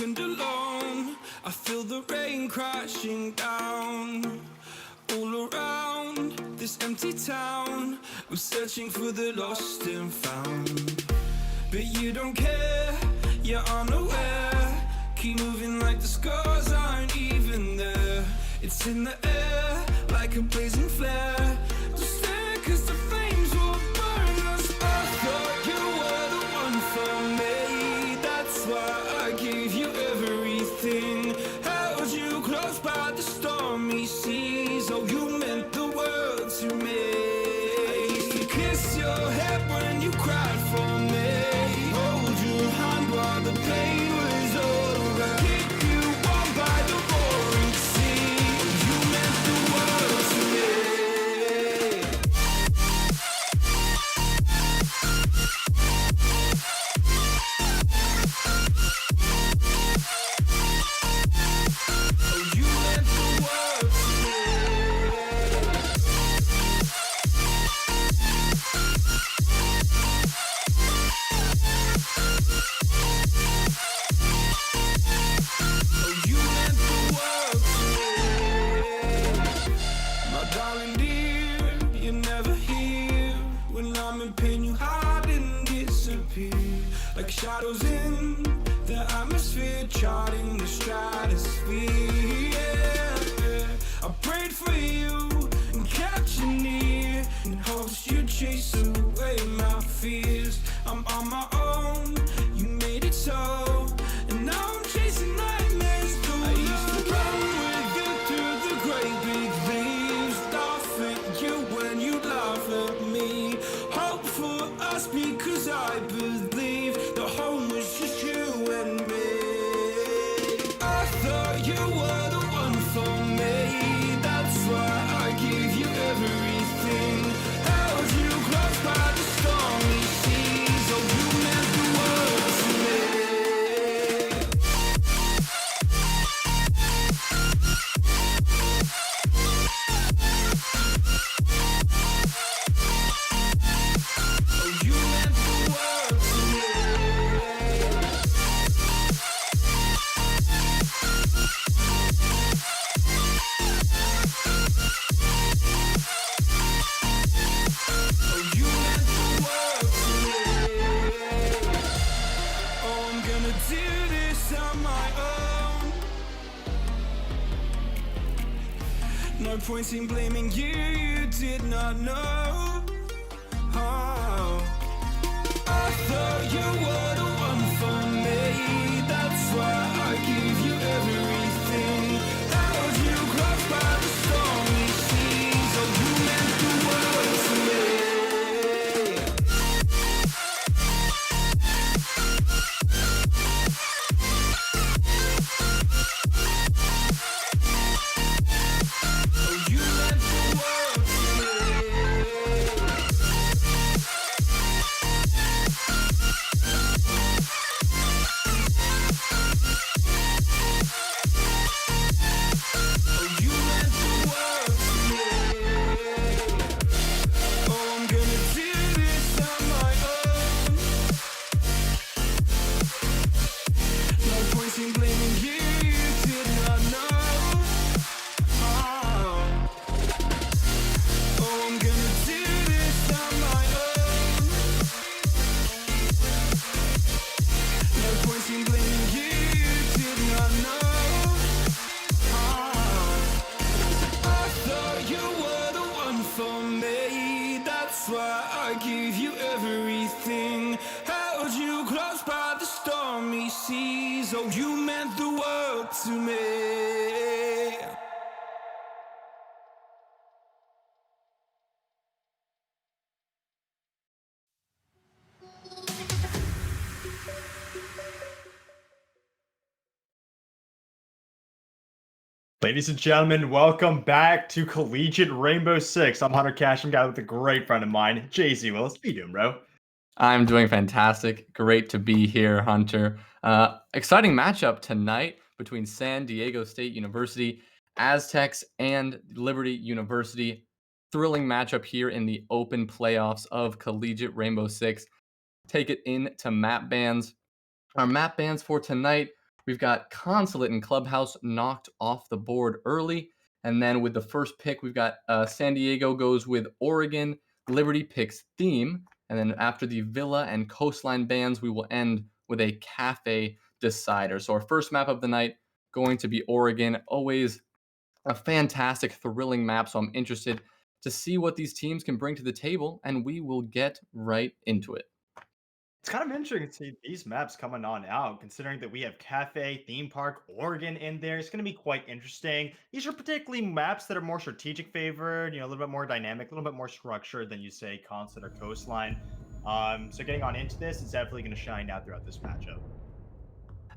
and alone. I feel the rain crashing down all around this empty town. I'm searching for the lost and found, but you don't care, you're unaware. Keep moving like the scars aren't even there. It's in the air like a blazing flare. Don't stare 'cause the flames will burn us. I thought you were the one for me. That's why I gave you everything. Held you close by the stormy seas. Oh, you meant the world to me. I used to kiss your head when you cried for me. Hold your hand while the pain was over. Keep you warm by the roaring sea. You meant the world to me. Oh, you meant the world to me. Oh, you meant the world to me. My darling dear, you're never here. When I'm in pain, you hide and disappear. Like shadows in the atmosphere, charting the stratosphere. Yeah. I prayed for you and kept you near in hopes you'd chase away my fears. I'm on my own, you made it so, and now I'm chasing nightmares through. I used to run with you through the great big leaves, laugh at you when you laugh at me. Hope for us because I believe the home was just you and me. I thought you were the one for me. That's why I gave you everything. Held you close by the stormy seas. Oh, you meant the world to me. Oh, you meant the world to me. Oh, you meant the world to me. Oh, I'm gonna do this on my own. No point in blaming you, you did not know. Oh, I thought you were the one for me. That's why I gave you everything. Held you close by the stormy seas. Oh, you meant the world to me. Oh, you meant the world to me. Oh, you meant the world to me. Oh, I'm gonna do this on my own. No point in blaming you, you did not know. Oh, I'm gonna do this on my own. No point in blaming you, you did not know. I thought you were the one for me. That's why I gave you everything. Held you close by the stormy seas. Oh, you meant the world to me. Ladies and gentlemen, welcome back to Collegiate Rainbow Six. I'm Hunter Cash. I'm with a great friend of mine, JC Willis. How you doing, bro? I'm doing fantastic. Great to be here, Hunter. Exciting matchup tonight between San Diego State University, Aztecs, and Liberty University. Thrilling matchup here in the open playoffs of Collegiate Rainbow Six. Take it into map bans. Our map bans for tonight, We've got Consulate and Clubhouse knocked off the board early. And then with the first pick, we've got San Diego goes with Oregon. Liberty picks Theme. And then after the Villa and Coastline bans, we will end with a Cafe Decider. So our first map of the night going to be Oregon. Always a fantastic, thrilling map. So I'm interested to see what these teams can bring to the table, and we will get right into it. It's kind of interesting to see these maps coming on out, considering that we have Cafe, Theme Park, Oregon in there. It's going to be quite interesting. These are particularly maps that are more strategic favored, a little bit more dynamic, a little bit more structured than you say Consulate or Coastline. So getting on into this is definitely going to shine out throughout this matchup.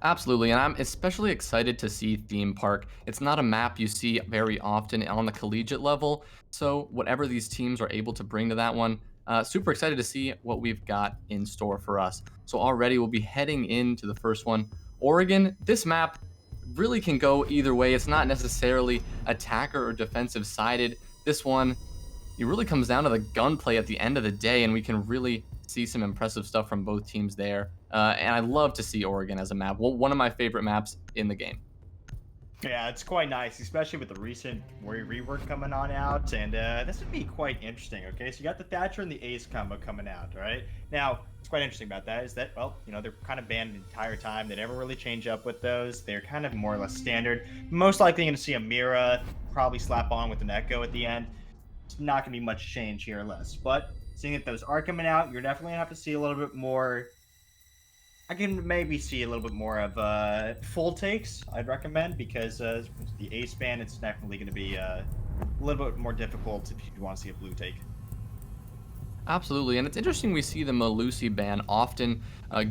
Absolutely, and I'm especially excited to see Theme Park. It's not a map you see very often on the collegiate level, so whatever these teams are able to bring to that one, super excited to see what we've got in store for us. So already we'll be heading into the first one. Oregon, this map really can go either way. It's not necessarily attacker or defensive sided. This one, it really comes down to the gunplay at the end of the day, and we can really see some impressive stuff from both teams there. And I love to see Oregon as a map. Well, one of my favorite maps in the game. Yeah, it's quite nice, especially with the recent rework coming on out, and this would be quite interesting. Okay, so you got the Thatcher and the Ace combo coming out, right? Now, what's quite interesting about that is that, well, they're kind of banned the entire time. They never really change up with those. They're kind of more or less standard. Most likely going to see a Mira, probably slap on with an Echo at the end. It's not going to be much change here or less, but seeing that those are coming out, you're definitely going to have to see a little bit more. I can maybe see a little bit more of full takes, I'd recommend, because the ace ban, it's definitely going to be a little bit more difficult if you want to see a blue take. Absolutely, and it's interesting we see the Malusi ban often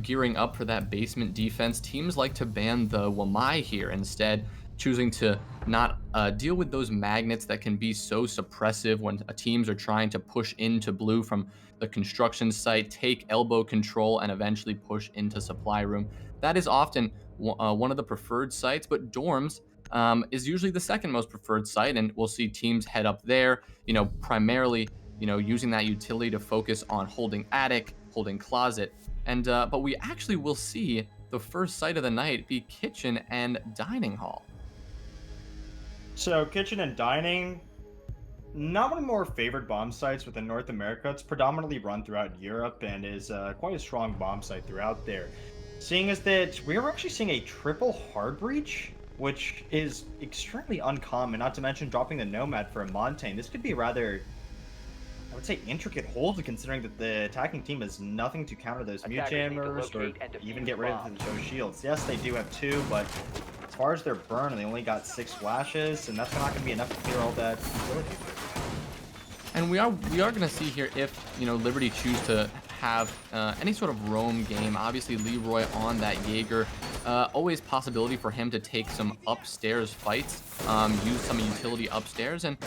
gearing up for that basement defense. Teams like to ban the Wamai here instead, choosing to not deal with those magnets that can be so suppressive when teams are trying to push into blue from the construction site, take elbow control, and eventually push into supply room. That is often one of the preferred sites, but dorms is usually the second most preferred site, and we'll see teams head up there, primarily using that utility to focus on holding attic, holding closet. And but we actually will see the first site of the night be kitchen and dining hall. So kitchen and dining, not one of the more favored bomb sites within North America. It's predominantly run throughout Europe and is quite a strong bomb site throughout there. Seeing as that we are actually seeing a triple hard breach, which is extremely uncommon, not to mention dropping the Nomad for a Montaigne. This could be rather, I would say, intricate hold, considering that the attacking team has nothing to counter those mute jammers or even get rid of those shields. Yes, they do have two, but as far as their burn, they only got 6 flashes, and that's not going to be enough to clear all that utility. And we are going to see here if Liberty choose to have any sort of roam game. Obviously, Leroy on that Jaeger, always possibility for him to take some upstairs fights, use some utility upstairs, and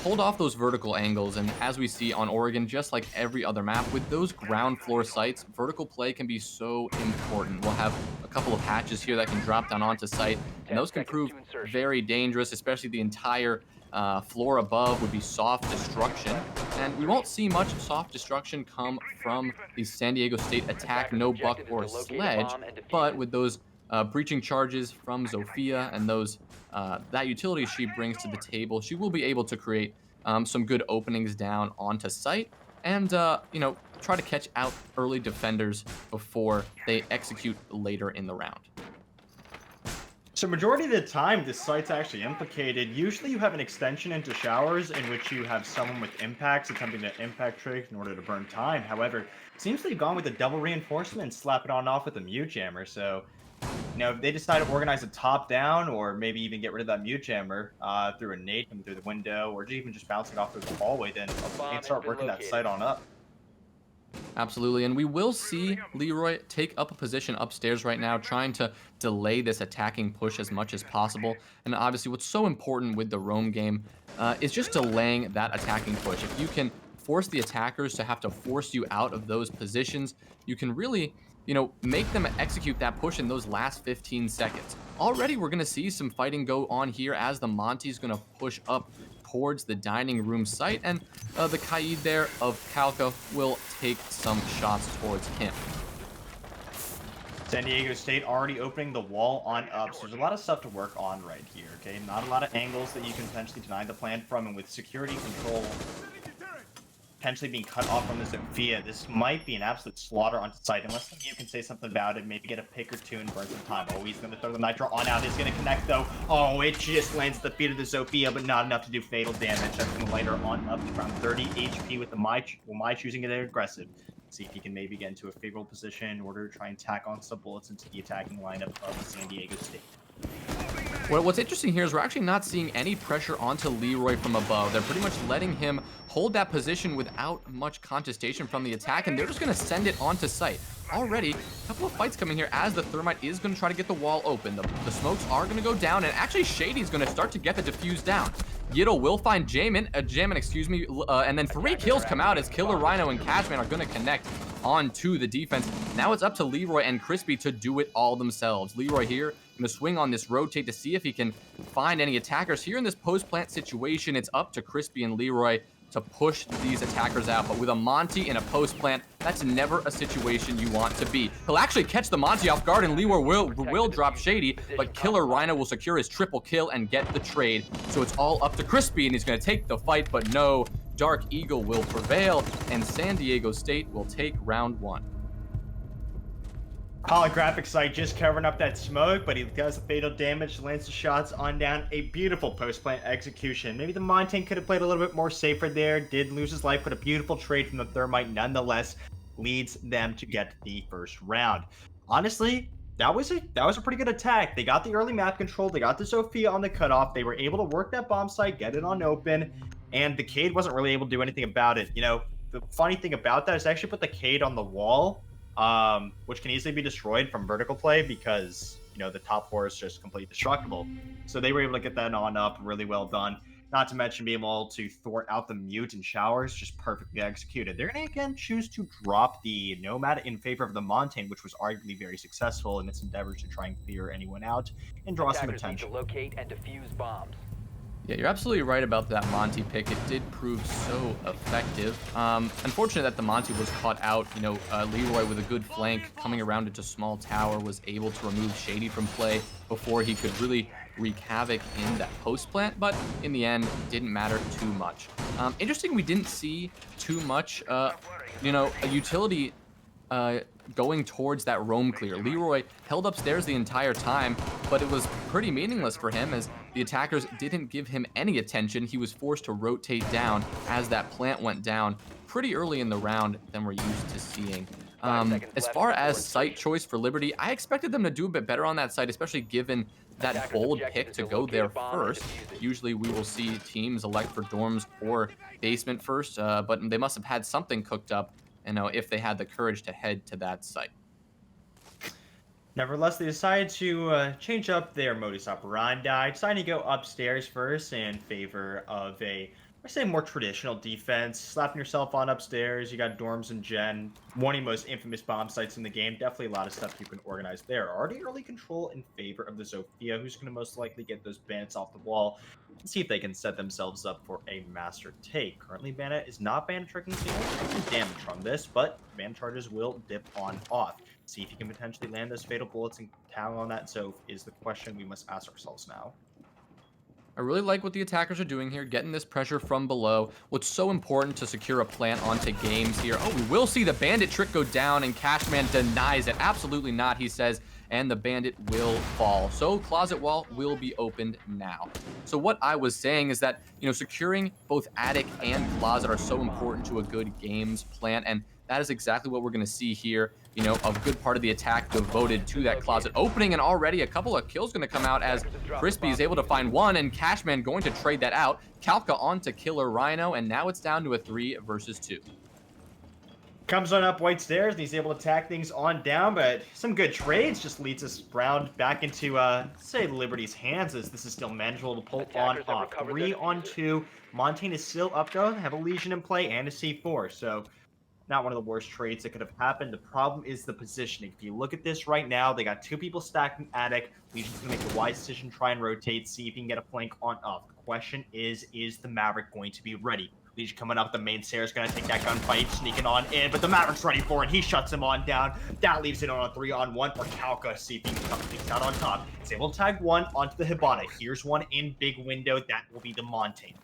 hold off those vertical angles. And as we see on Oregon, just like every other map, with those ground floor sites, vertical play can be so important. We'll have a couple of hatches here that can drop down onto site, and those can prove very dangerous, especially the entire floor above would be soft destruction, and we won't see much soft destruction come from the San Diego State attack, no buck or sledge, but with those breaching charges from Zofia and those that utility she brings to the table, she will be able to create some good openings down onto site and try to catch out early defenders before they execute later in the round. So majority of the time, this site's actually implicated. Usually you have an extension into showers in which you have someone with impacts attempting to impact trick in order to burn time. However, it seems they've gone with a double reinforcement and slap it on off with a mute jammer. So, if they decide to organize a top down or maybe even get rid of that mute jammer through a nade coming through the window or even just bouncing it off through the hallway, then they can start working that site on up. Absolutely, and we will see Leroy take up a position upstairs right now, trying to delay this attacking push as much as possible. And obviously, what's so important with the roam game is just delaying that attacking push. If you can force the attackers to have to force you out of those positions, you can really, make them execute that push in those last 15 seconds. Already, we're going to see some fighting go on here as the Monty's going to push up towards the dining room site, and the Kaid there of Calca will take some shots towards him. San Diego State already opening the wall on up, so there's a lot of stuff to work on right here, okay? Not a lot of angles that you can potentially deny the plan from, and with security control potentially being cut off from the Zofia, this might be an absolute slaughter on site, unless you can say something about it, maybe get a pick or two and burn some time. Oh, he's going to throw the Nitro on out. He's going to connect, though. Oh, it just lands at the feet of the Zofia, but not enough to do fatal damage. That's going to light her on up to around 30 HP with the My choosing it aggressive. See if he can maybe get into a favorable position in order to try and tack on some bullets into the attacking lineup of San Diego State. Well, what's interesting here is we're actually not seeing any pressure onto Leroy from above. They're pretty much letting him hold that position without much contestation from the attack, and they're just going to send it onto site. Already, a couple of fights coming here as the Thermite is going to try to get the wall open. The smokes are going to go down, and actually Shady's going to start to get the defuse down. Yiddle will find Jamin, and then 3 kills come out as Killer Rhino and Cashman are going to connect onto the defense. Now it's up to Leroy and Crispy to do it all themselves. Leroy here going to swing on this rotate to see if he can find any attackers. Here in this post-plant situation, it's up to Crispy and Leroy to push these attackers out, but with a Monty in a post-plant, that's never a situation you want to be. He'll actually catch the Monty off guard, and Leroy will drop Shady, but Killer Rhino will secure his triple kill and get the trade. So it's all up to Crispy, and he's going to take the fight, but no, Dark Eagle will prevail, and San Diego State will take round 1. Holographic sight just covering up that smoke, but he does the fatal damage, lands the shots on down. A beautiful post-plant execution. Maybe the Montane could have played a little bit more safer there, did lose his life, but a beautiful trade from the Thermite nonetheless leads them to get the first round. Honestly, that was a pretty good attack. They got the early map control, they got the Zofia on the cutoff, they were able to work that bomb site, get it on open, and the Cade wasn't really able to do anything about it. You know, the funny thing about that is they actually put the Cade on the wall, which can easily be destroyed from vertical play because, you know, the top floor is just completely destructible. So they were able to get that on up, really well done. Not to mention being able to thwart out the mute and showers, just perfectly executed. They're going to again choose to drop the Nomad in favor of the Montane, which was arguably very successful in its endeavors to try and clear anyone out and draw some attention. Need to locate and defuse bombs. Yeah, you're absolutely right about that Monty pick. It did prove so effective. Unfortunate that the Monty was caught out. You know, Leroy with a good flank coming around into small tower was able to remove Shady from play before he could really wreak havoc in that post plant, but in the end, didn't matter too much. Interesting, we didn't see too much, you know, a utility going towards that roam clear. Leroy held upstairs the entire time, but it was pretty meaningless for him as the attackers didn't give him any attention. He was forced to rotate down as that plant went down pretty early in the round than we're used to seeing. As far as site choice for Liberty, I expected them to do a bit better on that site, especially given that bold pick to go there first. Usually we will see teams elect for dorms or basement first, but they must have had something cooked up, you know, if they had the courage to head to that site. Nevertheless, they decided to change up their modus operandi, deciding to go upstairs first in favor of I say more traditional defense, slapping yourself on upstairs. You got dorms and gen, one of the most infamous bomb sites in the game. Definitely a lot of stuff you can organize there. Already early control in favor of the Zofia, who's going to most likely get those bandits off the wall and see if they can set themselves up for a master take. Currently, Bandit is not bandit tricking, so you'll take some damage from this, but bandit charges will dip on off. See if you can potentially land those fatal bullets and towel on that Zof is the question we must ask ourselves now. I really like what the attackers are doing here, getting this pressure from below. What's so important to secure a plant onto games here. Oh, we will see the bandit trick go down, and Cashman denies it. Absolutely not, he says, and the bandit will fall. So closet wall will be opened now. So what I was saying is that, you know, securing both attic and closet are so important to a good games plan, and that is exactly what we're going to see here. You know, a good part of the attack devoted to that closet opening, and already a couple of kills going to come out as Crispy is able to find one, and Cashman going to trade that out. Kalka onto Killer Rhino, and now it's down to a 3 versus 2. Comes on up White Stairs, and he's able to attack things on down, but some good trades just leads us round back into, say, Liberty's hands, as this is still manageable to pull on off. 3 on 2. Montane is still up, though. They have a Legion in play and a C4, so not one of the worst trades that could have happened. The problem is the positioning. If you look at this right now, they got 2 people stacked in attic. Legion's going to make the wise decision, try and rotate, see if he can get a flank on up. The question is the Maverick going to be ready? Legion coming up the main stairs, gonna take that gunfight, sneaking on in, but the Maverick's ready for it. He shuts him on down. That leaves it on a 3-on-1 for Calca. See if he can come things out on top. He's able to tag one onto the Hibana. Here's one in big window. That will be the Montaigne.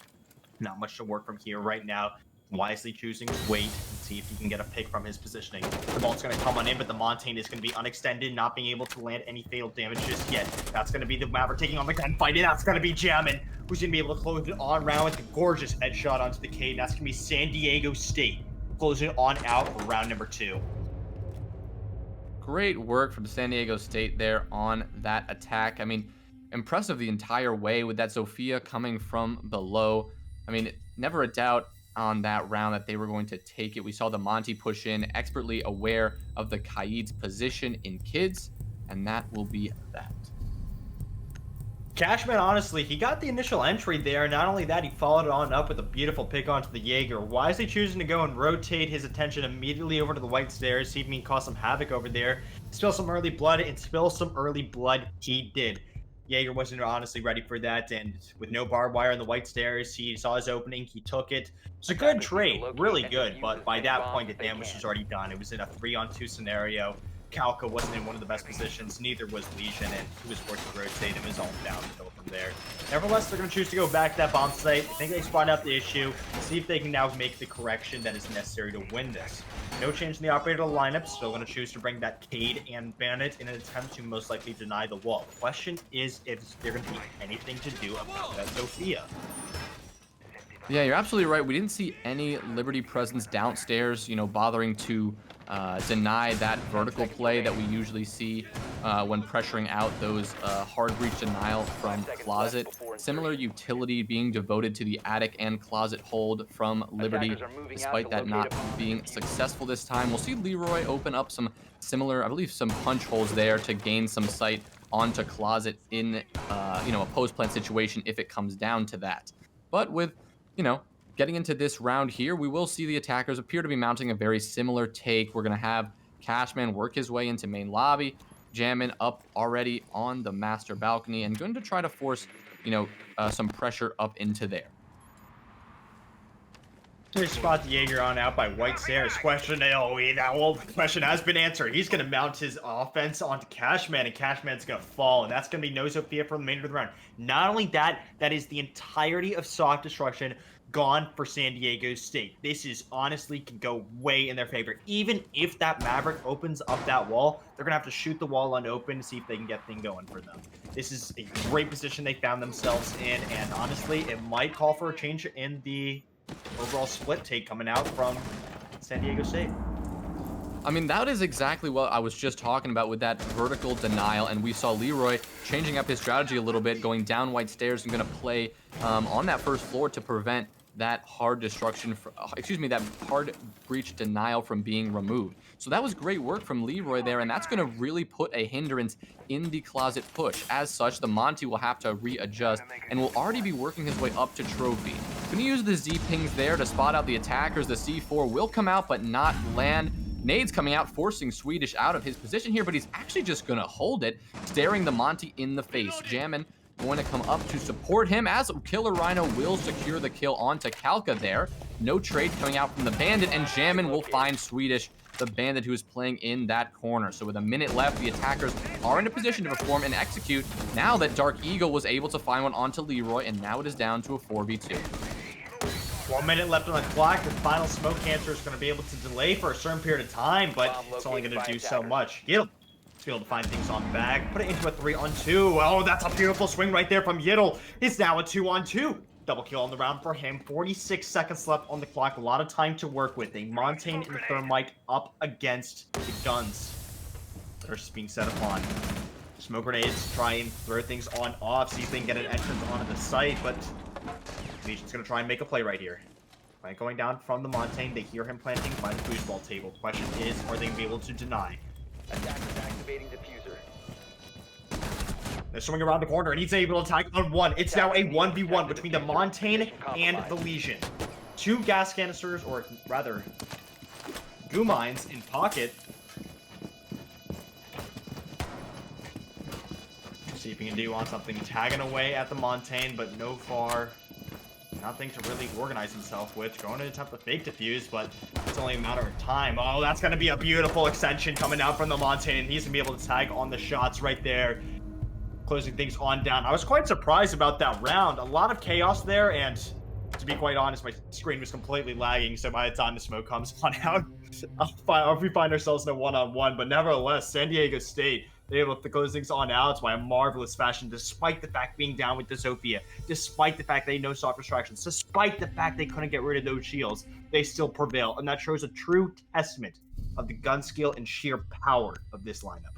Not much to work from here right now. Wisely choosing to wait and see if he can get a pick from his positioning. The bolt's going to come on in, but the Montaigne is going to be unextended, not being able to land any fatal damage just yet. That's going to be the Maverick taking on the gunfight, and that's going to be Jammin, who's going to be able to close it on round with a gorgeous headshot onto the Cade. That's going to be San Diego State closing it on out for round number 2. Great work from San Diego State there on that attack. I mean, impressive the entire way with that Zofia coming from below. I mean, never a doubt on that round that they were going to take it. We saw the Monty push in, expertly aware of the Kaid's position in kids, and that will be that. Cashman, honestly, he got the initial entry there. Not only that, he followed it on up with a beautiful pick onto the Jaeger. Wisely choosing to go and rotate his attention immediately over to the white stairs, see if he can cause some havoc over there. Spill some early blood, and spill some early blood he did. Jaeger wasn't honestly ready for that, and with no barbed wire in the white stairs, he saw his opening, he took it. It's a good trade, really good, but by that point, the damage was already done. It was in a 3-on-2 scenario. Calca wasn't in one of the best positions, neither was Legion, and he was forced to rotate him his own downhill from there. Nevertheless, they're going to choose to go back to that bomb site. I think they spot out the issue, see if they can now make the correction that is necessary to win this. No change in the operator lineup, still going to choose to bring that Cade and Bandit in an attempt to most likely deny the wall. The question is if there's going to be anything to do about that Zofia. Yeah, you're absolutely right. We didn't see any Liberty presence downstairs, bothering to deny that vertical play that we usually see when pressuring out those hard breach denial from Closet. Similar utility being devoted to the attic and closet hold from Liberty, despite that not being successful this time. We'll see Leroy open up some similar, I believe, some punch holes there to gain some sight onto Closet in, a post-plant situation if it comes down to that. But with getting into this round here, we will see the attackers appear to be mounting a very similar take. We're going to have Cashman work his way into main lobby, Jammin up already on the master balcony, and going to try to force, some pressure up into there. They spot the Jaeger on out by white stairs. Question, that old question has been answered. He's going to mount his offense onto Cashman, and Cashman's going to fall, and that's going to be no Zofia for the remainder of the round. Not only that, that is the entirety of soft destruction gone for San Diego State. This is honestly can go way in their favor. Even if that Maverick opens up that wall, they're going to have to shoot the wall unopened to see if they can get thing going for them. This is a great position they found themselves in, and honestly, it might call for a change in the overall split take coming out from San Diego State. I mean, that is exactly what I was just talking about with that vertical denial, and we saw Leroy changing up his strategy a little bit, going down white stairs and going to play on that first floor to prevent that hard destruction, that hard breach denial from being removed. So that was great work from Leroy there, and that's going to really put a hindrance in the closet push. As such, the Monty will have to readjust and will already be working his way up to trophy. Going to use the Z-pings there to spot out the attackers. The C4 will come out but not land. Nades coming out, forcing Swedish out of his position here, but he's actually just going to hold it, staring the Monty in the face. Jammin going to come up to support him as Killer Rhino will secure the kill onto Calca there. No trade coming out from the Bandit, and Jammin will find Swedish, the Bandit who is playing in that corner. So with a minute left, the attackers are in a position to perform and execute now that Dark Eagle was able to find one onto Leroy, and now it is down to a 4v2. 1 minute left on the clock. The final smoke cancer is going to be able to delay for a certain period of time, but it's only going to do so much. Yiddle to be able to find things on back, put it into a 3-on-2. Oh, that's a beautiful swing right there from Yiddle. It's now a 2-on-2. Double kill on the round for him. 46 seconds left on the clock. A lot of time to work with. A Montaigne and Thermite up against the guns that are being set upon. Smoke grenades, try and throw things on off, see if they can get an entrance onto the site, but Legion's going to try and make a play right here. By going down from the Montaigne, they hear him planting by the foosball table. Question is, are they going to be able to deny? Attackers activating diffuser. They're swinging around the corner, and he's able to attack on one. It's now a 1v1 between the Montaigne and the Legion. 2 gas canisters, or rather, goo mines in pocket. See if he can do on something. Tagging away at the Montaigne, but no far nothing to really organize himself with. Going to attempt the fake defuse, but it's only a matter of time. Oh, that's going to be a beautiful extension coming out from the Montane. He's going to be able to tag on the shots right there, closing things on down. I was quite surprised about that round. A lot of chaos there, and to be quite honest, my screen was completely lagging, so by the time the smoke comes on out, we find ourselves in a one-on-one. But nevertheless, San Diego State, they're able to close things on out by a marvelous fashion, despite the fact being down with the Sophia, despite the fact they had no soft distractions, despite the fact they couldn't get rid of those shields, they still prevail. And that shows a true testament of the gun skill and sheer power of this lineup.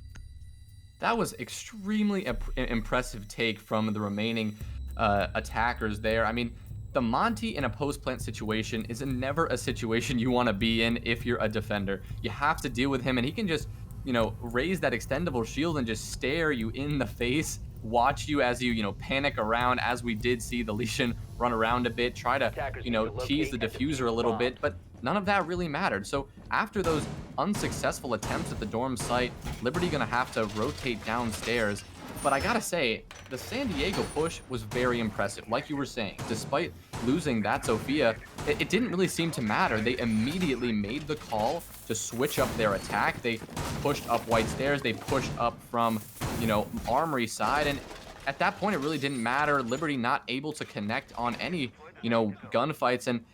That was extremely impressive take from the remaining attackers there. I mean, the Monty in a post-plant situation is never a situation you want to be in if you're a defender. You have to deal with him, and he can just, you know, raise that extendable shield and just stare you in the face, watch you as you, panic around, as we did see the Lesion run around a bit, try to, tease the diffuser a little bit, but none of that really mattered. So after those unsuccessful attempts at the dorm site, Liberty gonna have to rotate downstairs. But I gotta say, the San Diego push was very impressive. Like you were saying, despite losing that Sophia, it didn't really seem to matter. They immediately made the call to switch up their attack. They pushed up White Stairs. They pushed up from, Armory side. And at that point, it really didn't matter. Liberty not able to connect on any, gunfights. And,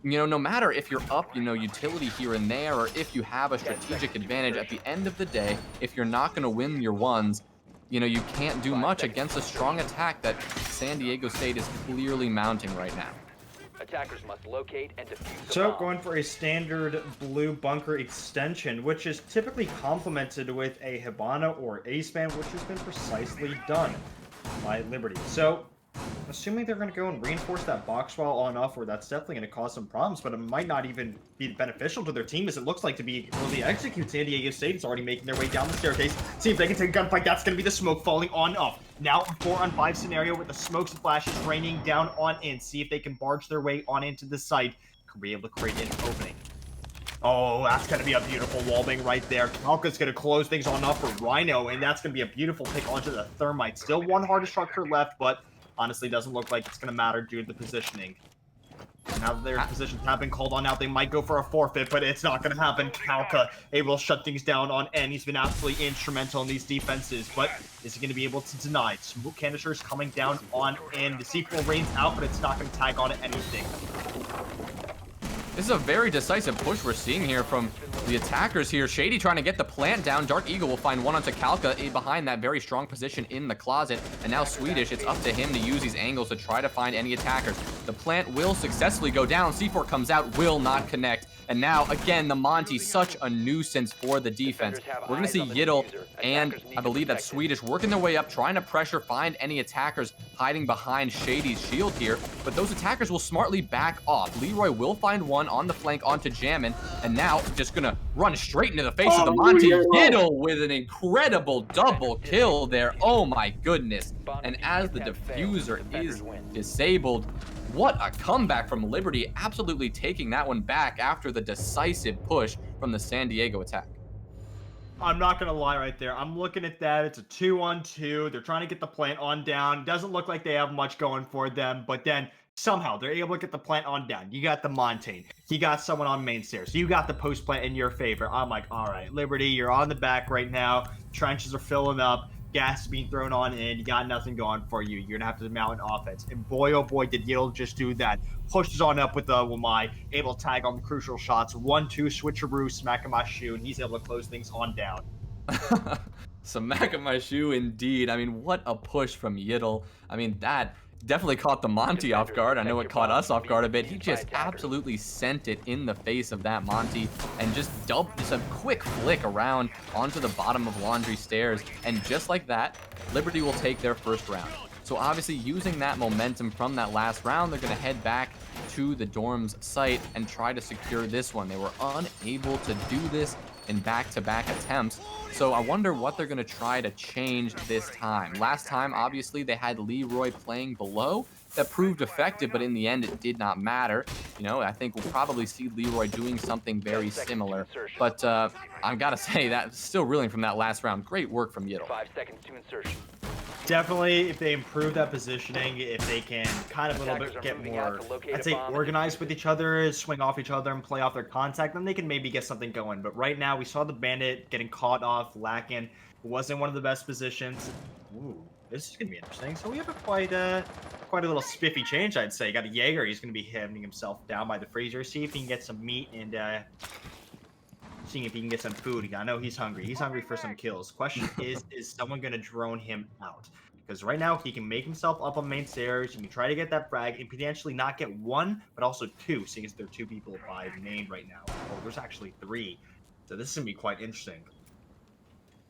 no matter if you're up, utility here and there, or if you have a strategic advantage, at the end of the day, if you're not going to win your ones, you can't do much against a strong attack that San Diego State is clearly mounting right now. Attackers must locate and defuse the So bomb. going for a standard blue bunker extension, which is typically complemented with a Hibana or A-span, which has been precisely done by Liberty. So assuming they're going to go and reinforce that box wall on off, where that's definitely going to cause some problems, but it might not even be beneficial to their team, as it looks like to be really execute. San Diego State is already making their way down the staircase. See if they can take a gunfight. That's going to be the smoke falling on off. Now a 4-on-5 scenario with the smokes and flashes raining down on in. See if they can barge their way on into the site. Could be able to create an opening. Oh, that's going to be a beautiful wallbang right there. Kalka's going to close things on off for Rhino, and that's going to be a beautiful pick onto the Thermite. Still one hard structure left, but honestly doesn't look like it's going to matter due to the positioning. Now that their positions have been called on out, they might go for a forfeit, but it's not going to happen. Kalka able to shut things down on N. He's been absolutely instrumental in these defenses, but is he going to be able to deny? Smoke canisters coming down on N. The C4 rains out, but it's not going to tag on to anything. This is a very decisive push we're seeing here from the attackers here. Shady trying to get the plant down. Dark Eagle will find one onto Kalka behind that very strong position in the closet. And now Swedish, it's up to him to use these angles to try to find any attackers. The plant will successfully go down. C4 comes out, will not connect. And now, again, the Monty, such a nuisance for the defense. We're going to see Yiddle and I believe that's Swedish working their way up, trying to pressure, find any attackers hiding behind Shady's shield here. But those attackers will smartly back off. Leroy will find one on the flank onto Jammin. And now just going to run straight into the face of the Monty. Yiddle with an incredible double kill there. Oh my goodness. And as the diffuser is disabled, what a comeback from Liberty, absolutely taking that one back after the decisive push from the San Diego attack. I'm not going to lie right there. I'm looking at that. It's a 2-on-2. They're trying to get the plant on down. Doesn't look like they have much going for them, but then somehow they're able to get the plant on down. You got the Montane. You got someone on main stairs. You got the post plant in your favor. I'm like, all right, Liberty, you're on the back right now. Trenches are filling up. Gas is being thrown on in. You got nothing going for you. You're going to have to mount an offense. And boy, oh boy, did Yiddle just do that. Pushes on up with the Wamai, able to tag on the crucial shots. 1-2 switcheroo, smack in my shoe, and he's able to close things on down. Smack in my shoe indeed. I mean, what a push from Yiddle. I mean, that definitely caught the Monty off guard. I know it caught us off guard a bit. He just absolutely sent it in the face of that Monty and just dumped just a quick flick around onto the bottom of Laundry Stairs. And just like that, Liberty will take their first round. So obviously using that momentum from that last round, they're going to head back to the dorm's site and try to secure this one. They were unable to do this in back-to-back attempts. So I wonder what they're going to try to change this time. Last time, obviously, they had Leroy playing below. That proved effective, but in the end, it did not matter. I think we'll probably see Leroy doing something very similar. But I've got to say, that still reeling from that last round. Great work from Yiddle. 5 seconds to insertion. Definitely, if they improve that positioning, if they can kind of a little Attackers bit are get moving more, out to locate I'd a say, bomb and organized defuse with it. each other, swing off each other, and play off their contact, then they can maybe get something going. But right now, we saw the Bandit getting caught off, lacking. It wasn't one of the best positions. Ooh, this is gonna be interesting. So we have a quite a little spiffy change, I'd say. Got a Jaeger. He's gonna be handing himself down by the freezer. See if he can get some meat and seeing if he can get some food. I know he's hungry. He's hungry for some kills. Question is someone going to drone him out? Because right now he can make himself up on main stairs. He can try to get that frag and potentially not get one, but also two, seeing as there are two people by main right now. Oh, there's actually three. So this is going to be quite interesting.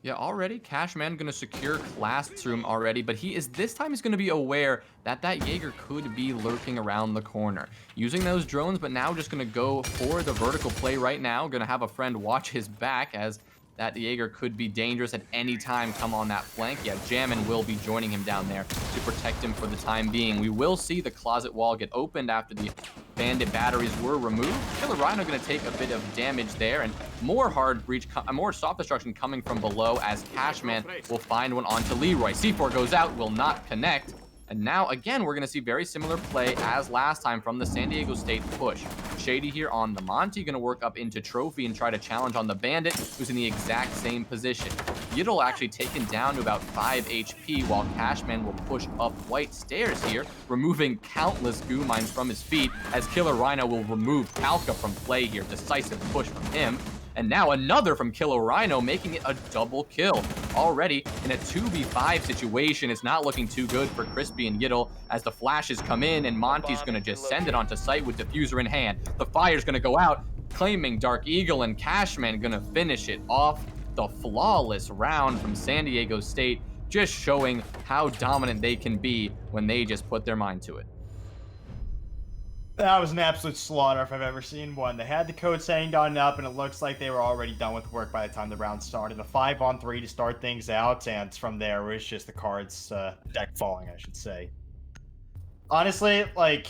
Yeah, already Cashman gonna secure Classroom already, but this time he's gonna be aware that that Jaeger could be lurking around the corner. Using those drones, but now just gonna go for the vertical play right now. Gonna have a friend watch his back as that Jaeger could be dangerous at any time come on that flank. Yeah, Jammin will be joining him down there to protect him for the time being. We will see the closet wall get opened after the Bandit batteries were removed. Killer Rhino going to take a bit of damage there, and more hard breach, more soft destruction coming from below as Cashman will find one onto Leroy. C4 goes out, will not connect. And now, again, we're going to see very similar play as last time from the San Diego State push. Shady here on the Monty, going to work up into Trophy and try to challenge on the Bandit, who's in the exact same position. Yiddle actually taken down to about 5 HP, while Cashman will push up White Stairs here, removing countless goo mines from his feet, as Killer Rhino will remove Palka from play here. Decisive push from him. And now another from Killer Rhino, making it a double kill. Already in a 2v5 situation, it's not looking too good for Crispy and Yiddle as the flashes come in and Monty's going to just send it onto site with diffuser in hand. The fire's going to go out, claiming Dark Eagle, and Cashman going to finish it off. The flawless round from San Diego State, just showing how dominant they can be when they just put their mind to it. That was an absolute slaughter if I've ever seen one. They had the code saying done up, and it looks like they were already done with work by the time the round started. A 5-on-3 to start things out, and from there, it was just the cards deck falling, I should say. Honestly, like,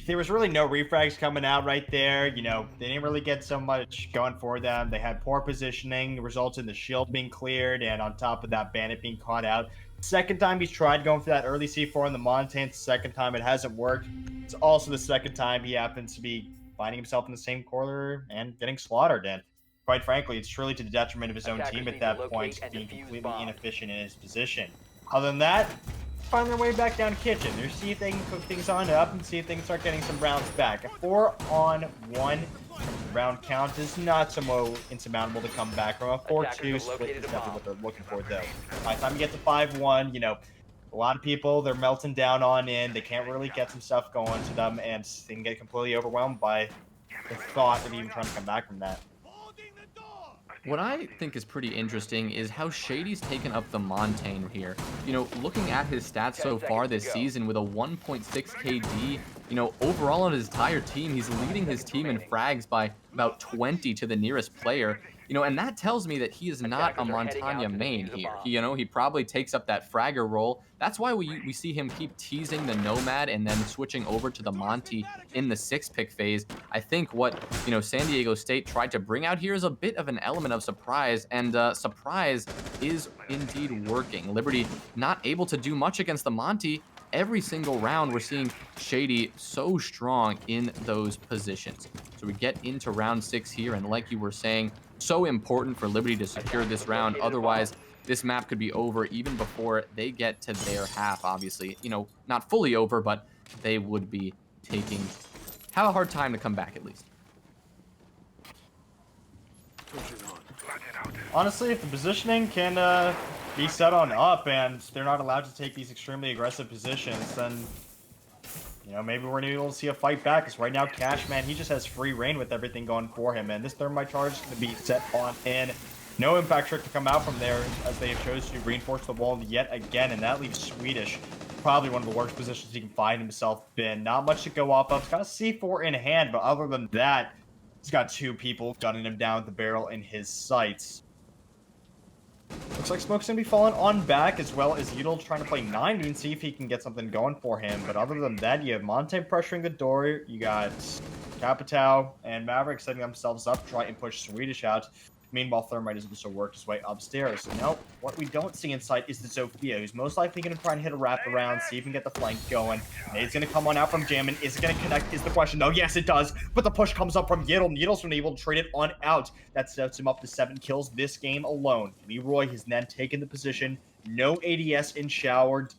there was really no refrags coming out right there. You know, they didn't really get so much going for them. They had poor positioning, the results in the shield being cleared, and on top of that, Bandit being caught out. Second time he's tried going for that early C4 in the Montans. Second time it hasn't worked. It's also the second time he happens to be finding himself in the same corner and getting slaughtered. And quite frankly, it's truly to the detriment of his own team at that point, being completely inefficient in his position. Other than that, find their way back down to kitchen. They're see if they can cook things on up and see if they can start getting some rounds back. A 4-on-1 round count is not so insurmountable to come back from. A 4-2 split is definitely what they're looking for, though. By the time you get to 5-1, you know, a lot of people, they're melting down on in. They can't really get some stuff going to them, and they can get completely overwhelmed by the thought of even trying to come back from that. What I think is pretty interesting is how Shady's taken up the Montaigne here. You know, looking at his stats so far this season with a 1.6 KD, you know, overall on his entire team, he's leading his team in frags by about 20 to the nearest player. You know, and that tells me that he is not a Montaigne main here. He probably takes up that fragger role. That's why we see him keep teasing the Nomad and then switching over to the Monty in the 6-pick phase. I think what, San Diego State tried to bring out here is a bit of an element of surprise, and surprise is indeed working. Liberty not able to do much against the Monty. Every single round, we're seeing Shady so strong in those positions. So we get into round 6 here, and like you were saying, so important for Liberty to secure this round. Otherwise, this map could be over even before they get to their half, obviously. Not fully over, but they would be have a hard time to come back at least. Honestly, if the positioning can be set on up and they're not allowed to take these extremely aggressive positions, then maybe we're able to see a fight back. Because right now, Cashman, he just has free reign with everything going for him, and this thermite charge is going to be set on in. No impact trick to come out from there, as they have chosen to reinforce the wall yet again, and that leaves Swedish probably one of the worst positions he can find himself in. Not much to go off of. He's got a C4 in hand, but other than that, he's got two people gunning him down with the barrel in his sights. Looks like Smoke's going to be falling on back, as well as Udall trying to play 90 and see if he can get something going for him. But other than that, you have Montaigne pressuring the door. You got Capitao and Maverick setting themselves up, try and push Swedish out. Meanwhile, Thermite has also worked his way upstairs. Now, what we don't see in sight is the Zofia, who's most likely going to try and hit a wraparound, see if he can get the flank going. Nade's going to come on out from Jammin. Is it going to connect is the question. No, yes, it does. But the push comes up from Yiddle. Yiddle's been able to trade it on out. That sets him up to 7 kills this game alone. Leroy has then taken the position. No ADS in shower.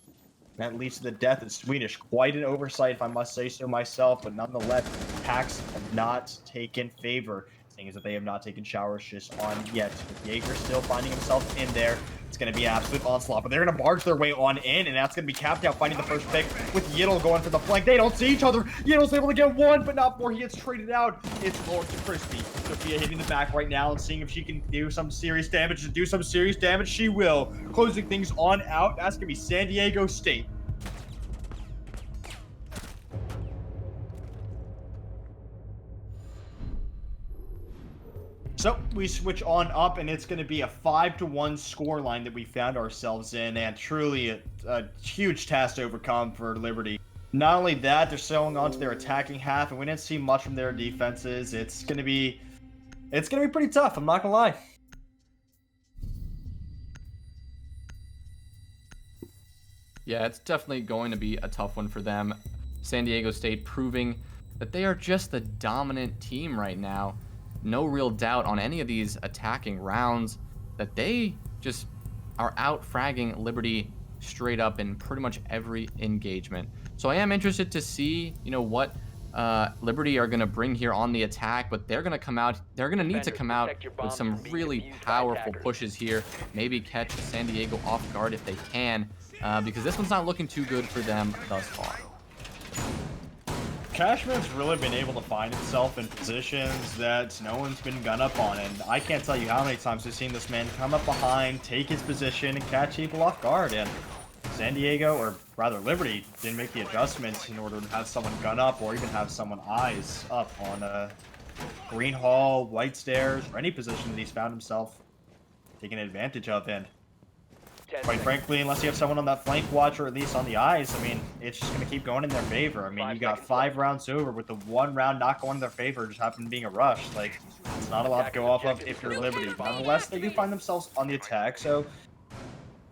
That leads to the death of Swedish. Quite an oversight, if I must say so myself, but nonetheless, packs have not taken favor. Seeing as that they have not taken shower shifts on yet. With Jaeger still finding himself in there, it's going to be an absolute onslaught. But they're going to barge their way on in, and that's going to be capped out, finding the first pick with Yiddle going for the flank. They don't see each other. Yiddle's able to get one, but not before he gets traded out. It's Lord to Crispy. Sophia hitting the back right now and seeing if she can do some serious damage. To do some serious damage, she will. Closing things on out. That's going to be San Diego State. So we switch on up, and it's going to be a 5-1 scoreline that we found ourselves in, and truly a huge task to overcome for Liberty. Not only that, they're showing on to their attacking half, and we didn't see much from their defenses. It's going to be pretty tough. I'm not gonna lie. Yeah, it's definitely going to be a tough one for them. San Diego State proving that they are just the dominant team right now. No real doubt on any of these attacking rounds that they just are out fragging Liberty straight up in pretty much every engagement. So I am interested to see, what Liberty are going to bring here on the attack, but they're going to come out. They're going to need to come out with some really powerful pushes here. Maybe catch San Diego off guard if they can, because this one's not looking too good for them thus far. Cashman's really been able to find himself in positions that no one's been gun up on, and I can't tell you how many times we've seen this man come up behind, take his position, and catch people off guard. And San Diego, or rather Liberty, didn't make the adjustments in order to have someone gun up or even have someone eyes up on Green Hall, White Stairs, or any position that he's found himself taking advantage of. And quite frankly, unless you have someone on that flank watch or at least on the eyes, I mean, it's just going to keep going in their favor. I mean, you got 5 rounds over with the 1 round not going in their favor, just happened being a rush. Like, it's not a lot to go off of if you're Liberty. But nonetheless, they do find themselves on the attack. So,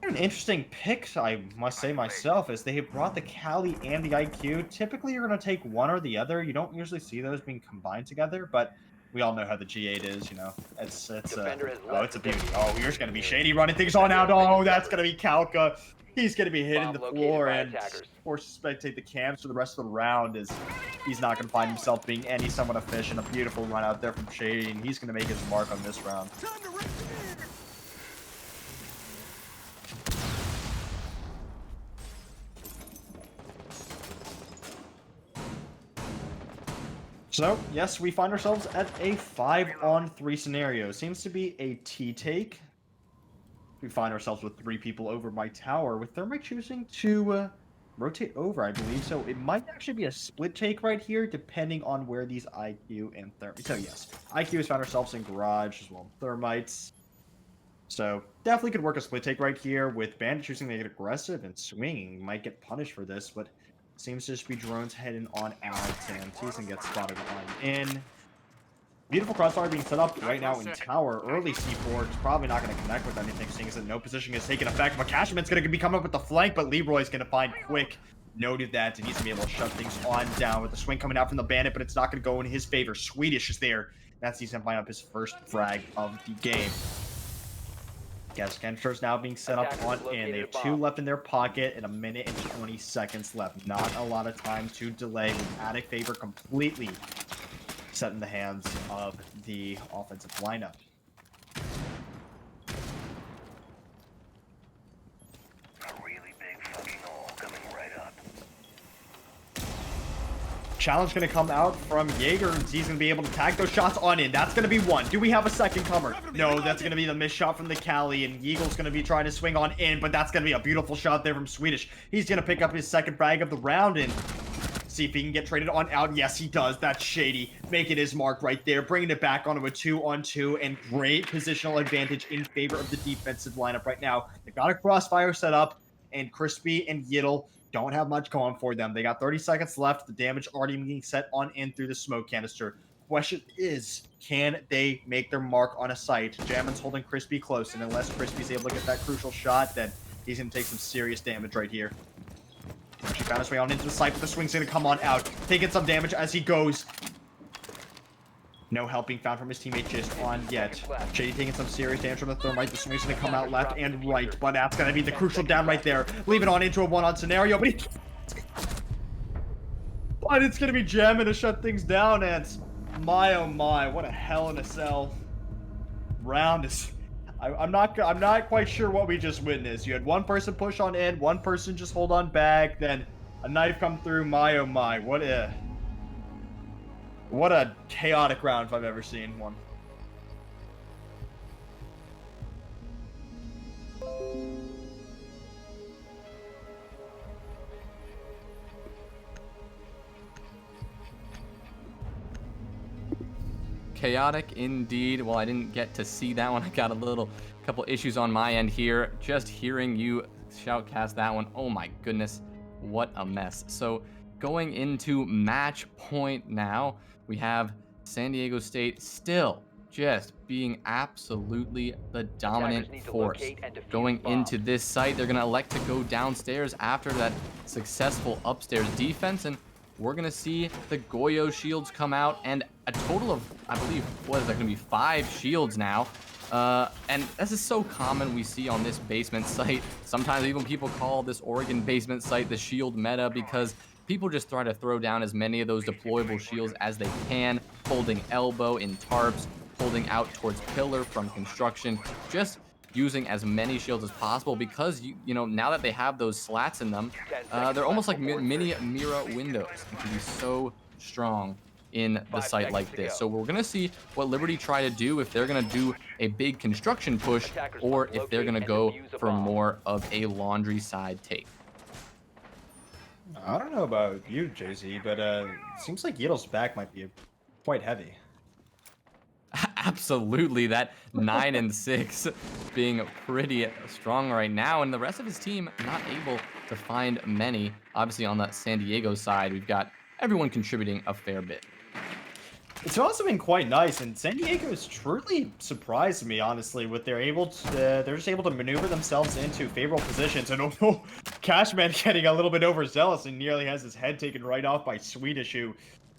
an interesting pick, I must say myself, is they have brought the Cali and the IQ. Typically, you're going to take one or the other. You don't usually see those being combined together, but we all know how the G8 is, It's a beauty. Oh, you're just gonna be shady running things on out. Oh, that's gonna be Kalka. He's gonna be hitting the floor and force to spectate the camps for the rest of the round, as he's not gonna find himself being any somewhat efficient. A beautiful run out there from Shady, and he's gonna make his mark on this round. So, yes, we find ourselves at a 5-on-3 scenario. Seems to be a T-take. We find ourselves with 3 people over my tower, with Thermite choosing to rotate over, I believe. So it might actually be a split take right here, depending on where these IQ and Thermite... So yes, IQ has found ourselves in Garage as well as Thermites. So definitely could work a split take right here, with Bandit choosing to get aggressive and swinging. Might get punished for this, but seems to just be drones heading on out, and Teason gets spotted on in. Beautiful crossfire being set up right now in tower. Early C4 is probably not going to connect with anything, seeing as that no position is taking effect. But Cashman's going to be coming up with the flank, but Leroy's going to find Quick. Noted that, and he's going to be able to shut things on down with the swing coming out from the Bandit, but it's not going to go in his favor. Swedish is there. That's he's going to find up his first frag of the game. Gas canisters now being set up on in. They have 2 left in their pocket and 1 minute and 20 seconds left. Not a lot of time to delay, with Attic favor completely set in the hands of the offensive lineup. A really big fucking hole coming right up. Challenge going to come out from Jaeger, and he's going to be able to tag those shots on in. That's going to be one. Do we have a second comer? No, that's going to be the missed shot from the Cali, and Eagle's going to be trying to swing on in, but that's going to be a beautiful shot there from Swedish. He's going to pick up his second frag of the round and see if he can get traded on out. Yes, he does. That's Shady. Making his mark right there, bringing it back onto a 2-on-2, and great positional advantage in favor of the defensive lineup right now. They've got a crossfire set up, and Crispy and Yiddle don't have much going for them. They got 30 seconds left. The damage already being set on in through the smoke canister. question is, can they make their mark on a site? Jammin's holding Crispy close, and unless Crispy's able to get that crucial shot, then he's going to take some serious damage right here. She found his way on into the site, but the swing's going to come on out, taking some damage as he goes. No help being found from his teammate just on yet. Shady taking some serious damage from the thermite. The swing's going to come out left and right, but that's going to be the crucial down right there. Leave it on into a one-on scenario, but but it's going to be Jammin to shut things down, and my oh my, what a hell in a cell round is. I'm not quite sure what we just witnessed. You had one person push on in, one person just hold on back, then a knife come through. My oh my, what a chaotic round if I've ever seen one. Chaotic indeed. Well, I didn't get to see that one. I got a couple issues on my end here. Just hearing you shoutcast that one. Oh my goodness, what a mess. So going into match point now, we have San Diego State still just being absolutely the dominant force. Going into this site, they're going to elect to go downstairs after that successful upstairs defense, and we're going to see the Goyo shields come out, and a total of, I believe, what is that going to be, 5 shields now. And this is so common we see on this basement site. Sometimes even people call this Oregon basement site the shield meta because people just try to throw down as many of those deployable shields as they can, holding elbow in tarps, holding out towards pillar from construction, just using as many shields as possible because you know, now that they have those slats in them, they're almost like mini mirror windows. It can be so strong in the site like this. So we're gonna see what Liberty try to do, if they're gonna do a big construction push or if they're gonna go for more of a laundry side take. I don't know about you, JZ, but it seems like Yeedle's back might be quite heavy. Absolutely, that 9 and 6 being pretty strong right now, and the rest of his team not able to find many. Obviously on the San Diego side, we've got everyone contributing a fair bit. It's also been quite nice, and San Diego has truly surprised me, honestly, with they're just able to maneuver themselves into favorable positions. And oh, Cashman getting a little bit overzealous and nearly has his head taken right off by Swedish, who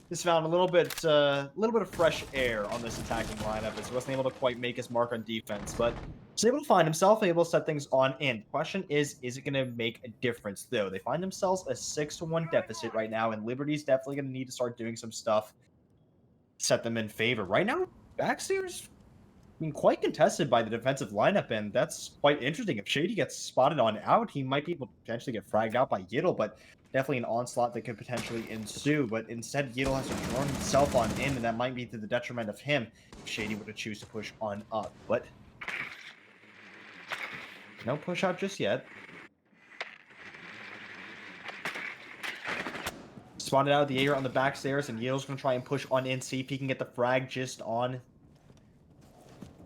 just found a little bit of fresh air on this attacking lineup, as he wasn't able to quite make his mark on defense, but he's able to find himself, able to set things on in. Question is it going to make a difference, though? They find themselves a 6-1 deficit right now, and Liberty's definitely going to need to start doing some stuff, set them in favor. Right now, backstairs being quite contested by the defensive lineup, and that's quite interesting. If Shady gets spotted on out, he might be able to potentially get fragged out by Yiddle, but definitely an onslaught that could potentially ensue. But instead, Yiddle has to draw himself on in, and that might be to the detriment of him if Shady were to choose to push on up. But no push out just yet. Spotted out the Jaeger on the back stairs, and Yiddle's going to try and push on in, see if he can get the frag just on.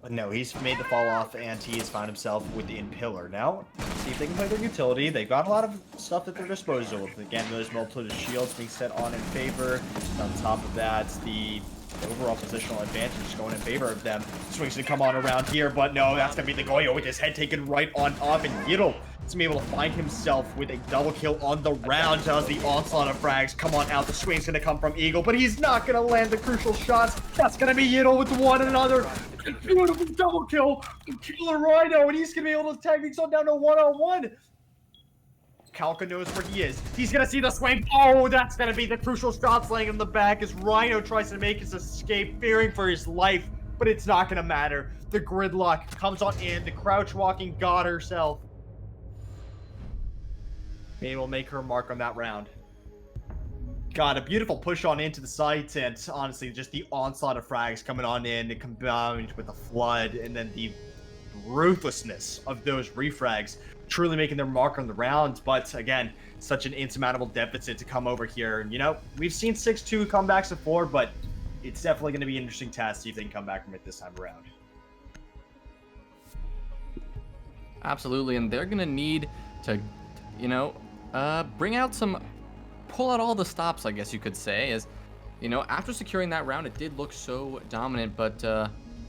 But no, he's made the fall off, and he has found himself within pillar. Now, see if they can play their utility. They've got a lot of stuff at their disposal. Again, those multitude of shields being set on in favor. On top of that, the overall positional advantage is going in favor of them. Swings to come on around here, but no, that's going to be the Goyo with his head taken right on off, and Yiddle is going to be able to find himself with a double kill on the round as the onslaught of frags come on out. The swing's going to come from Eagle, but he's not going to land the crucial shots. That's going to be Yiddle with one and another. Beautiful double kill. Killer Rhino, and he's going to be able to tag things on down to 1-on-1. Kalka knows where he is. He's going to see the swing. Oh, that's going to be the crucial shots laying in the back as Rhino tries to make his escape, fearing for his life, but it's not going to matter. The gridlock comes on in. The crouch walking god herself. Maybe we'll make her mark on that round. God, a beautiful push on into the site, and honestly, just the onslaught of frags coming on in, combined with the flood, and then the ruthlessness of those refrags, truly making their mark on the round. But again, such an insurmountable deficit to come over here. And you know, we've seen 6-2 comebacks before, but it's definitely going to be an interesting task to see if they can come back from it this time around. Absolutely, and they're going to need to, you know, pull out all the stops, I guess you could say, as After securing that round, it did look so dominant, but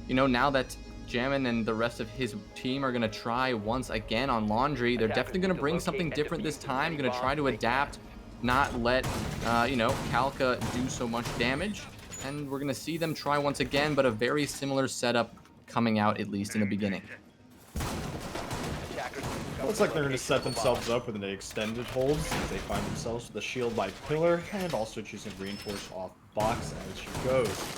now that Jammin and the rest of his team are gonna try once again on Laundry, they're Attackers definitely gonna need to bring locate something and different this defuse the time. three Gonna try bombs to they adapt, not let Kalka do so much damage, and we're gonna see them try once again, but a very similar setup coming out at least in the beginning. Attackers will discover Looks the like they're going to location set of a bomb. themselves up with an extended hold since they find themselves with a shield by pillar and also choosing reinforce off box as she goes.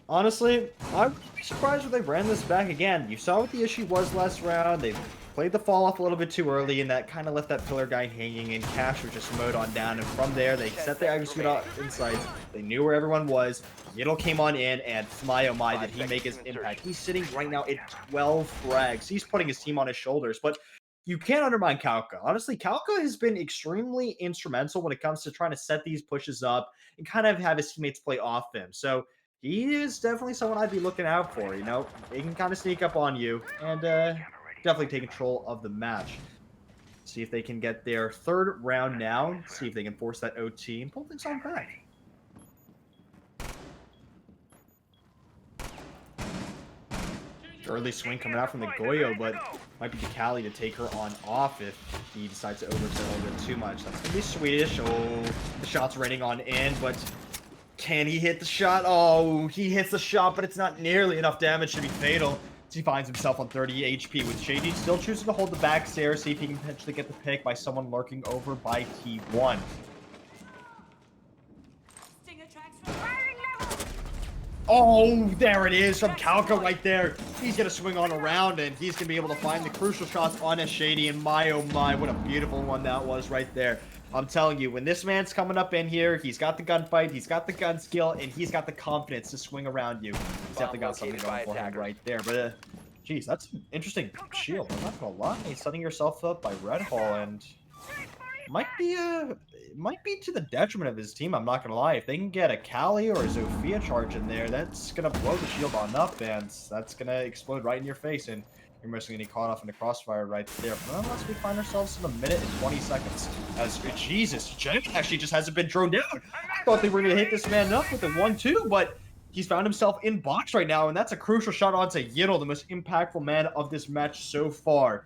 Honestly, I wouldn't be surprised if they ran this back again. You saw what the issue was last round. They played the fall off a little bit too early, and that kind of left that pillar guy hanging, and Cash was just mowed on down. And from there, they 10 set the seconds execute remaining. insights. They knew where everyone was. Yiddle came on in, and my oh my, 5 did he make seconds his to impact. insertion. He's sitting right now at 12 frags. He's putting his team on his shoulders, but you can't undermine Kalka. Honestly, Kalka has been extremely instrumental when it comes to trying to set these pushes up and kind of have his teammates play off him. So he is definitely someone I'd be looking out for. They can kind of sneak up on you and definitely take control of the match. See if they can get their third round now. See if they can force that OT and pull things on back. Early swing coming out from the Goyo, but might be to Cali to take her on off if he decides to overextend a little bit too much. That's going to be Swedish. Oh, the shot's raining on in, but can he hit the shot? Oh, he hits the shot, but it's not nearly enough damage to be fatal. He finds himself on 30 HP with Shady still choosing to hold the back stairs, see if he can potentially get the pick by someone lurking over by T1. Oh, there it is from Kalka right there. He's going to swing on around, and he's going to be able to find the crucial shots on a Shady, and my oh my, what a beautiful one that was right there. I'm telling you, when this man's coming up in here, he's got the gunfight, he's got the gun skill, and he's got the confidence to swing around you. He's definitely got something going for him right there. But, geez, that's an interesting shield. I'm not going to lie. Setting yourself up by Red Hall, and might be to the detriment of his team. I'm not gonna lie. If they can get a Kali or a Zofia charge in there, that's gonna blow the shield on up, and that's gonna explode right in your face, and you're mostly gonna get caught off in the crossfire right there. But unless we find ourselves in a minute and 20 seconds, as Jesus, Jen actually just hasn't been thrown down. I thought they were gonna hit this man up with a 1-2, but he's found himself in box right now, and that's a crucial shot onto Yiddle, the most impactful man of this match so far.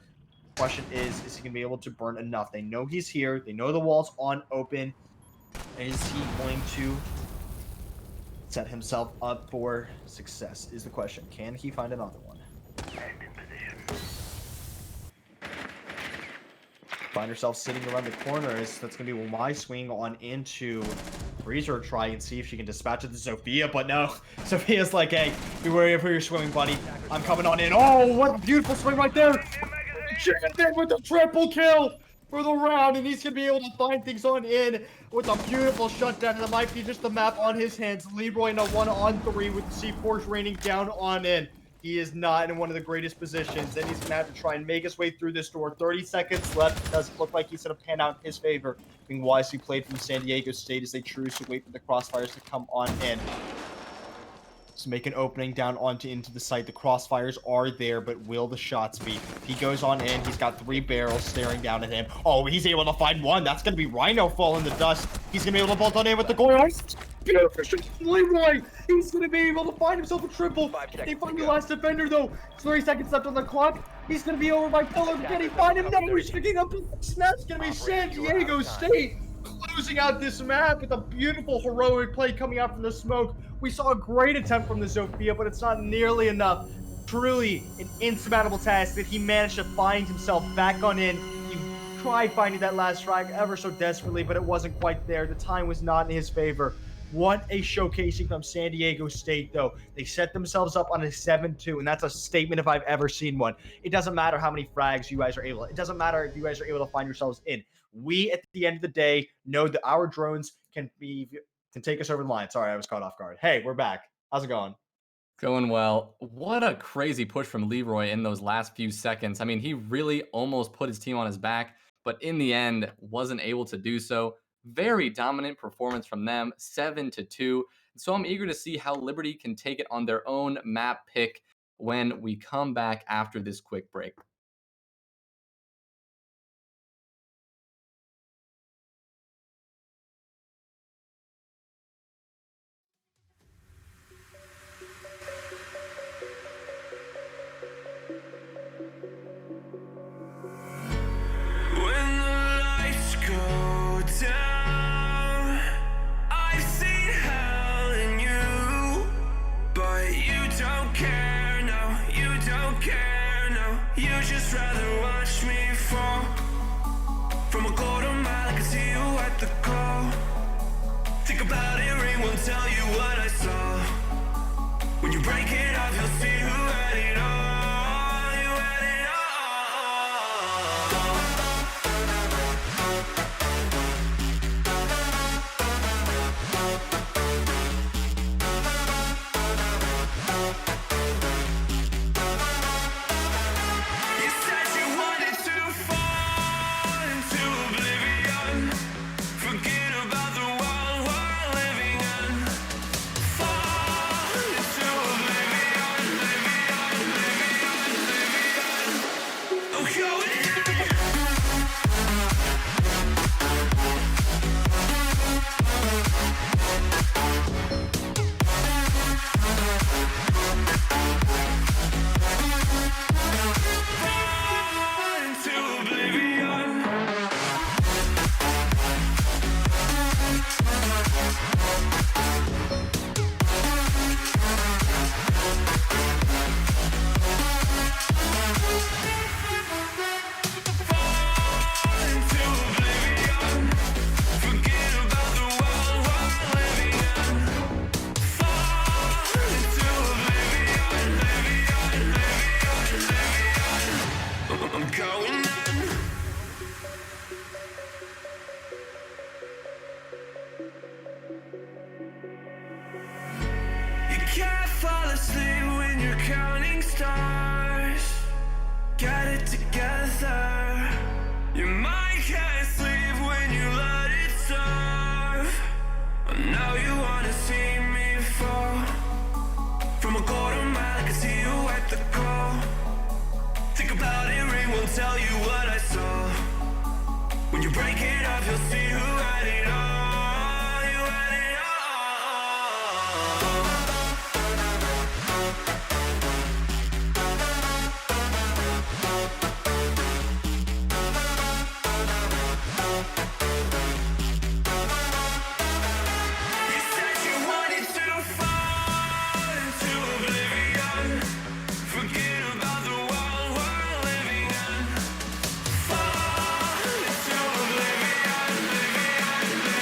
Question is he going to be able to burn enough? They know he's here. They know the wall's on open. Is he going to set himself up for success is the question. Can he find another one? Find yourself sitting around the corner. That's going to be my swing on into Freezer. Try and see if she can dispatch it to Sophia, but no. Sophia's like, hey, be wary of who you're swimming, buddy. I'm coming on in. Oh, what a beautiful swing right there. Chicken with the triple kill for the round, and he's gonna be able to find things on in with a beautiful shutdown, and it might be just the map on his hands. Leroy in a 1-on-3 with C4s raining down on in. He is not in one of the greatest positions, and he's gonna have to try and make his way through this door. 30 seconds left. It doesn't look like he's gonna pan out in his favor. Being wisely played from San Diego State as they choose to wait for the crossfires to come on in. To make an opening down into the site. The crossfires are there, but will the shots be? He goes on in. He's got 3 barrels staring down at him. Oh, he's able to find one. That's going to be Rhino fall in the dust. He's going to be able to bolt on in with the goal. Beautiful shot from Leroy. He's going to be able to find himself a triple. 5 They seconds find to the go. last defender, though. 3 seconds left on the clock. He's going to be over by Pillar. Can he find him? No, he's picking up. That's going to be San Diego State closing out this map with a beautiful heroic play coming out from the smoke. We saw a great attempt from the Zofia, but it's not nearly enough. Truly an insurmountable task that he managed to find himself back on in. He tried finding that last frag ever so desperately, but it wasn't quite there. The time was not in his favor. What a showcasing from San Diego State, though. They set themselves up on a 7-2, and that's a statement if I've ever seen one. It doesn't matter how many frags you guys are able to. It doesn't matter if you guys are able to find yourselves in. We, at the end of the day, know that our drones can take us over the line. Sorry, I was caught off guard. Hey, we're back. How's it going? Going well. What a crazy push from Leroy in those last few seconds. I mean, he really almost put his team on his back, but in the end wasn't able to do so. Very dominant performance from them, 7-2. So I'm eager to see how Liberty can take it on their own map pick when we come back after this quick break. at the call. Think about it, ring won't tell you what I saw. When you break it off, you'll see who had it all. You had it all. You said you wanted to fall into oblivion. Forget about the world we're living in. Fall into oblivion, oblivion, oblivion, oblivion. I'm going in. Fall into oblivion. Fall into oblivion. Forget about the world we're living in. Fall into oblivion, oblivion, oblivion, oblivion. I'm going in. You can't fall asleep when you're counting stars. Get it together. Your mind can't sleep when you let it serve. Now you wanna see me fall. From a quarter mile, I can see you at the call. Think about it, ring won't tell you what I saw. When you break it off, you'll see who had it all. You had it all. You said you wanted to fall into oblivion. Forget about the world we're living in. Fall into oblivion, oblivion,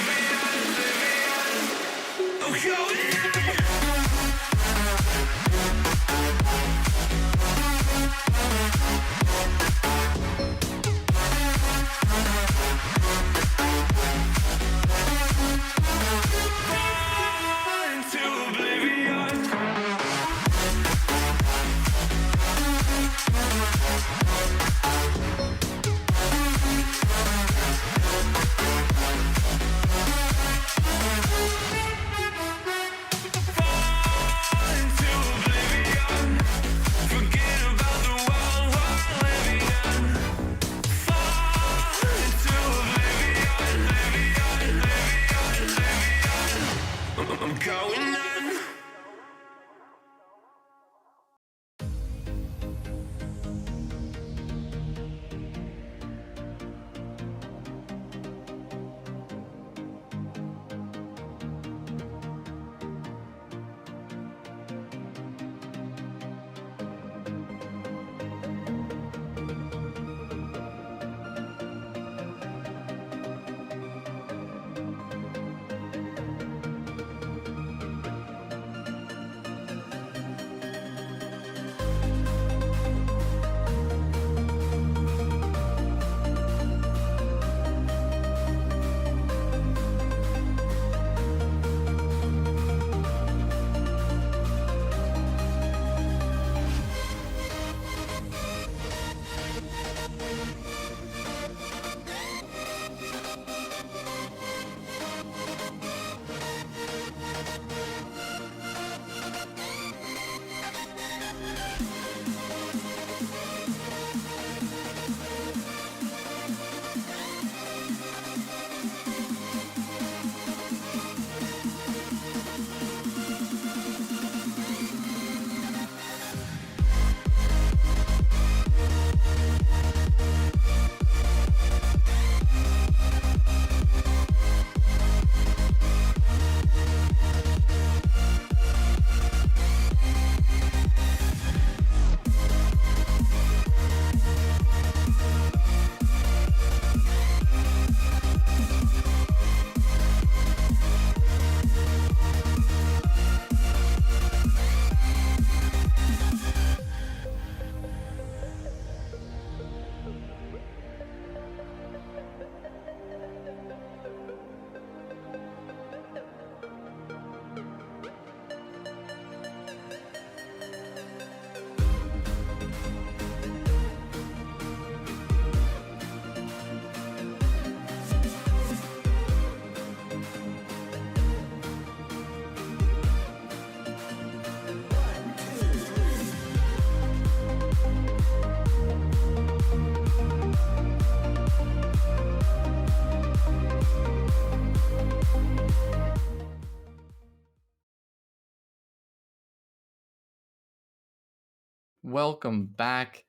Welcome back.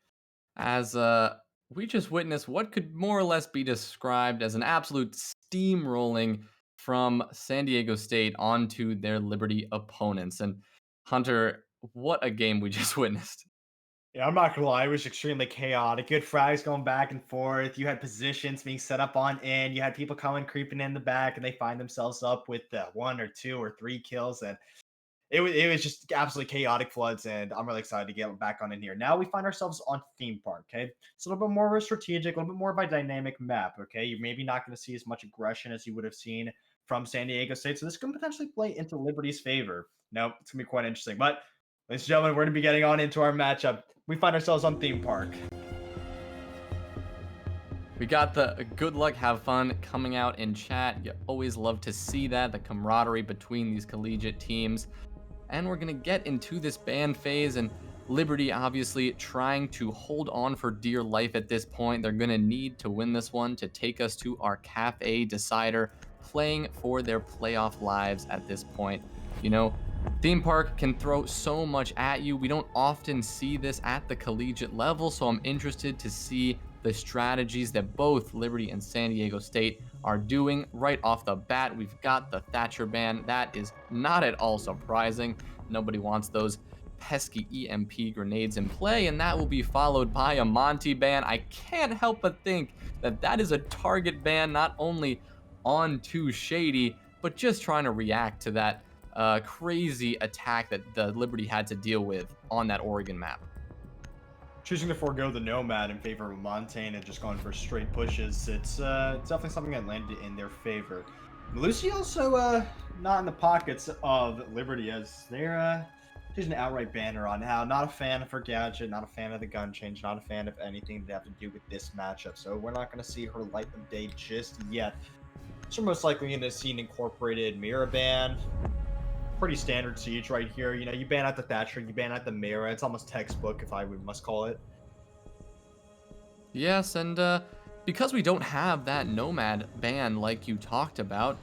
As we just witnessed what could more or less be described as an absolute steamrolling from San Diego State onto their Liberty opponents. And Hunter, what a game we just witnessed. Yeah, I'm not gonna lie, it was extremely chaotic. Good frags going back and forth. You had positions being set up on end. You had people coming creeping in the back, and they find themselves up with one or two or three kills. And it was just absolutely chaotic floods, and I'm really excited to get back on in here. Now we find ourselves on theme park. Okay, it's a little bit more of a strategic, a little bit more of a dynamic map. Okay, you're maybe not going to see as much aggression as you would have seen from San Diego State, so this can potentially play into Liberty's favor. No, it's gonna be quite interesting. But, ladies and gentlemen, we're gonna be getting on into our matchup. We find ourselves on theme park. We got the good luck, have fun coming out in chat. You always love to see that, the camaraderie between these collegiate teams. And we're going to get into this ban phase, and Liberty obviously trying to hold on for dear life at this point. They're going to need to win this one to take us to our Cafe Decider, playing for their playoff lives at this point. You know, theme park can throw so much at you. We don't often see this at the collegiate level, so I'm interested to see the strategies that both Liberty and San Diego State are doing right off the bat. We've got the Thatcher ban. That is not at all surprising. Nobody wants those pesky EMP grenades in play, and that will be followed by a Monty ban. I can't help but think that that is a target ban, not only on Too Shady, but just trying to react to that crazy attack that the Liberty had to deal with on that Oregon map. Choosing to forego the Nomad in favor of Montaigne and just going for straight pushes, it's definitely something that landed in their favor. Lucy also not in the pockets of Liberty, as they're she's an outright banner on now. Not a fan of her gadget, not a fan of the gun change, not a fan of anything to have to do with this matchup. So we're not going to see her light of day just yet. So we're most likely going to see an incorporated mirror ban. Pretty standard siege right here. You know, you ban out the Thatcher, you ban out the mirror. It's almost textbook, if I must call it. Yes, and because we don't have that Nomad ban like you talked about,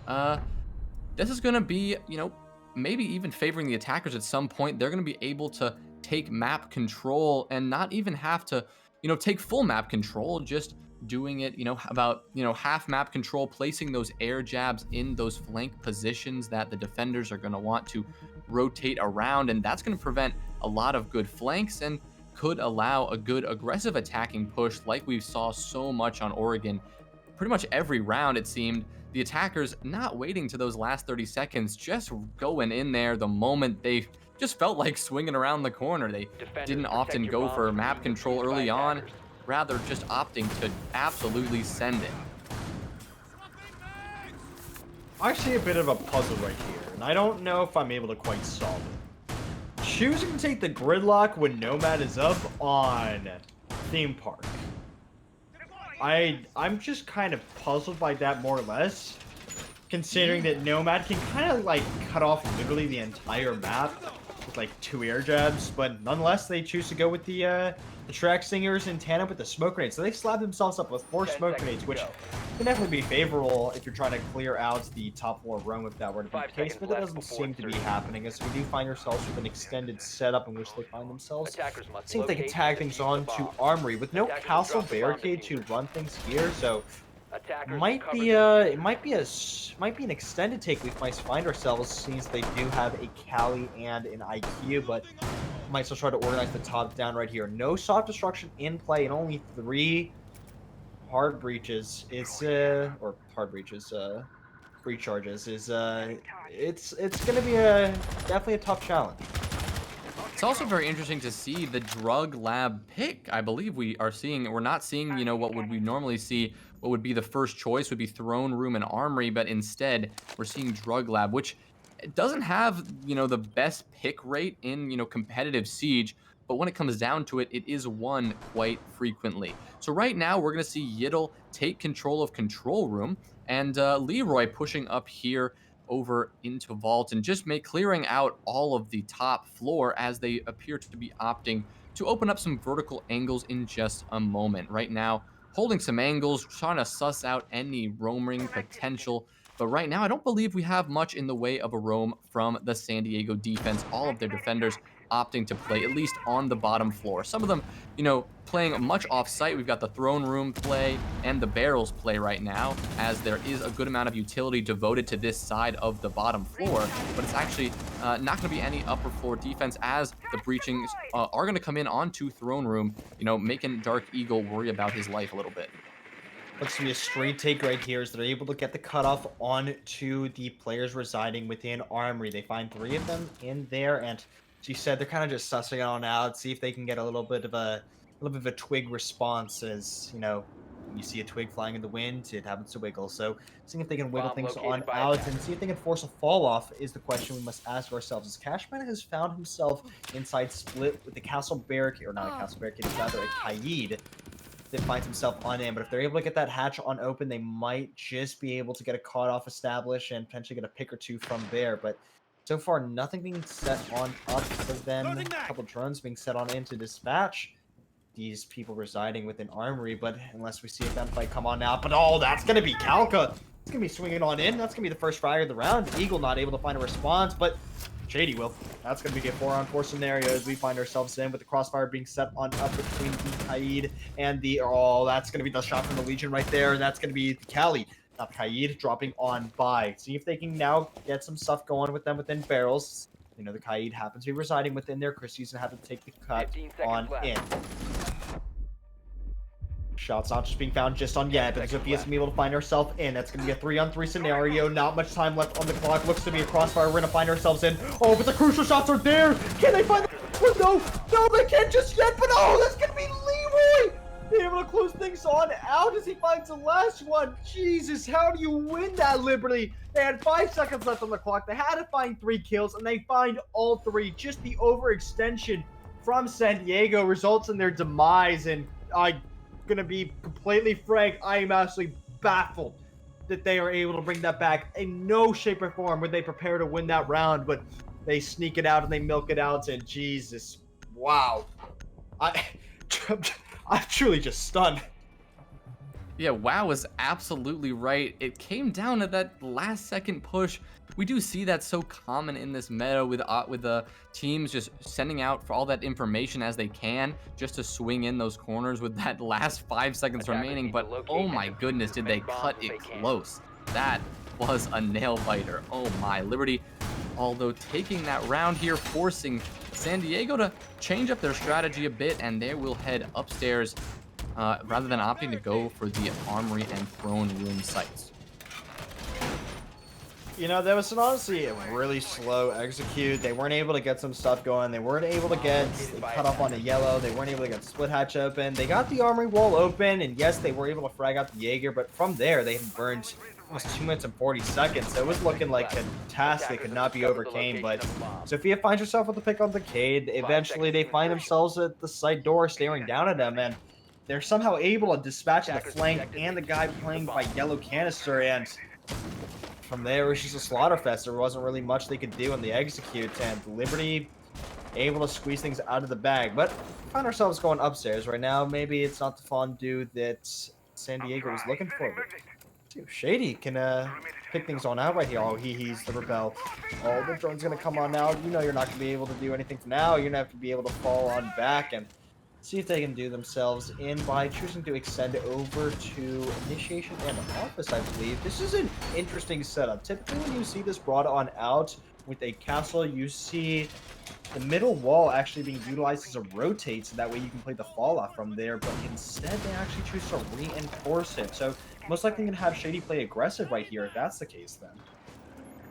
this is going to be, you know, maybe even favoring the attackers at some point. They're going to be able to take map control and not even have to, you know, take full map control, just doing it, you know, about, you know, half map control, placing those air jabs in those flank positions that the defenders are going to want to rotate around. And that's going to prevent a lot of good flanks and could allow a good aggressive attacking push like we saw so much on Oregon. Pretty much every round, it seemed, the attackers not waiting to those last 30 seconds, just going in there the moment they just felt like swinging around the corner. They didn't often go for map control early on, rather just opting to absolutely send it. I see a bit of a puzzle right here, and I don't know if I'm able to quite solve it. Choosing to take the gridlock when Nomad is up on theme park. I'm just kind of puzzled by that more or less, considering that Nomad can kind of like cut off literally the entire map with like 2 air jabs, but nonetheless they choose to go with the track singers in tandem with the smoke grenades. So they slap themselves up with 4 smoke grenades, which can definitely be favorable if you're trying to clear out the top floor room if that were to be the case, but that doesn't seem to be happening, as we do find ourselves with an extended setup in which they find themselves. Seems they can tag things on to Armory with no castle barricade to run things here, so might be an extended take we might find ourselves, since they do have a Cali and an IQ, but might still try to organize the top down right here. No soft destruction in play, and only 3 hard breaches. It's or hard breaches, breach charges is it's gonna be definitely a tough challenge. It's also very interesting to see the drug lab pick. I believe we're not seeing, you know, what would we normally see, what would be the first choice would be throne room and armory, but instead we're seeing drug lab, which doesn't have, you know, the best pick rate in, you know, competitive siege, but when it comes down to it, it is won quite frequently. So right now we're going to see Yiddle take control of control room, and Leroy pushing up here over into vault and just clearing out all of the top floor, as they appear to be opting to open up some vertical angles in just a moment. Right now, holding some angles, trying to suss out any roaming potential. But right now, I don't believe we have much in the way of a roam from the San Diego defense. All of their defenders opting to play at least on the bottom floor. Some of them, you know, playing much off-site. We've got the throne room play and the barrels play right now, as there is a good amount of utility devoted to this side of the bottom floor, but it's actually not going to be any upper floor defense, as the breachings are going to come in onto throne room, you know, making Dark Eagle worry about his life a little bit. Looks to be a straight take right here, as they're able to get the cutoff onto the players residing within Armory. They find 3 of them in there, and she said they're kind of just sussing on out, see if they can get a little bit of a twig response. As you know, when you see a twig flying in the wind, it happens to wiggle. So seeing if they can wiggle Bomb things located on by out attackers. and see if they can force a fall off is the question we must ask ourselves. As Cashman has found himself inside split with the castle barricade, or not a castle barricade, it's rather a Kaid that finds himself on in. But if they're able to get that hatch on open, they might just be able to get a caught off established and potentially get a pick or two from there. But so far, nothing being set on up for them. A couple drones being set on in to dispatch these people residing within Armory, but unless we see a gunfight come on out. But oh, that's going to be Kalka. It's going to be swinging on in. That's going to be the first frag of the round. Eagle not able to find a response, but Shady will. That's going to be a 4-on-4 scenario as we find ourselves in, with the crossfire being set on up between the Kaid and the... Oh, that's going to be the shot from the Legion right there, and that's going to be the Kali. Not Kaid, dropping on by. See if they can now get some stuff going with them within barrels. You know, the Kaid happens to be residing within there. Christie's going to have to take the cut 15 on seconds left. in. Shots not just being found just on yet, but Sophia's gonna be able to find herself in. That's gonna be a 3-on-3 scenario. Not much time left on the clock. Looks to be a crossfire. We're gonna find ourselves in. Oh, but the crucial shots are there. Can they find the... No, no, they can't just yet. But oh, that's gonna be Leroy. Being able to close things on out as he finds the last one. Jesus, how do you win that Liberty? They had 5 seconds left on the clock. They had to find 3 kills, and they find all 3. Just the overextension from San Diego results in their demise, and gonna be completely frank, I am absolutely baffled that they are able to bring that back. In no shape or form were they prepared to win that round, but they sneak it out and they milk it out, and Jesus, wow. I'm truly just stunned. Yeah, WoW was absolutely right. It came down to that last second push. We do see that so common in this meta, with the teams just sending out for all that information as they can, just to swing in those corners with that last 5 seconds Attackers remaining. need But to locate oh and my defuse goodness, as did many they bombs cut as it they can. close. That was a nail biter. Oh my, Liberty, although taking that round here, forcing San Diego to change up their strategy a bit, and they will head upstairs rather than opting to go for the Armory and Throne Room sites. You know, there was honestly a really slow execute. They weren't able to get some stuff going. They weren't able to get cut off on a yellow. They weren't able to get split hatch open. They got the Armory wall open, and yes, they were able to frag out the Jaeger, but from there, they had burned almost 2 minutes and 40 seconds. So it was looking like a task that could not be overcame, but Sophia finds herself with the pick on the Cade. Eventually, they find themselves at the side door staring down at them, and they're somehow able to dispatch the flank and the guy playing by yellow canister, and from there, it was just a slaughterfest. There wasn't really much they could do in the execute, and Liberty able to squeeze things out of the bag. But we find ourselves going upstairs right now. Maybe it's not the fondue that San Diego was looking for. But see if Shady can pick things on out right here. Oh, he's the rebel. Oh, the drone's gonna come on now. You know you're not gonna be able to do anything for now. You're gonna have to be able to fall on back and see if they can do themselves in by choosing to extend over to initiation and office, I believe. This is an interesting setup. Typically, when you see this brought on out with a castle, you see the middle wall actually being utilized as a rotate, so that way you can play the fallout from there, but instead they actually choose to reinforce it. So most likely going to have Shady play aggressive right here if that's the case then.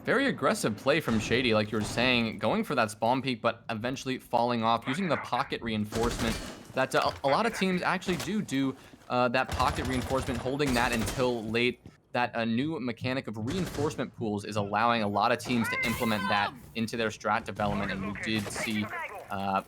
Very aggressive play from Shady, like you were saying, going for that spawn peak, but eventually falling off, using the pocket reinforcement that a lot of teams actually do that pocket reinforcement, holding that until late. That a new mechanic of reinforcement pools is allowing a lot of teams to implement that into their strat development, and we did see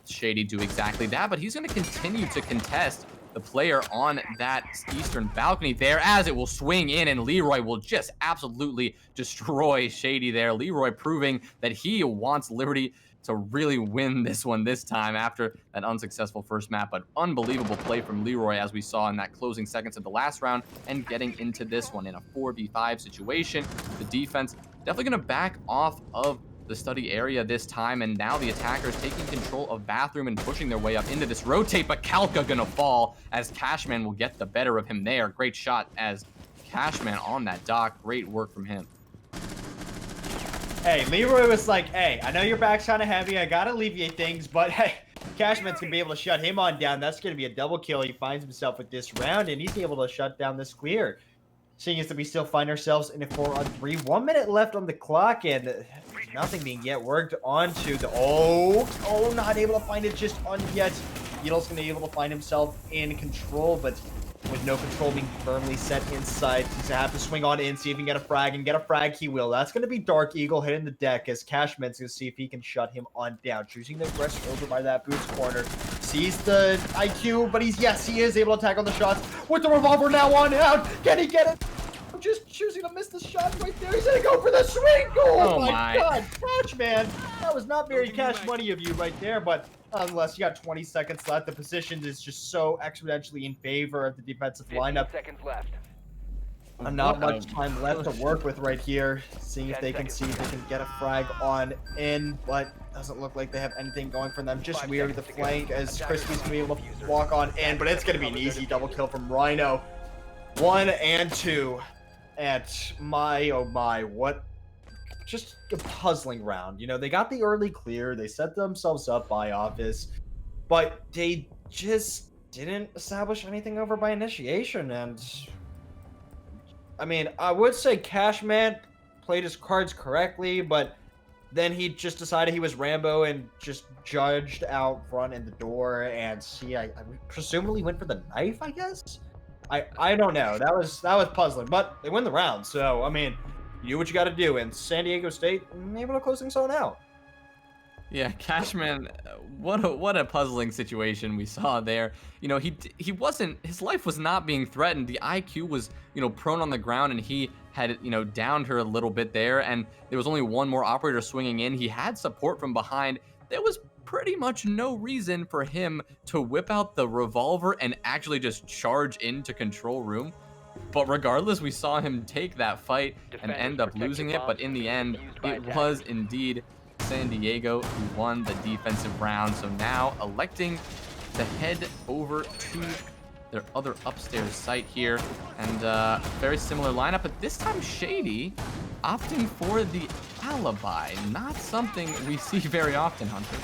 Shady do exactly that, but he's going to continue to contest the player on that eastern balcony there, as it will swing in, and Leroy will just absolutely destroy Shady there. Leroy proving that he wants Liberty to really win this one this time after that unsuccessful first map. But unbelievable play from Leroy, as we saw in that closing seconds of the last round, and getting into this one in a 4v5 situation. The defense definitely going to back off of the study area this time, and now the attackers taking control of bathroom and pushing their way up into this rotate, but Kalka gonna fall as Cashman will get the better of him there. Great shot as Cashman on that dock. Great work from him. Hey, Leroy was like, hey, I know your back's kind of heavy. I got to alleviate things, but hey, Cashman's going to be able to shut him on down. That's going to be a double kill. He finds himself with this round, and he's able to shut down this clear. Seeing as that we still find ourselves in a 4-on-3. 1 minute left on the clock, and nothing being yet worked onto the... Oh, not able to find it just on yet. Beetle's going to be able to find himself in control, but with no control being firmly set inside, he's going to have to swing on in, see if he can get a frag, and get a frag he will. That's going to be Dark Eagle hitting the deck as Cashman's going to see if he can shut him on down. Choosing to aggress over by that Boots corner. Sees the IQ, but he is able to tackle the shots with the revolver now on out. Can he get it? Just choosing to miss the shot right there. He's going to go for the swing. Oh my God, Cashman. That was not very cash money of you right there, but unless you got 20 seconds left, the position is just so exponentially in favor of the defensive 15 lineup. seconds left. Not much time left to work with right here. Seeing if they can get a frag on in, but doesn't look like they have anything going for them. Just weird the flank as Crispy's gonna be able to walk on in, but it's gonna be an easy double kill from Rhino. 1 and 2. And my oh my, what just a puzzling round. You know, they got the early clear, they set themselves up by office, but they just didn't establish anything over by initiation. And I mean, I would say Cashman played his cards correctly, but then he just decided he was Rambo and just judged out front in the door, and I presumably went for the knife, I guess. I don't know. That was puzzling, but they win the round. So I mean, you do what you got to do, and San Diego State able to close things on out. Yeah, Cashman, what a puzzling situation we saw there. You know, he wasn't, his life was not being threatened. The IQ was, you know, prone on the ground, and he had, you know, downed her a little bit there, and there was only one more operator swinging in. He had support from behind. There was pretty much no reason for him to whip out the revolver and actually just charge into control room. But regardless, we saw him take that fight and end up losing it. But in the end, it was indeed San Diego who won the defensive round. So now electing to head over to their other upstairs site here, and very similar lineup, but this time Shady opting for the alibi. Not something we see very often, Hunter.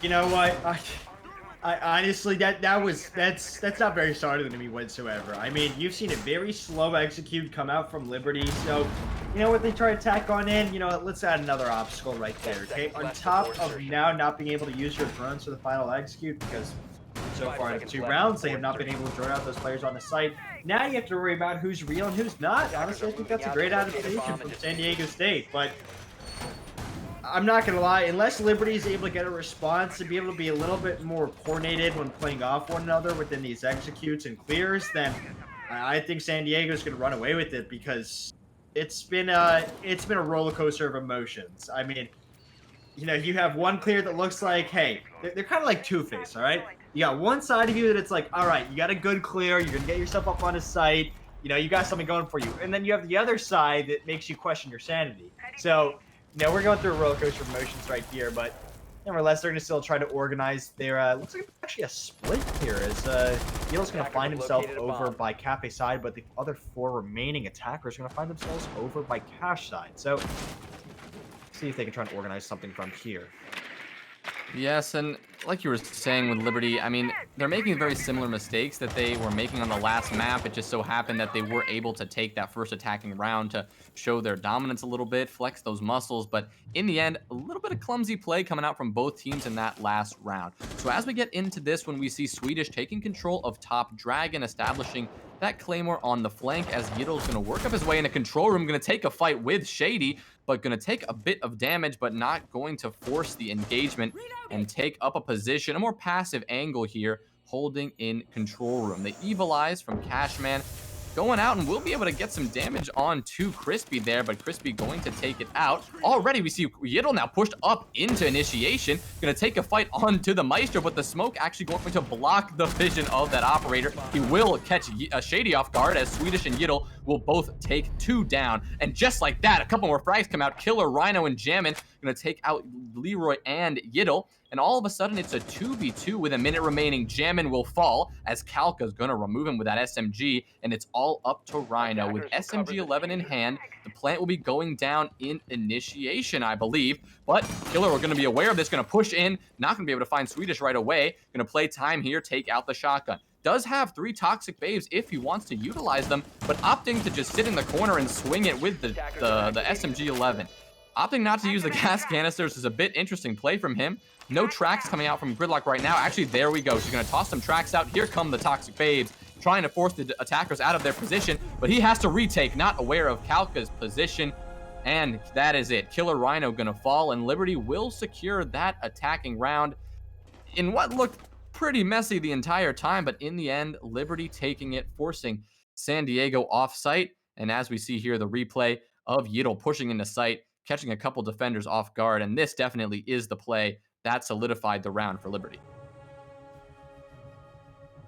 You know what? I honestly, that's not very startling to me whatsoever. I mean, you've seen a very slow execute come out from Liberty, so you know what, they try to tack on in. You know what, let's add another obstacle right there, okay? On top of now not being able to use your drones for the final execute, because so far in 2 rounds they have not been able to drone out those players on the site. Now you have to worry about who's real and who's not. Honestly, I think that's a great adaptation from San Diego State, but I'm not gonna lie, unless Liberty is able to get a response to be able to be a little bit more coordinated when playing off one another within these executes and clears, then I think San Diego's gonna run away with it, because it's been a roller coaster of emotions. I mean, you know, you have one clear that looks like, hey, they're kind of like Two-Face, all right? You got one side of you that it's like, all right, you got a good clear, you're gonna get yourself up on a site, you know, you got something going for you, and then you have the other side that makes you question your sanity. So, you know, we're going through a roller coaster of emotions right here, but nevertheless, they're going to still try to organize their, looks like actually a split here, as Beetle's going to find himself over by Cafe side, but the other 4 remaining attackers are going to find themselves over by Cash side. So, see if they can try and organize something from here. Yes, and like you were saying with Liberty, I mean, they're making very similar mistakes that they were making on the last map. It just so happened that they were able to take that first attacking round to show their dominance a little bit, flex those muscles, but in the end, a little bit of clumsy play coming out from both teams in that last round. So as we get into this, when we see Swedish taking control of top Dragon, establishing that Claymore on the flank, as Yidle's going to work up his way in a control room, going to take a fight with Shady, but going to take a bit of damage, but not going to force the engagement and take up a position, a more passive angle here, holding in control room. The Evil Eyes from Cashman going out and we'll be able to get some damage on to Crispy there, but Crispy going to take it out. Already we see Yiddle now pushed up into initiation, gonna take a fight onto the Maestro, but the smoke actually going to block the vision of that operator. He will catch Shady off guard as Swedish and Yiddle will both take 2 down. And just like that, a couple more frags come out. Killer, Rhino, and Jammin gonna take out Leroy and Yiddle. And all of a sudden, it's a 2v2 with a minute remaining. Jammin will fall as Kalka's gonna remove him with that SMG, and it's all up to Rhino. With SMG 11 in hand, the plant will be going down in initiation, I believe. But Killer are gonna be aware of this, gonna push in, not gonna be able to find Swedish right away. Gonna play time here, take out the shotgun. Does have 3 toxic waves if he wants to utilize them, but opting to just sit in the corner and swing it with the SMG 11. Opting not to use the gas canisters is a bit interesting play from him. No tracks coming out from Gridlock right now. Actually, there we go. She's going to toss some tracks out. Here come the Toxic Babes, trying to force the attackers out of their position, but he has to retake, not aware of Kalka's position. And that is it. Killer Rhino going to fall, and Liberty will secure that attacking round in what looked pretty messy the entire time, but in the end, Liberty taking it, forcing San Diego off site. And as we see here, the replay of Yiddle pushing into site, catching a couple defenders off guard, and this definitely is the play that solidified the round for Liberty.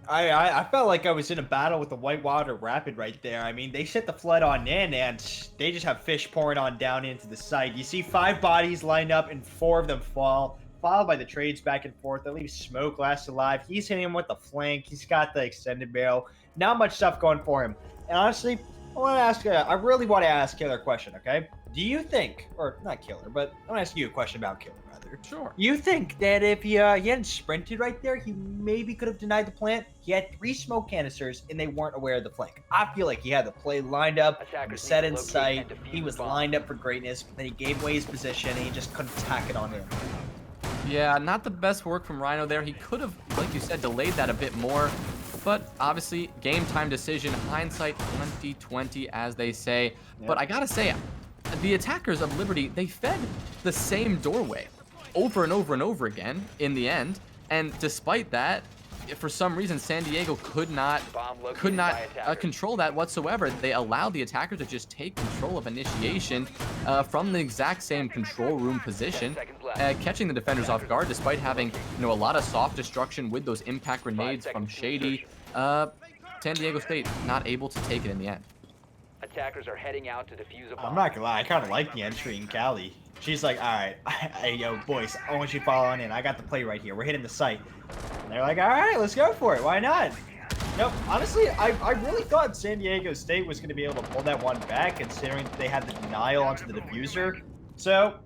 I felt like I was in a battle with the Whitewater Rapid right there. I mean, they set the flood on in, and they just have fish pouring on down into the site. You see 5 bodies lined up, and 4 of them fall, followed by the trades back and forth. That leaves Smoke last alive. He's hitting him with the flank. He's got the extended barrel. Not much stuff going for him. And honestly, I really want to ask Killer a question, okay? Do you think, or not Killer, but I want to ask you a question about Killer, rather. Sure. You think that if he hadn't sprinted right there, he maybe could have denied the plant? He had 3 smoke canisters, and they weren't aware of the flank. I feel like he had the play lined up, he was set in sight, he was lined up for greatness, but then he gave away his position, and he just couldn't tack it on in. Yeah, not the best work from Rhino there. He could have, like you said, delayed that a bit more. But obviously, game time decision, hindsight 2020, as they say. Yep. But I gotta say, the attackers of Liberty, they fed the same doorway over and over and over again in the end. And despite that, for some reason, San Diego could not control that whatsoever. They allowed the attackers to just take control of initiation from the exact same control room position, catching the defenders off guard despite having a lot of soft destruction with those impact grenades from Shady. San Diego State not able to take it in the end. Attackers are heading out to defuse a bomb. I'm not gonna lie, I kind of like the entry in Cali. She's like, all right, hey, yo, boys, I want you to follow on in. I got the play right here. We're hitting the site. And they're like, all right, let's go for it. Why not? Nope. Honestly, I really thought San Diego State was going to be able to pull that one back, considering they had the denial onto the diffuser. So,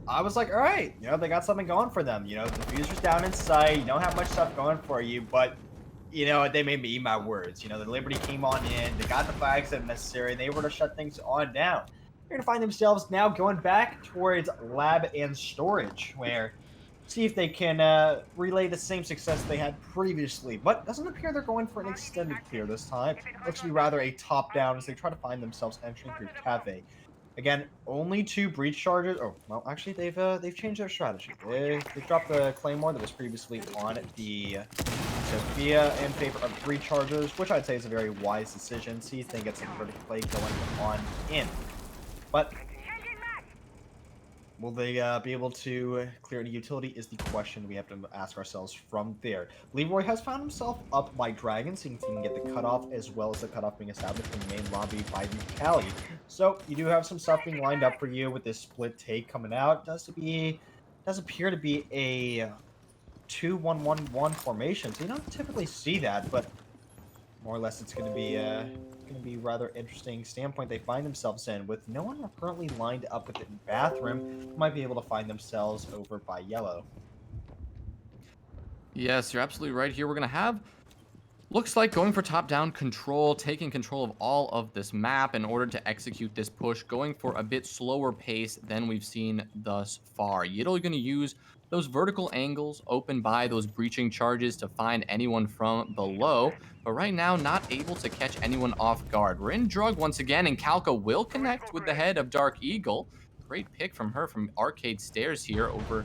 I was like, all right, they got something going for them. The diffuser's down in sight. You don't have much stuff going for you, but they made me eat my words. The Liberty came on in. They got the flags that are necessary. And they were to shut things on down. They're going to find themselves now going back towards lab and storage, where see if they can relay the same success they had previously. But doesn't appear they're going for an extended clear this time. Looks to be rather a top-down as they try to find themselves entering through Cafe. Again, only 2 breach charges. Oh, well, actually, they've changed their strategy. They dropped the Claymore that was previously on the Sophia in favor of breach chargers, which I'd say is a very wise decision. See if they get some vertical play going on in. But will they be able to clear any utility is the question we have to ask ourselves from there. Leroy has found himself up by Dragon, seeing if he can get the cutoff, as well as the cutoff being established in the main lobby by the Cali. So you do have some stuff being lined up for you with this split take coming out. Does appear to be a 2-1-1-1 formation. So you don't typically see that, but more or less it's going to be rather interesting standpoint they find themselves in, with no one currently lined up with it in bathroom. Might be able to find themselves over by yellow. Yes, you're absolutely right here. We're going to have, looks like, going for top-down control, taking control of all of this map in order to execute this push, going for a bit slower pace than we've seen thus far. Yiddle going to use those vertical angles open by those breaching charges to find anyone from below, but right now not able to catch anyone off guard. We're in drug once again, and Kalka will connect with the head of Dark Eagle. Great pick from her from Arcade Stairs here over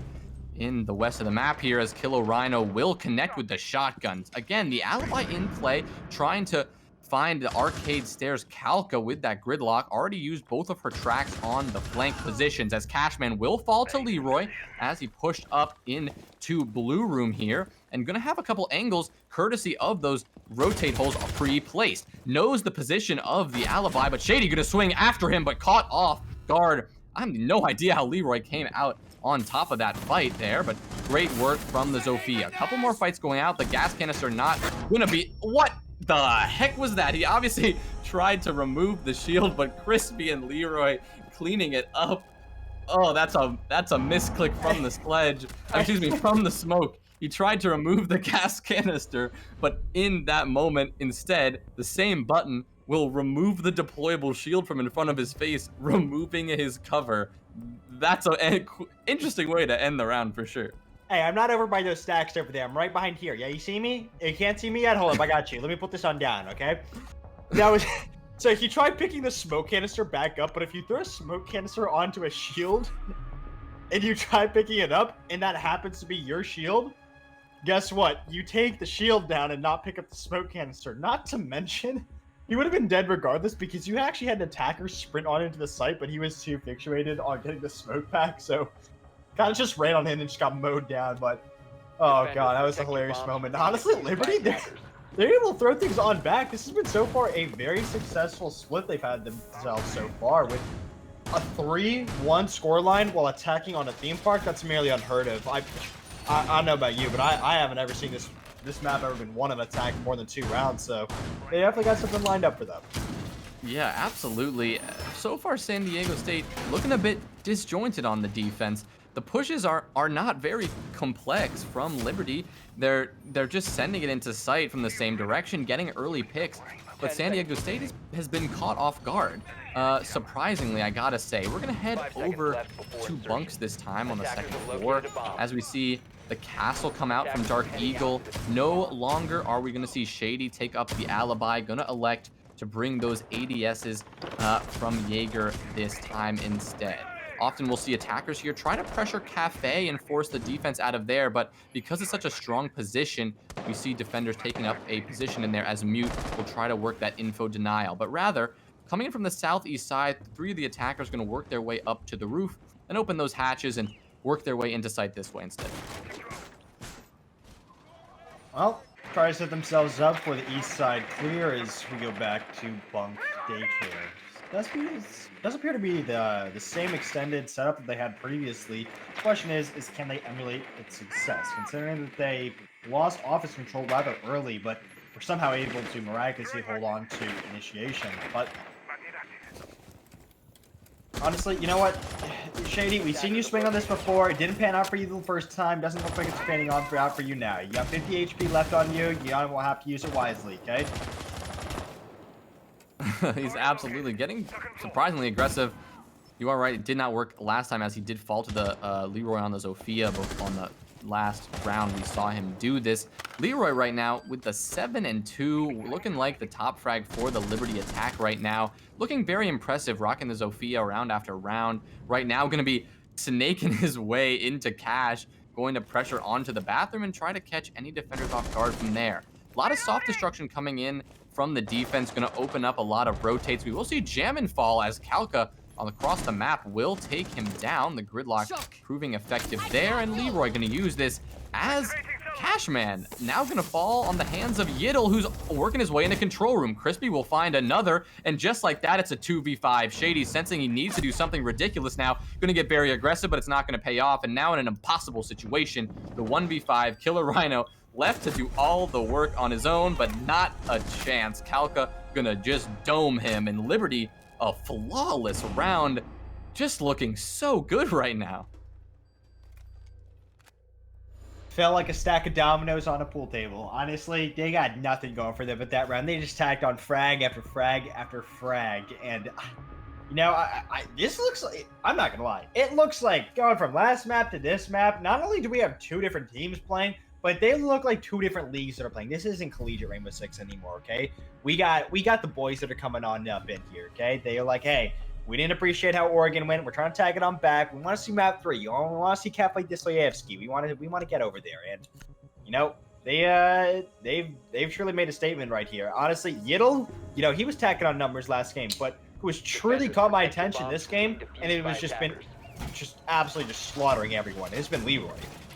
in the west of the map here, as Killer Rhino will connect with the shotguns. Again, the alibi in play, trying to find the arcade stairs. Calca with that gridlock already used both of her tracks on the flank positions, as Cashman will fall to Leroy as he pushed up into blue room here, and gonna have a couple angles courtesy of those rotate holes pre-placed. Knows the position of the alibi, but Shady gonna swing after him, but caught off guard. I have no idea how Leroy came out on top of that fight there, but great work from the Zofia. A couple more fights going out. The gas canister not gonna be... What the heck was that? He obviously tried to remove the shield, but Crispy and Leroy cleaning it up. Oh, that's a misclick from the sledge. Excuse me, from the smoke. He tried to remove the gas canister, but in that moment, instead, the same button will remove the deployable shield from in front of his face, removing his cover. That's an interesting way to end the round for sure. Hey, I'm not over by those stacks over there. I'm right behind here. Yeah, you see me? You can't see me yet? Hold up, I got you. Let me put this on down, okay? That was... So he tried picking the smoke canister back up, but if you throw a smoke canister onto a shield, and you try picking it up, and that happens to be your shield, guess what? You take the shield down and not pick up the smoke canister. Not to mention, he would have been dead regardless, because you actually had an attacker sprint on into the site, but he was too fixated on getting the smoke back, so kind of just ran on him and just got mowed down. But oh god, that was a hilarious moment. Honestly, Liberty, they're able to throw things on back. This has been so far a very successful split they've had themselves so far, with a 3-1 scoreline while attacking on a theme park. That's merely unheard of. I don't know about you, but I haven't ever seen this map ever been won an attack more than 2 rounds, so they definitely got something lined up for them. Yeah, absolutely. So far, San Diego State looking a bit disjointed on the defense. The pushes are not very complex from Liberty. They're just sending it into sight from the same direction, getting early picks. But San Diego State has been caught off guard. Surprisingly, I gotta say. We're gonna head over to bunks this time on the second floor as we see the castle come out from Dark Eagle. No longer are we gonna see Shady take up the alibi. Gonna elect to bring those ADSs from Jaeger this time instead. Often we'll see attackers here try to pressure Cafe and force the defense out of there, but because it's such a strong position, we see defenders taking up a position in there as Mute will try to work that info denial. But rather, coming in from the southeast side, 3 of the attackers are going to work their way up to the roof and open those hatches and work their way into sight this way instead. Well, try to set themselves up for the east side clear as we go back to bunk daycare. Does appear to be the same extended setup that they had previously. The question is can they emulate its success, considering that they lost office control rather early, but were somehow able to miraculously hold on to initiation. But honestly, you know what, Shady, we've seen you swing on this before. It didn't pan out for you the first time. Doesn't look like it's panning out for you now. You got 50 HP left on you. You will have to use it wisely, okay? He's absolutely getting surprisingly aggressive. You are right, it did not work last time, as he did fall to the Leroy on the Zofia, but on the last round we saw him do this. Leroy right now with the 7-2, looking like the top frag for the Liberty attack right now. Looking very impressive, rocking the Zofia round after round. Right now going to be snaking his way into Cash, going to pressure onto the bathroom and try to catch any defenders off guard from there. A lot of soft destruction coming in from the defense, going to open up a lot of rotates. We will see Jam and fall as Calca across the map will take him down. The gridlock proving effective there, and Leroy going to use this as Cashman now going to fall on the hands of Yiddle, who's working his way in the control room. Crispy will find another, and just like that, it's a 2v5. Shady sensing he needs to do something ridiculous now, going to get very aggressive, but it's not going to pay off, and now in an impossible situation, the 1v5 Killer Rhino left to do all the work on his own, but not a chance. Calca gonna just dome him, and Liberty, a flawless round, just looking so good right now. Felt like a stack of dominoes on a pool table. Honestly, they got nothing going for them at that round. They just tacked on frag after frag after frag, and you know, this looks like, I'm not gonna lie, it looks like going from last map to this map, not only do we have 2 different teams playing, but they look like 2 different leagues that are playing. This isn't Collegiate Rainbow Six anymore, okay? We got the boys that are coming on up in here, okay? They are like, hey, we didn't appreciate how Oregon went. We're trying to tag it on back. We want to see map 3. We want to see Cafe Dostoyevsky. We want to get over there. And, you know, they've truly made a statement right here. Honestly, Yiddle, you know, he was tacking on numbers last game, but who has truly Defenders caught my protect the attention bombs this being game, defused and it by was just been attackers. just absolutely just slaughtering everyone. It's been Leroy.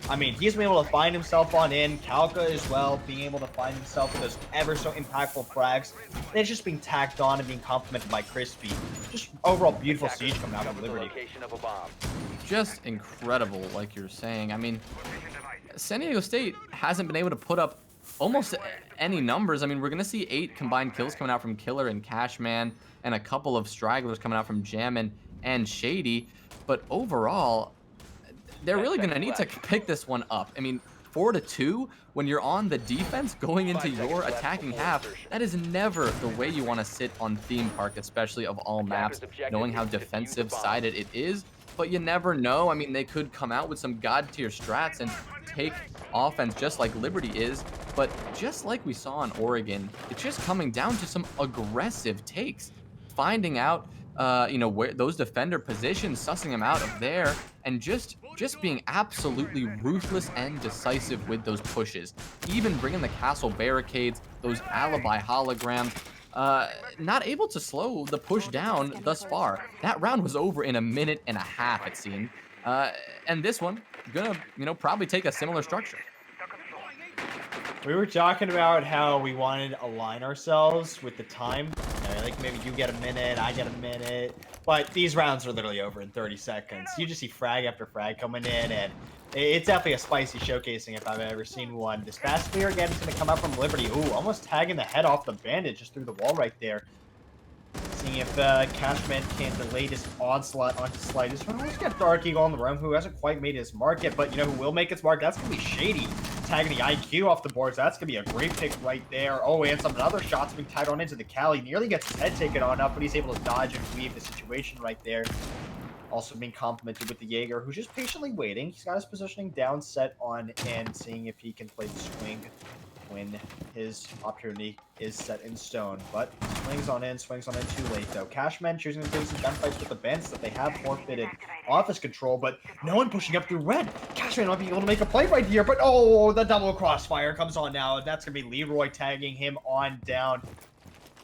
I mean, he's been able to find himself on in, Kalka as well, being able to find himself with those ever so impactful frags. And it's just being tacked on and being complemented by Crispy. Just overall beautiful Attackers siege coming out of discovered the Liberty. location of a bomb. Just incredible, like you're saying. I mean, San Diego State hasn't been able to put up almost any numbers. I mean, we're going to see 8 combined kills coming out from Killer and Cashman, and a couple of stragglers coming out from Jammin and Shady. But overall, they're 10 really going to seconds need to left. pick this one up. I mean, 4-2 when you're on the defense going into 5 seconds your left attacking before half, insertion. that is never the way you want to sit on Theme Park, especially of all maps, Attackers' objective knowing how is to defuse the defensive bomb. sided it is. But you never know. I mean, they could come out with some god tier strats and take offense just like Liberty is. But just like we saw in Oregon, it's just coming down to some aggressive takes, finding out you know, where those defender positions, sussing them out of there, and just being absolutely ruthless and decisive with those pushes. Even bringing the castle barricades, those alibi holograms. Not able to slow the push down thus far. That round was over in a minute and a half, it seemed. And this one, gonna, you know, probably take a similar structure. We were talking about how we wanted to align ourselves with the time. You know, like maybe you get a minute, I get a minute. But these rounds are literally over in 30 seconds. You just see frag after frag coming in, and it's definitely a spicy showcasing if I've ever seen one. This fast clear again is going to come out from Liberty. Ooh, almost tagging the head off the bandit just through the wall right there. Seeing if Cashman can delay this onslaught onto Sliders. Well, let's get Dark Eagle on the room, who hasn't quite made his mark yet, but you know who will make its mark? That's going to be Shady. Tagging the IQ off the boards. That's going to be a great pick right there. Oh, and some other shots being tied on into the Cali. Nearly gets his head taken on up, but he's able to dodge and weave the situation right there. Also being complimented with the Jaeger, who's just patiently waiting. He's got his positioning down, set on, and seeing if he can play the swing when his opportunity is set in stone. But swings on in too late, though. Cashman choosing to take some gunfights with the Bents that they have forfeited office control, but no one pushing up through red. Cashman might be able to make a play right here, but oh, the double crossfire comes on now. That's going to be Leroy tagging him on down.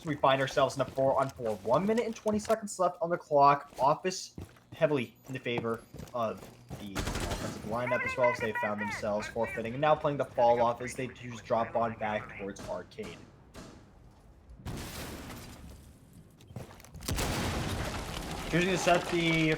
So we find ourselves in a 4-on-4. 1 minute and 20 seconds left on the clock. Office heavily in the favor of the offensive lineup, as well as they found themselves forfeiting and now playing the fall off as they choose drop on back towards Arcade. Choosing to set the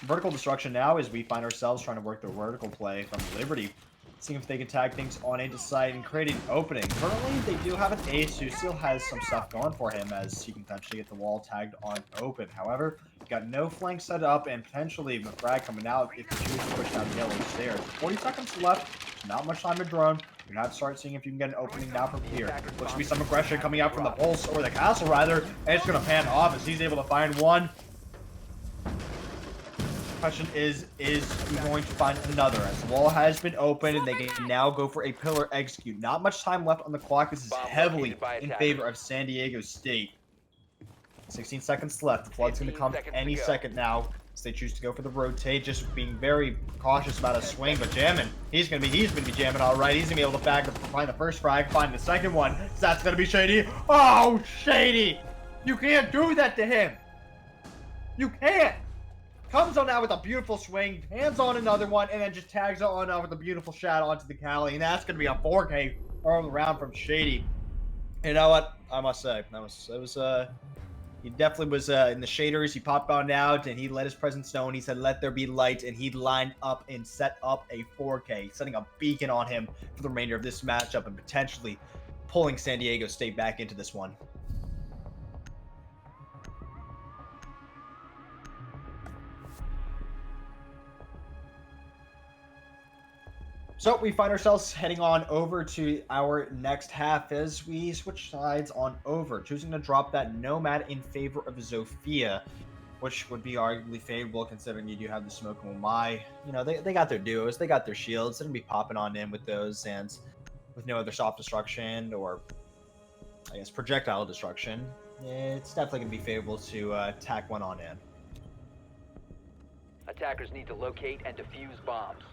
vertical destruction now as we find ourselves trying to work the vertical play from Liberty. Seeing if they can tag things on into side and create an opening. Currently, they do have an ace who still has some stuff going for him as he can potentially get the wall tagged on open. However, got no flank set up and potentially McBride coming out if he chooses to push down the yellow stairs. 40 seconds left, not much time to drone. You're going to have to start seeing if you can get an opening now from here. Looks to be some aggression coming out from the pulse, or the castle rather, and it's going to pan off as he's able to find one. Question is he going to find another? As the wall has been opened and they can now go for a pillar execute. Not much time left on the clock. This is heavily in favor of San Diego State. 16 seconds left. The flood's going to come any second now as they choose to go for the rotate. Just being very cautious about a swing, but jamming. He's gonna be jamming all right. He's gonna be able to find the first frag, find the second one. That's gonna be Shady. Oh, Shady! You can't do that to him. You can't. Comes on out with a beautiful swing, hands on another one, and then just tags on out with a beautiful shot onto the Cali. And that's going to be a 4K all around from Shady. You know what? I must say, he definitely was in the shaders. He popped on out, and he let his presence known. He said, let there be light, and he lined up and set up a 4K, setting a beacon on him for the remainder of this matchup and potentially pulling San Diego State back into this one. So we find ourselves heading on over to our next half as we switch sides on over, choosing to drop that Nomad in favor of Zofia, which would be arguably favorable considering you do have the Smoke and Wamai. You know, they got their duos, they got their shields, they're going to be popping on in with those, and with no other soft destruction or, I guess, projectile destruction, it's definitely going to be favorable to tack one on in. Attackers need to locate and defuse bombs.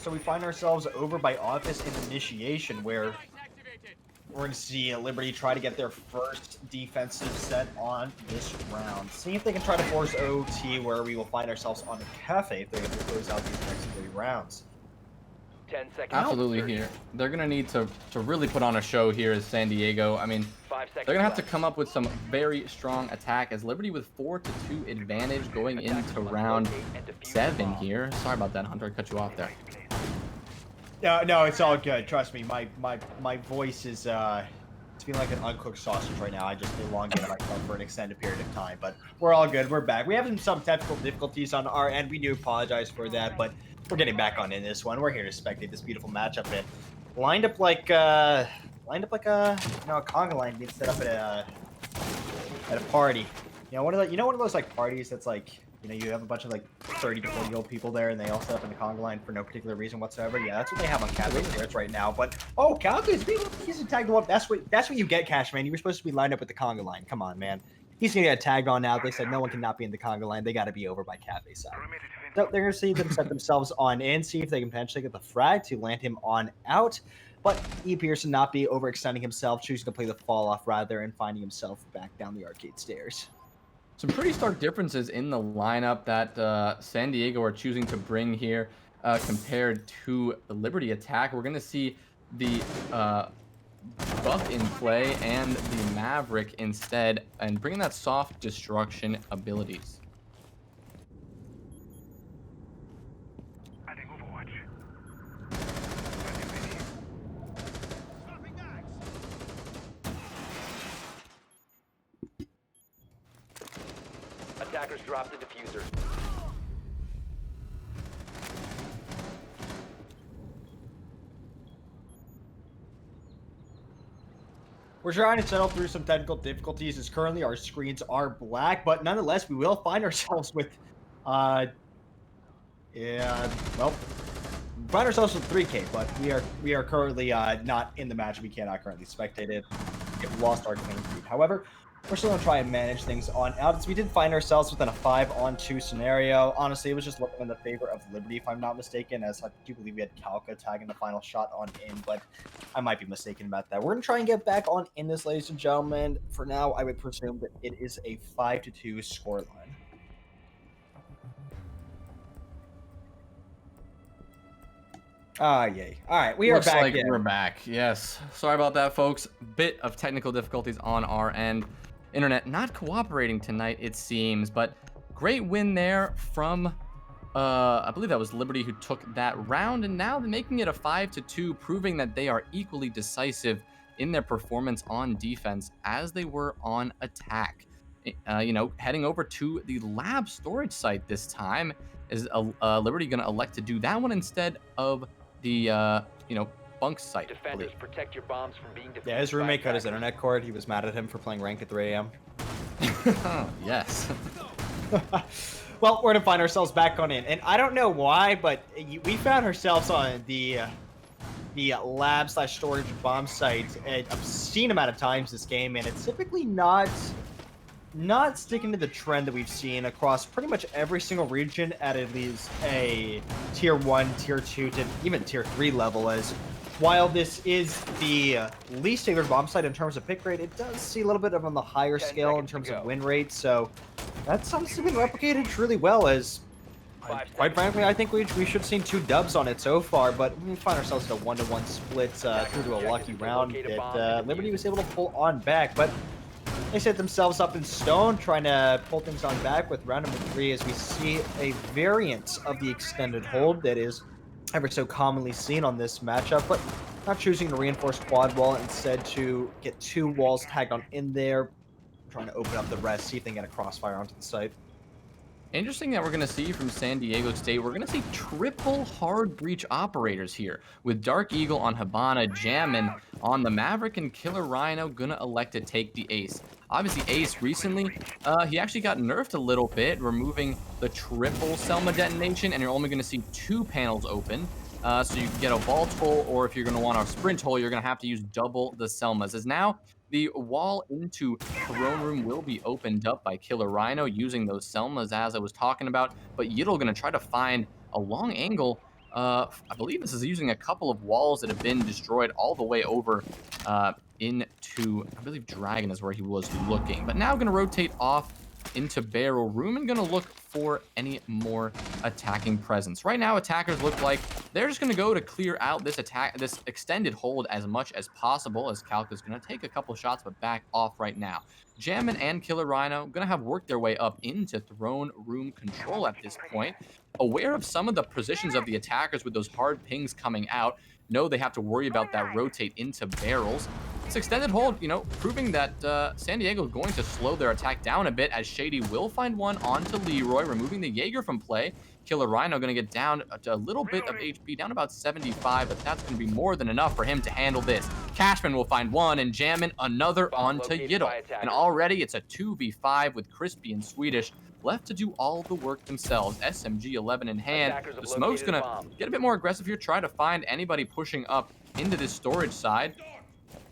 So we find ourselves over by Office and Initiation, where we're going to see Liberty try to get their first defensive set on this round. See if they can try to force OT, where we will find ourselves on a cafe if they can close out these next 3 rounds. 10 seconds. Absolutely Search. here. They're going to need to really put on a show here as San Diego. I mean, 5 seconds. they're going to have to left. come up with some very strong attack as Liberty with 4-2 advantage going into round 7 here. Sorry about that, Hunter. I cut you off there. No, it's all good. Trust me, my voice is it's feeling like an uncooked sausage right now. I just elongated myself for an extended period of time, but we're all good. We're back. We have some technical difficulties on our end. We do apologize for that, but we're getting back on in this one. We're here to spectate this beautiful matchup. And lined up like a conga line being set up at a party. You know, one of those like parties that's like, you know, you have a bunch of like 30 to 40-year-old people there, and they all set up in the conga line for no particular reason whatsoever. Yeah, that's what they have on Cafe Spirits right now. But oh, Calca's he's tagged up. That's what you get, Cash Man. You were supposed to be lined up with the conga line. Come on, man. He's gonna get tagged on now. They said no one cannot be in the conga line. They got to be over by Cafe side. So they're gonna see them set themselves on in, see if they can potentially get the frag to land him on out. But he appears to not be overextending himself, choosing to play the fall off rather, and finding himself back down the arcade stairs. Some pretty stark differences in the lineup that San Diego are choosing to bring here compared to the Liberty attack. We're going to see the Buff in play and the Maverick instead, and bringing that soft destruction abilities. Adding Overwatch. Attackers drop the diffuser. We're trying to settle through some technical difficulties as currently our screens are black, but nonetheless, we will find ourselves with, find ourselves with 3K, but we are currently not in the match. We cannot currently spectate it. We've lost our claim feed. However, we're still gonna try and manage things on out. As we did find ourselves within a 5-on-2 scenario. Honestly, it was just looking in the favor of Liberty, if I'm not mistaken, as I do believe we had Calca tagging the final shot on in, but I might be mistaken about that. We're gonna try and get back on in this, ladies and gentlemen. For now, I would presume that it is a 5-2 scoreline. Ah, yay. All right, we Looks are back like in. we're back. Yes. Sorry about that, folks. Bit of technical difficulties on our end. Internet not cooperating tonight, it seems, but great win there from I believe that was Liberty who took that round, and now they're making it a 5-2, proving that they are equally decisive in their performance on defense as they were on attack. You know, heading over to the lab storage site this time. Is Liberty going to elect to do that one instead of the bunk site? I Defenders, believe. protect your bombs from being defused. Yeah, his by roommate cut his attackers. internet cord. He was mad at him for playing ranked at 3 a.m. Yes. Well, we're gonna find ourselves back on in, and I don't know why, but we found ourselves on the lab/storage bomb site an obscene amount of times this game, and it's typically not sticking to the trend that we've seen across pretty much every single region at least a tier 1, tier 2 to even tier 3 level. As while this is the least favored bomb site in terms of pick rate, it does see a little bit of on the higher 10 scale in seconds terms to of go. win rate. So that's something been replicated truly well. As 5 quite seconds. frankly, I think we should have seen 2 dubs on it so far, but we find ourselves in a 1-to-1 split through to a lucky round that Liberty was able to pull on back. But they set themselves up in stone, trying to pull things on back with round number 3, as we see a variant of the extended hold that is ever so commonly seen on this matchup, but not choosing to reinforce quad wall, instead to get 2 walls tagged on in there, trying to open up the rest, see if they can get a crossfire onto the site. Interesting that we're going to see from San Diego State. We're going to see triple hard breach operators here with Dark Eagle on Hibana, Jammin on the Maverick, and Killer Rhino going to elect to take the Ace. Obviously, Ace recently, he actually got nerfed a little bit, removing the triple Selma detonation, and you're only going to see 2 panels open. So you can get a vault hole, or if you're going to want a sprint hole, you're going to have to use double the Selmas. As now, the wall into Throne Room will be opened up by Killer Rhino using those Selmas as I was talking about, but Yiddle going to try to find a long angle I believe this is using a couple of walls that have been destroyed all the way over into, I believe Dragon is where he was looking. But now going to rotate off into barrel room and going to look for any more attacking presence. Right now, attackers look like they're just going to go to clear out this extended hold as much as possible, as Calca's going to take a couple shots but back off right now. Jammin and Killer Rhino going to have worked their way up into throne room control at this point. Aware of some of the positions of the attackers with those hard pings coming out, know they have to worry about that rotate into barrels. This extended hold, you know, proving that San Diego is going to slow their attack down a bit, as Shady will find one onto Leroy, removing the Jaeger from play. Killer Rhino going to get down to a little bit of HP, down about 75, but that's going to be more than enough for him to handle this. Cashman will find one, and Jammin another onto Yiddle. And already it's a 2v5 with Crispy and Swedish left to do all the work themselves. SMG 11 in hand. The smoke's going to get a bit more aggressive here, try to find anybody pushing up into this storage side.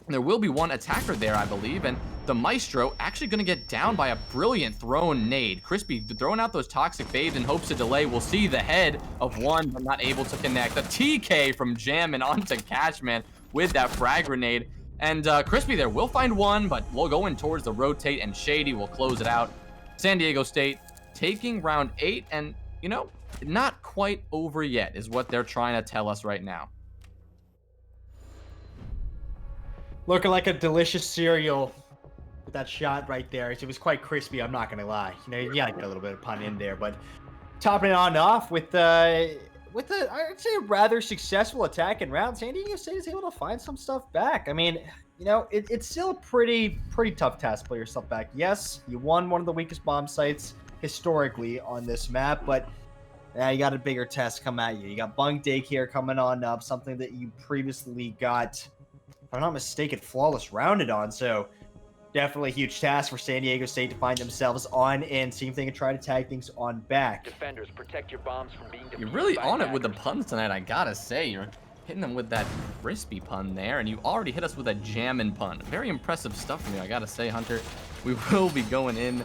There will be one attacker there, I believe, and the Maestro actually going to get down by a brilliant thrown nade. Crispy throwing out those toxic babes in hopes to delay. We'll see the head of one, but not able to connect. A TK from Jammin onto Cashman with that frag grenade. And Crispy there will find one, but we'll go in towards the rotate, and Shady will close it out. San Diego State taking round 8, and, you know, not quite over yet is what they're trying to tell us right now. Looking like a delicious cereal with that shot right there. It was quite crispy, I'm not going to lie. You know, you got to get a little bit of pun in there, but topping it on off with I'd say, a rather successful attack in round. San Diego State is able to find some stuff back. I mean, you know, it's still a pretty tough task to pull yourself back. Yes, you won one of the weakest bomb sites historically on this map, but you got a bigger test come at you. You got Bunk Daycare coming on up, something that you previously got, if I'm not mistaken, flawless rounded on. So definitely a huge task for San Diego State to find themselves on and see if they can try to tag things on back. Defenders, protect your bombs from being defused. You're really by on it with the attackers. puns tonight, I gotta say. You're hitting them with that crispy pun there, and you already hit us with a jammin' pun. Very impressive stuff from you, I gotta say, Hunter. We will be going in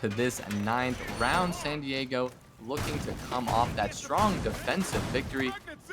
to this 9th round. San Diego looking to come off that strong defensive victory,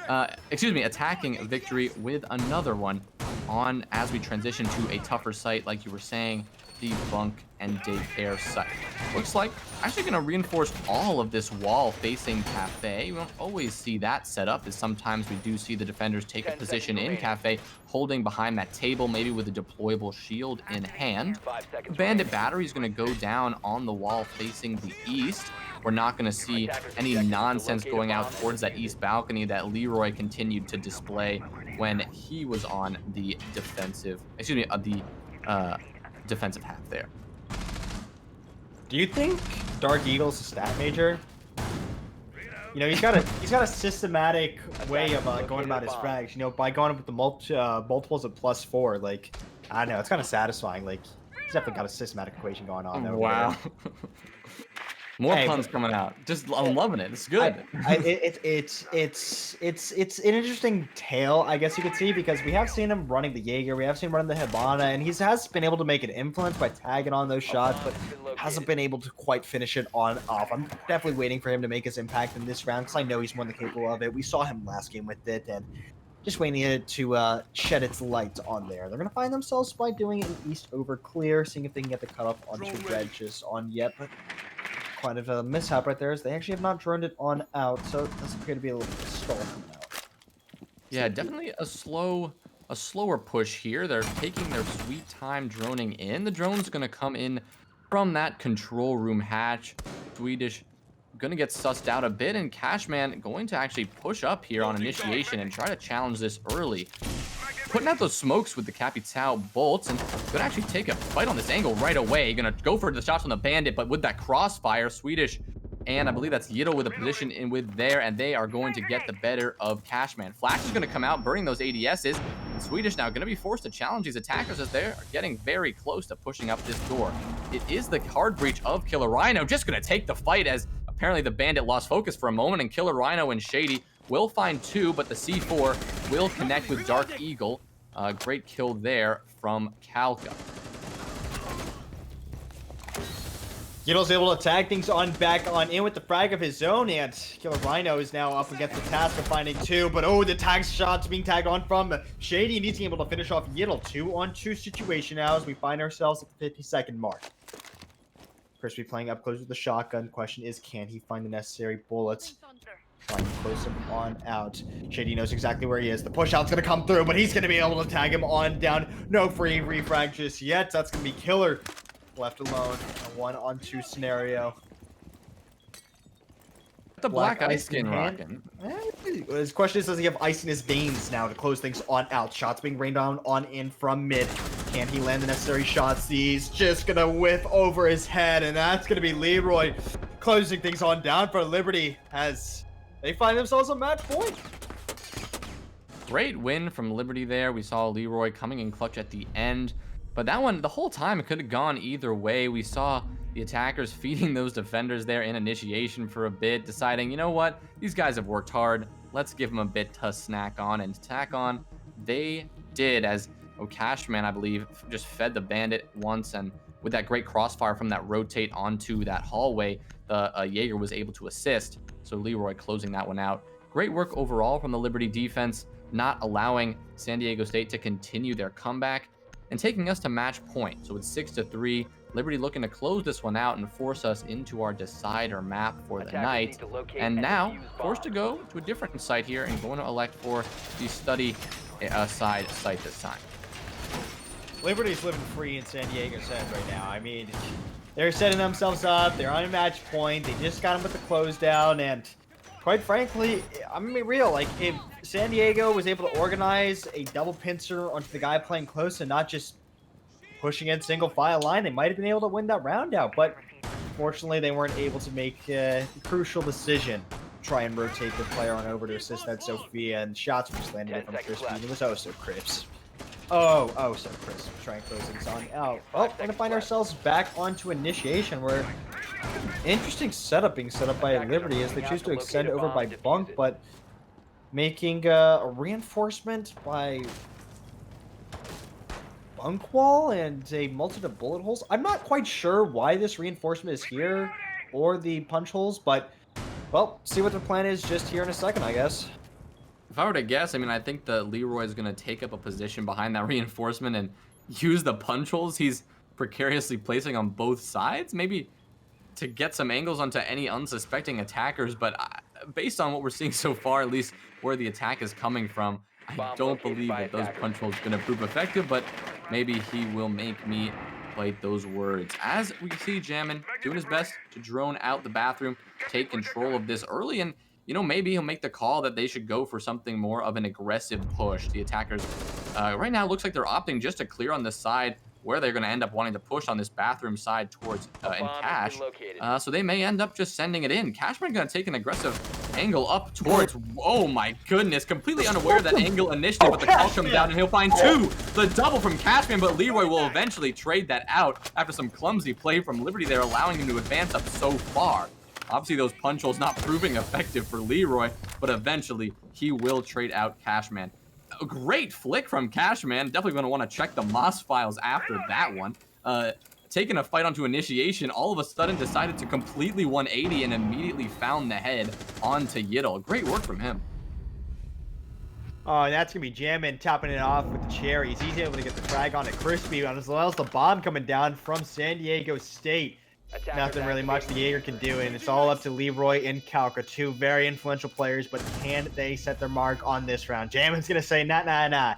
attacking victory with another one on as we transition to a tougher site, like you were saying, the Bunk and Daycare site. Looks like actually going to reinforce all of this wall facing Cafe. We don't always see that set up, as sometimes we do see the defenders take a position in Cafe, holding behind that table, maybe with a deployable shield in hand. 5 seconds. Bandit Battery is going to go down on the wall facing the east. We're not going to see any nonsense going out towards that east balcony that Leroy continued to display when he was on the defensive, defensive half there. Do you think Dark Eagle's a stat major? You know, he's got a systematic way of going about his frags. You know, by going up with the multiples of +4. Like, I don't know, it's kind of satisfying. Like, he's definitely got a systematic equation going on. Over Wow. there. More Hey, puns coming out. Just, I'm loving it. It's good. It's an interesting tale, I guess you could see, because we have seen him running the Jaeger, we have seen him running the Hibana, and he has been able to make an influence by tagging on those shots, but hasn't been able to quite finish it on off. I'm definitely waiting for him to make his impact in this round, because I know he's more than capable of it. We saw him last game with it, and just waiting it to shed its light on there. They're going to find themselves by doing it in East over clear, seeing if they can get the cutoff onto Red just on yet, but quite of a mishap right there, is they actually have not droned it on out, so it does appear to be a little bit of a stall coming out. Yeah, definitely a slower push here. They're taking their sweet time droning in. The drone's going to come in from that control room hatch. Swedish going to get sussed out a bit, and Cashman going to actually push up here on initiation and try to challenge this early. Putting out those smokes with the Capitao bolts, and going to actually take a fight on this angle right away. Going to go for the shots on the Bandit, but with that crossfire, Swedish, and I believe that's Yiddle with a position in with there, and they are going to get the better of Cashman. Flash is going to come out, burning those ADSs, and Swedish now going to be forced to challenge these attackers as they're getting very close to pushing up this door. It is the hard breach of Killer Rhino, just going to take the fight, as apparently the Bandit lost focus for a moment, and Killer Rhino and Shady will find two, but the C4 will connect with Dark Eagle. Great kill there from Calca. Yiddle's able to tag things on back on in with the frag of his own, and Killer Rhino is now up against the task of finding two. But oh, the tag shots being tagged on from Shady, and he's able to finish off Yiddle. 2-on-2 situation now as we find ourselves at the 50-second mark. Crispy playing up close with the shotgun. Question is, can he find the necessary bullets? Trying to close him on out. Shady knows exactly where he is. The push out's gonna come through, but he's gonna be able to tag him on down. No free refrag just yet. That's gonna be Killer left alone. A 1-on-2 scenario. The black ice skin rocking. His question is, does he have ice in his veins now to close things on out? Shots being rained down on in from mid. Can he land the necessary shots? He's just gonna whiff over his head, and that's gonna be Leroy closing things on down for Liberty as they find themselves a match point. Great win from Liberty there. We saw Leroy coming in clutch at the end. But that one, the whole time, it could have gone either way. We saw the attackers feeding those defenders there in initiation for a bit, deciding, you know what, these guys have worked hard. Let's give them a bit to snack on and tack on. They did, as Cashman, I believe, just fed the bandit once, and with that great crossfire from that rotate onto that hallway, the Jaeger was able to assist. So Leroy closing that one out. Great work overall from the Liberty defense, not allowing San Diego State to continue their comeback and taking us to match point. So it's 6-3. Liberty looking to close this one out and force us into our decider map for the night. And now forced to go to a different site here and going to elect for the study side site this time. Liberty's living free in San Diego's head right now. I mean, they're setting themselves up. They're on a match point. They just got him with the close down, and quite frankly, I'm gonna be real. Like, if San Diego was able to organize a double pincer onto the guy playing close and not just pushing in single file line, they might have been able to win that round out. But fortunately, they weren't able to make the crucial decision. Try and rotate the player on over to assist that Sophia, and shots were just landed from Crispy. It was oh so crisp. Oh so crisp. Try and close things on out. Well, we're gonna find ourselves back onto initiation where interesting setup being set up by Liberty as they choose to extend over by Bunk, but making a reinforcement by Bunk Wall and a multitude of bullet holes. I'm not quite sure why this reinforcement is here or the punch holes, but well, see what their plan is just here in a second, I guess. If I were to guess, I mean, I think that Leroy is going to take up a position behind that reinforcement and use the punch holes he's precariously placing on both sides, maybe to get some angles onto any unsuspecting attackers. But based on what we're seeing so far, at least where the attack is coming from, I don't believe that those punch holes are going to prove effective, but maybe he will make me play those words. As we see Jammin doing his best to drone out the bathroom, take control of this early, and you know, maybe he'll make the call that they should go for something more of an aggressive push. The attackers right now looks like they're opting just to clear on this side where they're going to end up wanting to push on this bathroom side towards and Cash. So they may end up just sending it in. Cashman going to take an aggressive angle up towards, oh my goodness, completely unaware of that angle initially, but the call comes down and he'll find two. The double from Cashman, but Leroy will eventually trade that out after some clumsy play from Liberty there, allowing him to advance up so far. Obviously, those punch holes not proving effective for Leroy, but eventually he will trade out Cashman. A great flick from Cashman. Definitely going to want to check the Moss files after that one. Taking a fight onto initiation, all of a sudden decided to completely 180 and immediately found the head onto Yiddle. Great work from him. Oh, and that's going to be Jammin topping it off with the cherries. He's able to get the frag on it Crispy, as well as the bomb coming down from San Diego State. Nothing really much the Jaeger can do, and it's all up to Leroy and Calca, two very influential players, but can they set their mark on this round? Jammin's going to say, nah.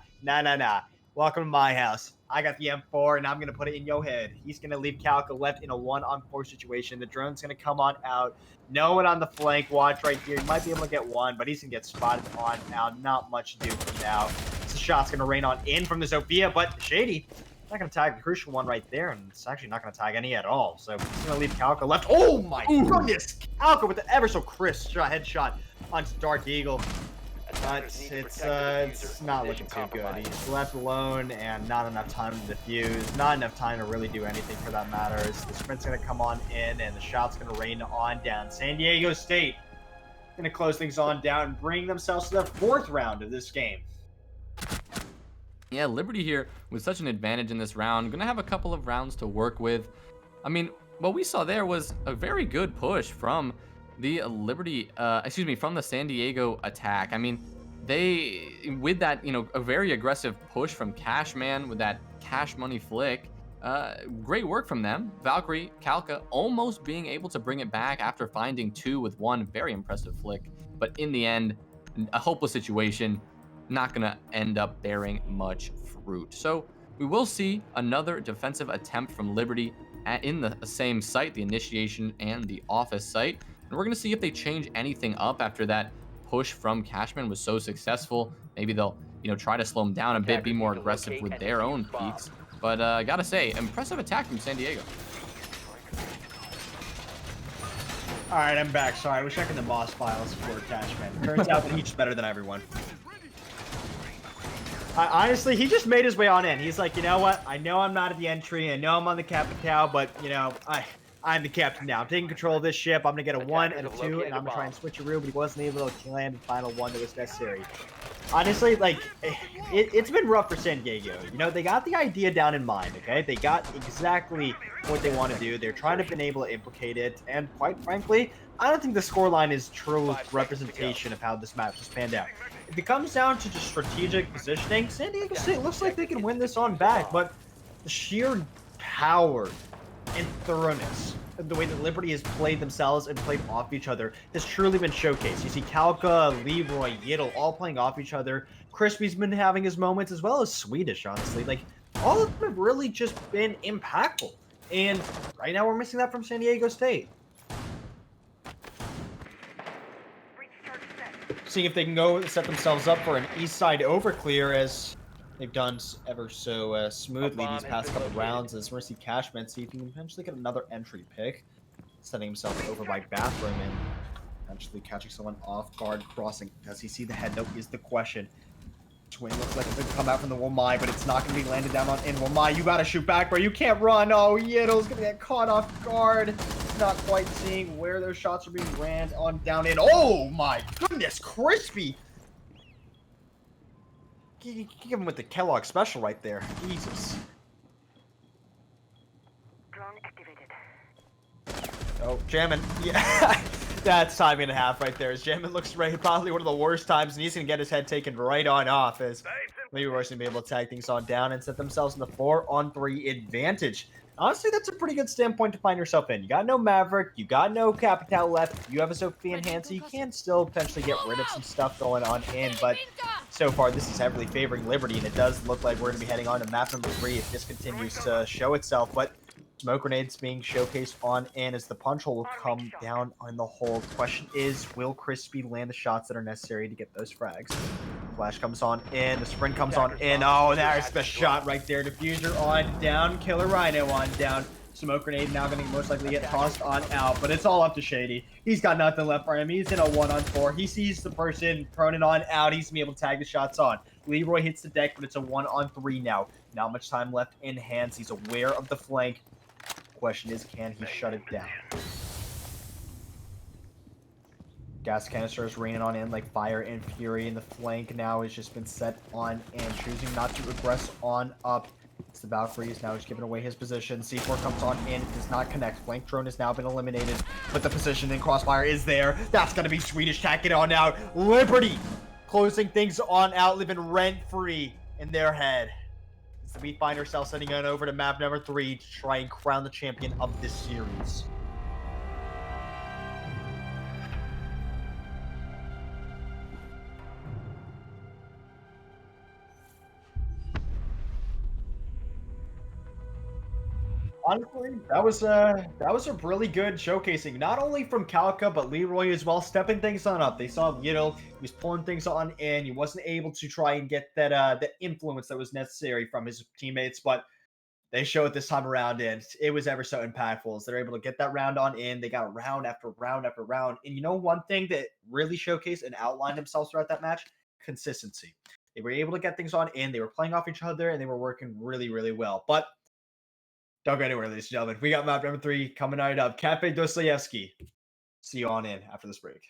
Welcome to my house. I got the M4, and I'm going to put it in your head. He's going to leave Calca left in a 1-on-4 situation. The drone's going to come on out. No one on the flank. Watch right here. He might be able to get one, but he's going to get spotted on out. Not much to do for now. The shot's going to rain on in from the Sophia, but Shady not going to tag the crucial one right there, and it's actually not going to tag any at all. So he's going to leave Calca left. Oh my goodness! Calca with the ever so crisp headshot onto Dark Eagle. But it's not looking too good. He's left alone and not enough time to defuse. Not enough time to really do anything for that matter. The sprint's going to come on in, and the shot's going to rain on down. San Diego State going to close things on down and bring themselves to their 4th round of this game. Yeah, Liberty here with such an advantage in this round. Going to have a couple of rounds to work with. I mean, what we saw there was a very good push from the from the San Diego attack. I mean, with that, a very aggressive push from Cashman with that cash money flick. Great work from them. Valkyrie, Kalka almost being able to bring it back after finding two with one very impressive flick. But in the end, a hopeless situation, not going to end up bearing much fruit. So we will see another defensive attempt from Liberty in the same site, the initiation and the office site. And we're going to see if they change anything up after that push from Cashman was so successful. Maybe they'll, try to slow them down a bit, be Attackers more need to aggressive locate with and their defuse own bombs. peaks. But I gotta say, impressive attack from San Diego. All right, I'm back. Sorry, I was checking the boss files for Cashman. Turns out that he's just better than everyone. Honestly, he just made his way on in. He's like, you know what? I know I'm not at the entry. I know I'm on the Capitao, but I'm the captain now. I'm taking control of this ship. I'm gonna get a 1 and a 2, and I'm gonna try and switch a room. But he wasn't able to land the final one that was necessary. Honestly, like, it's been rough for San Diego. They got the idea down in mind, okay? They got exactly what they want to do. They're trying to been able to implicate it, and quite frankly, I don't think the scoreline is true representation of how this match has panned out. If it comes down to just strategic positioning, San Diego State looks like they can win this on back, but the sheer power and thoroughness of the way that Liberty has played themselves and played off each other has truly been showcased. You see Kalka, Leroy, Yiddle all playing off each other. Crispy's been having his moments, as well as Swedish, honestly. Like, all of them have really just been impactful. And right now we're missing that from San Diego State. Seeing if they can go set themselves up for an east side overclear, as they've done ever so smoothly these past couple rounds. As we're going to see Cashman see if he can eventually get another entry pick, setting himself over by Bathroom and eventually catching someone off guard crossing. Does he see the head note is the question. Twin looks like it's going to come out from the Wamai, but it's not going to be landed down on in Wamai. You got to shoot back, bro. You can't run. Oh, Yiddle's going to get caught off guard. Not quite seeing where those shots are being ran on down in. Oh, my goodness. Crispy. Give him with the Kellogg special right there. Jesus. Drone activated. Oh, Jammin. Yeah. That's timing and a half right there. As Jammin looks ready, probably one of the worst times, and he's going to get his head taken right on off as Leroy's going to be able to tag things on down and set themselves in the 4-on-3 advantage. Honestly, that's a pretty good standpoint to find yourself in. You got no Maverick, you got no Capital left, you have a Sophie in hand, so you can still potentially get rid of some stuff going on in, but so far this is heavily favoring Liberty, and it does look like we're going to be heading on to map number 3 if this continues to show itself, but smoke grenades being showcased on in as the punch hole will come down on the hole. The question is, will Crispy land the shots that are necessary to get those frags? Flash comes on in, the sprint comes on in. Oh, there's the shot right there. Diffuser on down, Killer Rhino on down. Smoke grenade now going to most likely get tossed on out, but it's all up to Shady. He's got nothing left for him. He's in a 1-on-4. He sees the person thrown it on out. He's going to be able to tag the shots on. Leroy hits the deck, but it's a 1-on-3 now. Not much time left in hands. He's aware of the flank. Question is, can he shut it down? Gas canister is raining on in like fire and fury, and the flank now has just been set on and choosing not to regress on up. It's the Valkyrie is now just giving away his position. C4 comes on in, does not connect. Flank drone has now been eliminated, but the position in crossfire is there. That's going to be Swedish tacking on out. Liberty closing things on out, living rent-free in their head. We find ourselves sending on over to map number 3 to try and crown the champion of this series. Honestly, that was a really good showcasing, not only from Kalka but Leroy as well, stepping things on up. They saw Yiddle, he was pulling things on in. He wasn't able to try and get that influence that was necessary from his teammates, but they show it this time around, and it was ever so impactful as they're able to get that round on in. They got round after round after round. And one thing that really showcased and outlined themselves throughout that match? Consistency. They were able to get things on in. They were playing off each other, and they were working really, really well. But don't go anywhere, ladies and gentlemen. We got map number 3 coming right up. Cafe Dostoevsky. See you on in after this break.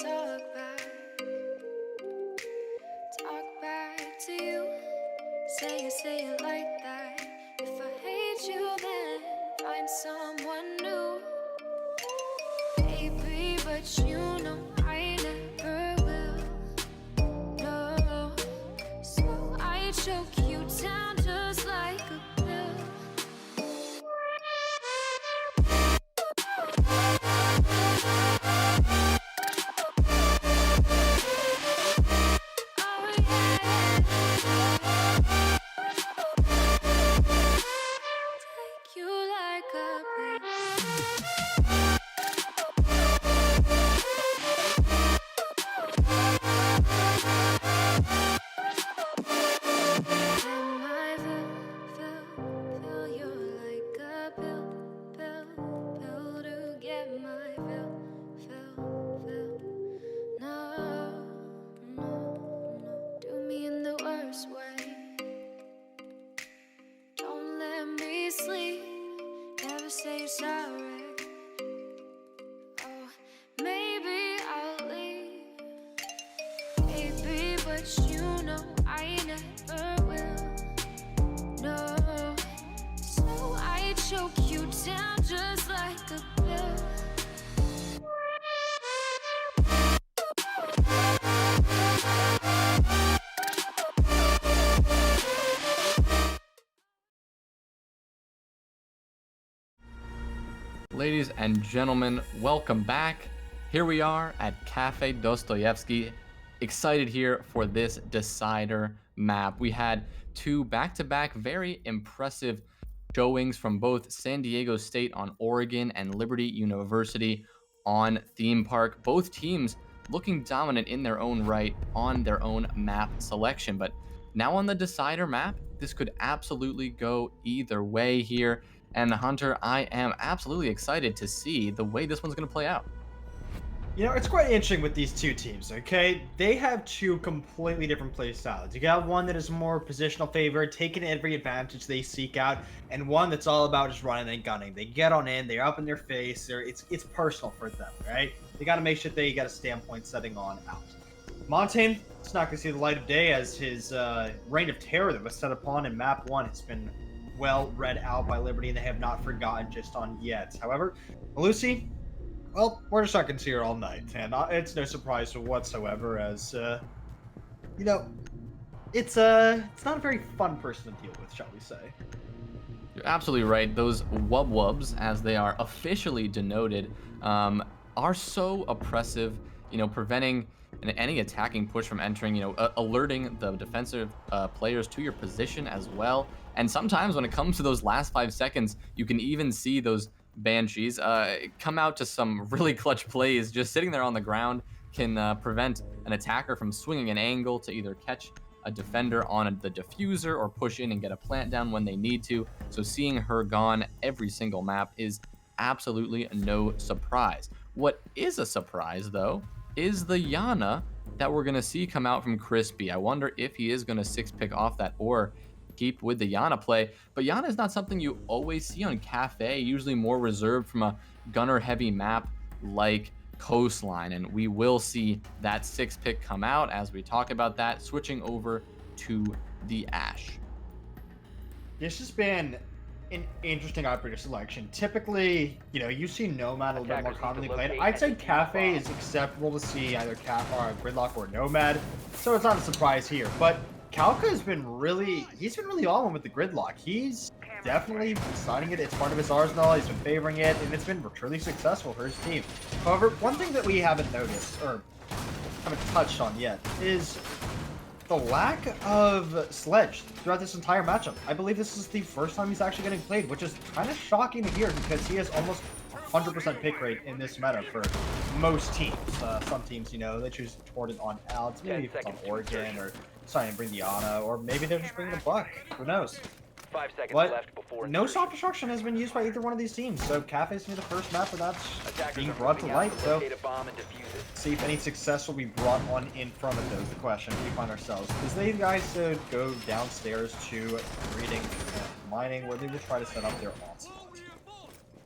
talk back to you. Say it like that. If I hate you, then find someone new. Baby, but you know I never will. No, so I choke you down just like a pill. Oh yeah, take you like a pill. Am I fill you like a pill to get my fill. No, do me in the worst way. Don't let me sleep, never say sorry. Oh, maybe I'll leave. Baby, but you know I never will. No, so I choke you down just like a pill. Ladies and gentlemen, welcome back. Here we are at Cafe Dostoyevsky. Excited here for this decider map. We had two back-to-back very impressive showings from both San Diego State on Oregon and Liberty University on Theme Park. Both teams looking dominant in their own right on their own map selection. But now on the decider map, this could absolutely go either way here. And Hunter, I am absolutely excited to see the way this one's going to play out. You know, it's quite interesting with these two teams, okay? They have two completely different play styles. You got one that is more positional favored, taking every advantage they seek out, and one that's all about just running and gunning. They get on in, they're up in their face, it's personal for them, right? They got to make sure they got a standpoint setting on out. Montaigne, it's not going to see the light of day as his reign of terror that was set upon in map 1 has been well read out by Liberty, and they have not forgotten just on yet. However, Lucy, well, we're just not going to see her all night, and it's no surprise whatsoever, as you know, it's not a very fun person to deal with, shall we say. You're absolutely right. Those wubs, as they are officially denoted, are so oppressive, you know, preventing any attacking push from entering, you know, alerting the defensive players to your position as well. And sometimes when it comes to those last 5 seconds, you can even see those Banshees come out to some really clutch plays. Just sitting there on the ground can prevent an attacker from swinging an angle to either catch a defender on the diffuser or push in and get a plant down when they need to. So seeing her gone every single map is absolutely no surprise. What is a surprise, though, is the Yana that we're going to see come out from Crispy. I wonder if he is going to 6-pick off that or keep with the Yana play. But Yana is not something you always see on Cafe, usually more reserved from a gunner-heavy map like Coastline. And we will see that 6-pick come out as we talk about that, switching over to the Ash. This has been an interesting operator selection. Typically, you know, you see Nomad a little bit more commonly played. I'd say Cafe is acceptable to see either Gridlock or Nomad, so it's not a surprise here. But Kalka has been really all in with the Gridlock. He's definitely deciding it. It's part of his arsenal. He's been favoring it, and it's been truly successful for his team. However, one thing that we haven't noticed, or haven't touched on yet, is the lack of Sledge throughout this entire matchup. I believe this is the first time he's actually getting played, which is kind of shocking to hear because he has almost 100% pick rate in this meta for most teams. Some teams, you know, they choose to toward it on outs, maybe on Oregon, or starting to bring the Ana, or maybe they're just bringing the Buck. Who knows? 5 seconds But left before no insertion. soft destruction has been used by either one of these teams, so Cafe's gonna be the first map where that's Attackers being are brought to moving out light. So locate a bomb and defuse it. see if any success will be brought on in front of those. The question we find ourselves is they guys to go downstairs to reading mining, where they will try to set up their onslaught.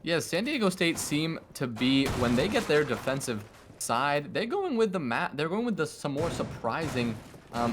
Yeah, San Diego State seem to be, when they get their defensive side, they're going with the they're going with the some more surprising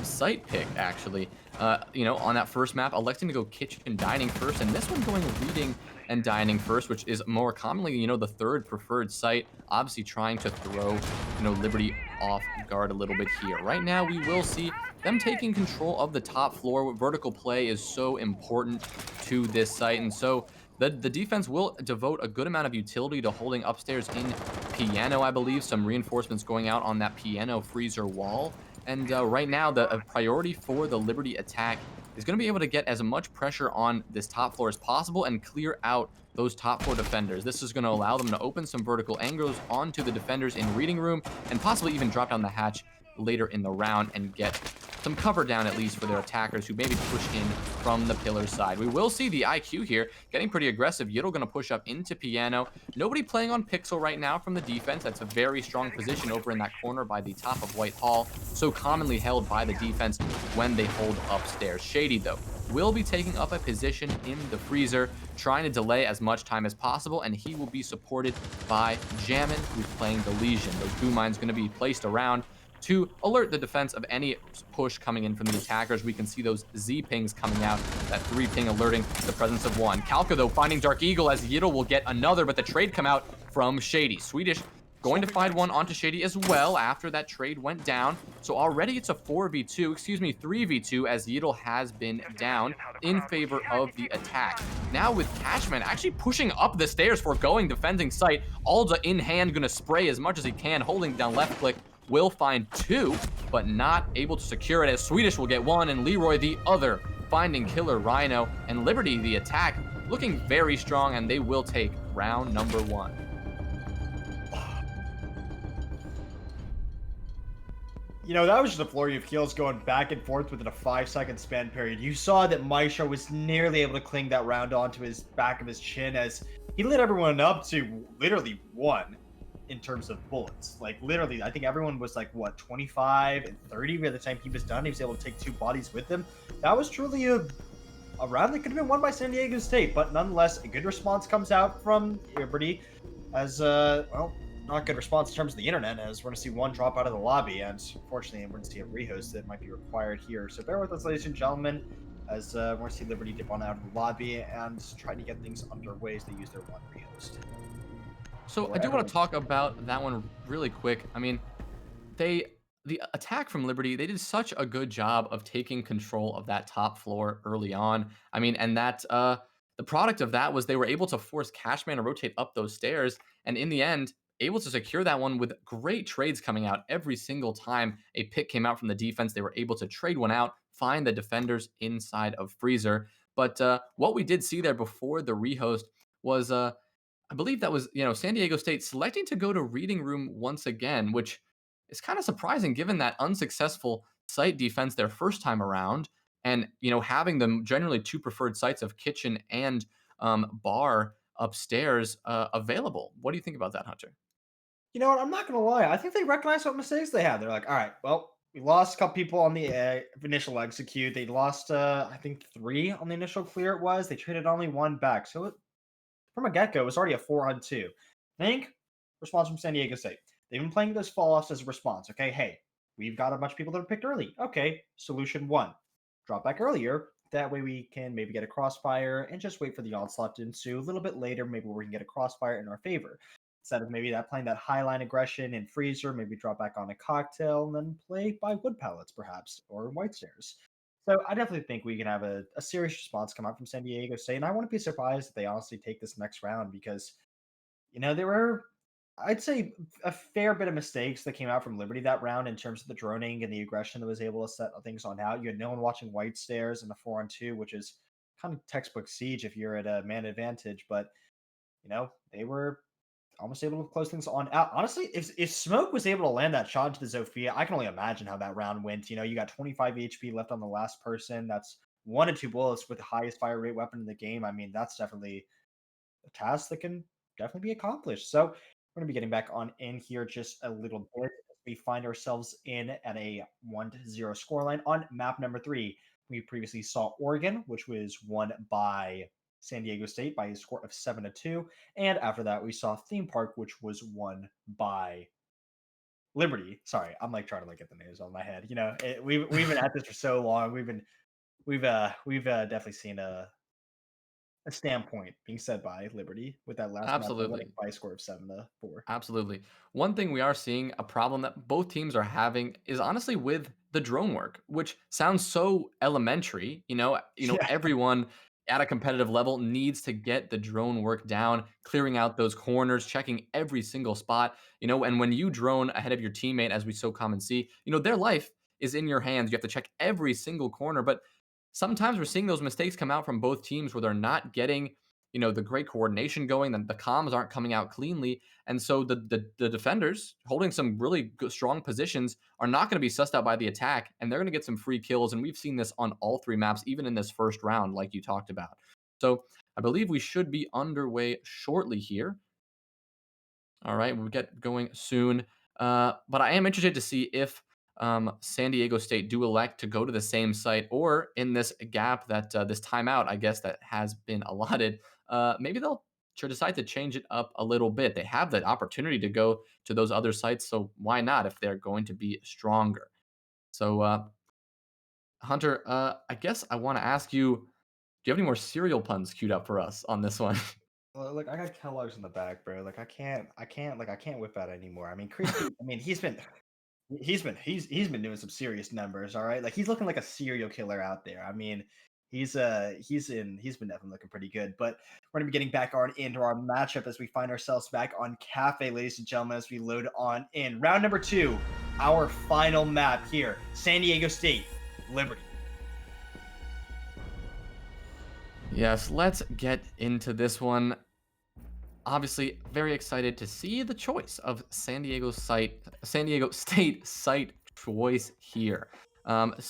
site pick actually. On that first map, electing to go kitchen dining first, and this one going reading and dining first, which is more commonly, the third preferred site. Obviously, trying to throw, Liberty off guard a little bit here. Right now, we will see them taking control of the top floor. Vertical play is so important to this site, and so the defense will devote a good amount of utility to holding upstairs in piano, I believe. Some reinforcements going out on that piano freezer wall. And right now, the priority for the Liberty attack is going to be able to get as much pressure on this top floor as possible and clear out those top floor defenders. This is going to allow them to open some vertical angles onto the defenders in reading room and possibly even drop down the hatch later in the round and get some cover down at least for their attackers who maybe push in from the pillar side. We will see the IQ here getting pretty aggressive. Yiddle going to push up into piano. Nobody playing on Pixel right now from the defense. That's a very strong position over in that corner by the top of White Hall. So commonly held by the defense when they hold upstairs. Shady, though, will be taking up a position in the freezer, trying to delay as much time as possible, and he will be supported by Jammin, who's playing the Legion. Those boom mines going to be placed around to alert the defense of any push coming in from the attackers. We can see those Z pings coming out, that 3 ping alerting the presence of one. Kalka, though, finding Dark Eagle as Yiddle will get another, but the trade come out from Shady. Swedish going to find one onto Shady as well after that trade went down. So already it's a 3v2 as Yiddle has been down in favor of the attack. Now with Cashman actually pushing up the stairs for going defending site. Alda in hand, gonna spray as much as he can, holding down left click. Will find 2, but not able to secure it as Swedish will get 1 and Leroy the other, finding Killer Rhino. And Liberty, the attack, looking very strong, and they will take round number 1. That was just a flurry of kills going back and forth within a 5-second span period. You saw that Maestro was nearly able to cling that round onto his back of his chin as he lit everyone up to literally 1 in terms of bullets. Like, literally, I think everyone was like, 25 and 30 by the time he was done. He was able to take 2 bodies with him. That was truly a round that could have been won by San Diego State, but nonetheless, a good response comes out from Liberty as, not good response in terms of the internet, as we're going to see one drop out of the lobby, and unfortunately, we're going to see a rehost that might be required here. So bear with us, ladies and gentlemen, as we're going to see Liberty dip on out of the lobby and try to get things underway as they use their one rehost. So I do want to talk about that one really quick. I mean, the attack from Liberty, they did such a good job of taking control of that top floor early on. I mean, and that the product of that was they were able to force Cashman to rotate up those stairs, and in the end, able to secure that one with great trades coming out every single time a pick came out from the defense. They were able to trade one out, find the defenders inside of freezer. But what we did see there before the rehost was I believe that was, San Diego State selecting to go to reading room once again, which is kind of surprising given that unsuccessful site defense their first time around, and having them generally 2 preferred sites of kitchen and bar upstairs available. What do you think about that, Hunter? You know what? I'm not going to lie. I think they recognize what mistakes they had. They're like, all right, well, we lost a couple people on the initial execute. They lost, I think, 3 on the initial clear it was. They traded only 1 back. So from a get-go, it was already a 4-on-2. Think response from San Diego State. They've been playing those fall-offs as a response. Okay, hey, we've got a bunch of people that are picked early. Okay, solution 1. Drop back earlier. That way we can maybe get a crossfire and just wait for the onslaught to ensue. A little bit later, maybe we can get a crossfire in our favor. Instead of maybe that playing that high line aggression in freezer, maybe drop back on a cocktail and then play by wood pallets perhaps, or white stairs. So I definitely think we can have a serious response come out from San Diego State, and I wouldn't be surprised if they honestly take this next round because, there were, I'd say, a fair bit of mistakes that came out from Liberty that round in terms of the droning and the aggression that was able to set things on out. You had no one watching white stairs in a 4-on-2, which is kind of textbook siege if you're at a man advantage, but, they were almost able to close things on out. Honestly, if Smoke was able to land that shot into the Zofia, I can only imagine how that round went. You got 25 HP left on the last person. That's 1 to 2 bullets with the highest fire rate weapon in the game. I mean, that's definitely a task that can definitely be accomplished. So we're going to be getting back on in here just a little bit. We find ourselves in at a 1-0 scoreline on map number 3. We previously saw Oregon, which was won by San Diego State by a score of 7-2. And after that, we saw Theme Park, which was won by Liberty. Sorry, I'm like trying to get the names on my head. We've been at this for so long. We've definitely seen a standpoint being set by Liberty with that last match, winning Absolutely. by a score of 7-4. Absolutely. One thing we are seeing a problem that both teams are having is honestly with the drone work, which sounds so elementary. Yeah. Everyone at a competitive level needs to get the drone work down, clearing out those corners, checking every single spot. And when you drone ahead of your teammate, as we so common see, their life is in your hands. You have to check every single corner, but sometimes we're seeing those mistakes come out from both teams where they're not getting the great coordination going, then the comms aren't coming out cleanly, and so the defenders holding some really good, strong positions are not going to be sussed out by the attack, and they're going to get some free kills. And we've seen this on all three maps, even in this first round, like you talked about. So I believe we should be underway shortly here. All right, we'll get going soon. But I am interested to see if San Diego State do elect to go to the same site, or in this gap that this timeout, I guess, that has been allotted, maybe they'll decide to change it up a little bit. They have the opportunity to go to those other sites, so why not if they're going to be stronger? So, Hunter, I guess I want to ask you, do you have any more cereal puns queued up for us on this one? Look, I got Kellogg's in the back, bro. Like I can't whip out anymore. I mean, Christy. I mean, he's been doing some serious numbers. All right, like he's looking like a serial killer out there. I mean, he's been definitely looking pretty good. But we're gonna be getting back on into our matchup as we find ourselves back on Cafe, ladies and gentlemen, as we load on in round number 2, our final map here, San Diego State, Liberty. Yes, let's get into this one. Obviously, very excited to see the choice of San Diego State site choice here.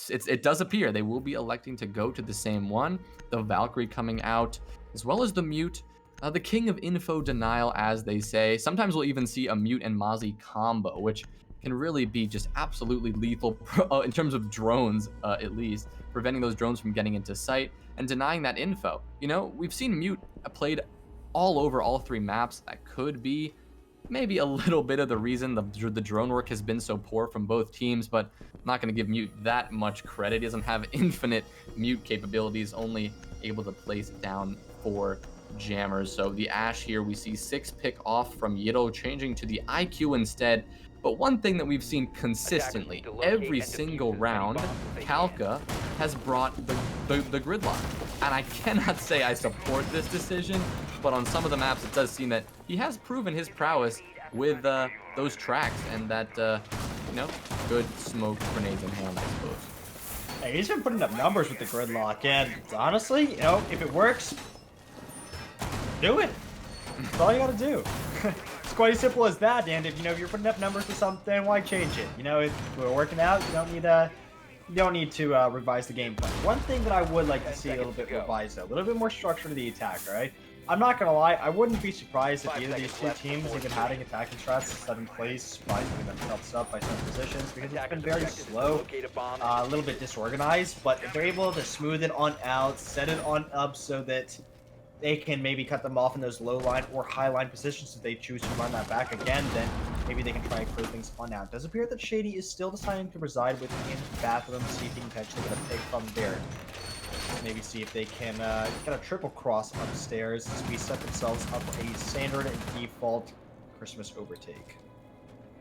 It does appear they will be electing to go to the same one. The Valkyrie coming out, as well as the Mute, the king of info denial, as they say. Sometimes we'll even see a Mute and Mozzie combo, which can really be just absolutely lethal in terms of drones, at least, preventing those drones from getting into sight and denying that info. We've seen Mute played all over all three maps. That could be maybe a little bit of the reason the drone work has been so poor from both teams, but I'm not going to give Mute that much credit. He doesn't have infinite Mute capabilities, only able to place down 4 jammers. So the Ash here, we see 6 pick off from Yido, changing to the IQ instead. But one thing that we've seen consistently every single round, Kalka has brought the gridlock. And I cannot say I support this decision, but on some of the maps it does seem that he has proven his prowess with those tracks and that, good smoke grenades in hand, I suppose. Hey, he's been putting up numbers with the gridlock, and honestly, if it works, do it. That's all you gotta do. It's quite as simple as that, and if you're putting up numbers with something, why change it? If we're working out, you don't need to revise the game plan. One thing that I would like to see a little bit revised, though, a little bit more structure to the attack, right? I'm not gonna lie, I wouldn't be surprised if either of these two teams even having attacking strats set in place by putting themselves up by some positions, because it's been very slow, a little bit disorganized, but if they're able to smooth it on out, set it on up so that they can maybe cut them off in those low line or high line positions if they choose to run that back again, then maybe they can try and clear things on out. It does appear that Shady is still deciding to reside within the bathroom, see if he can potentially get a pick from there. Maybe see if they can get a triple cross upstairs as we set themselves up a standard and default Christmas overtake.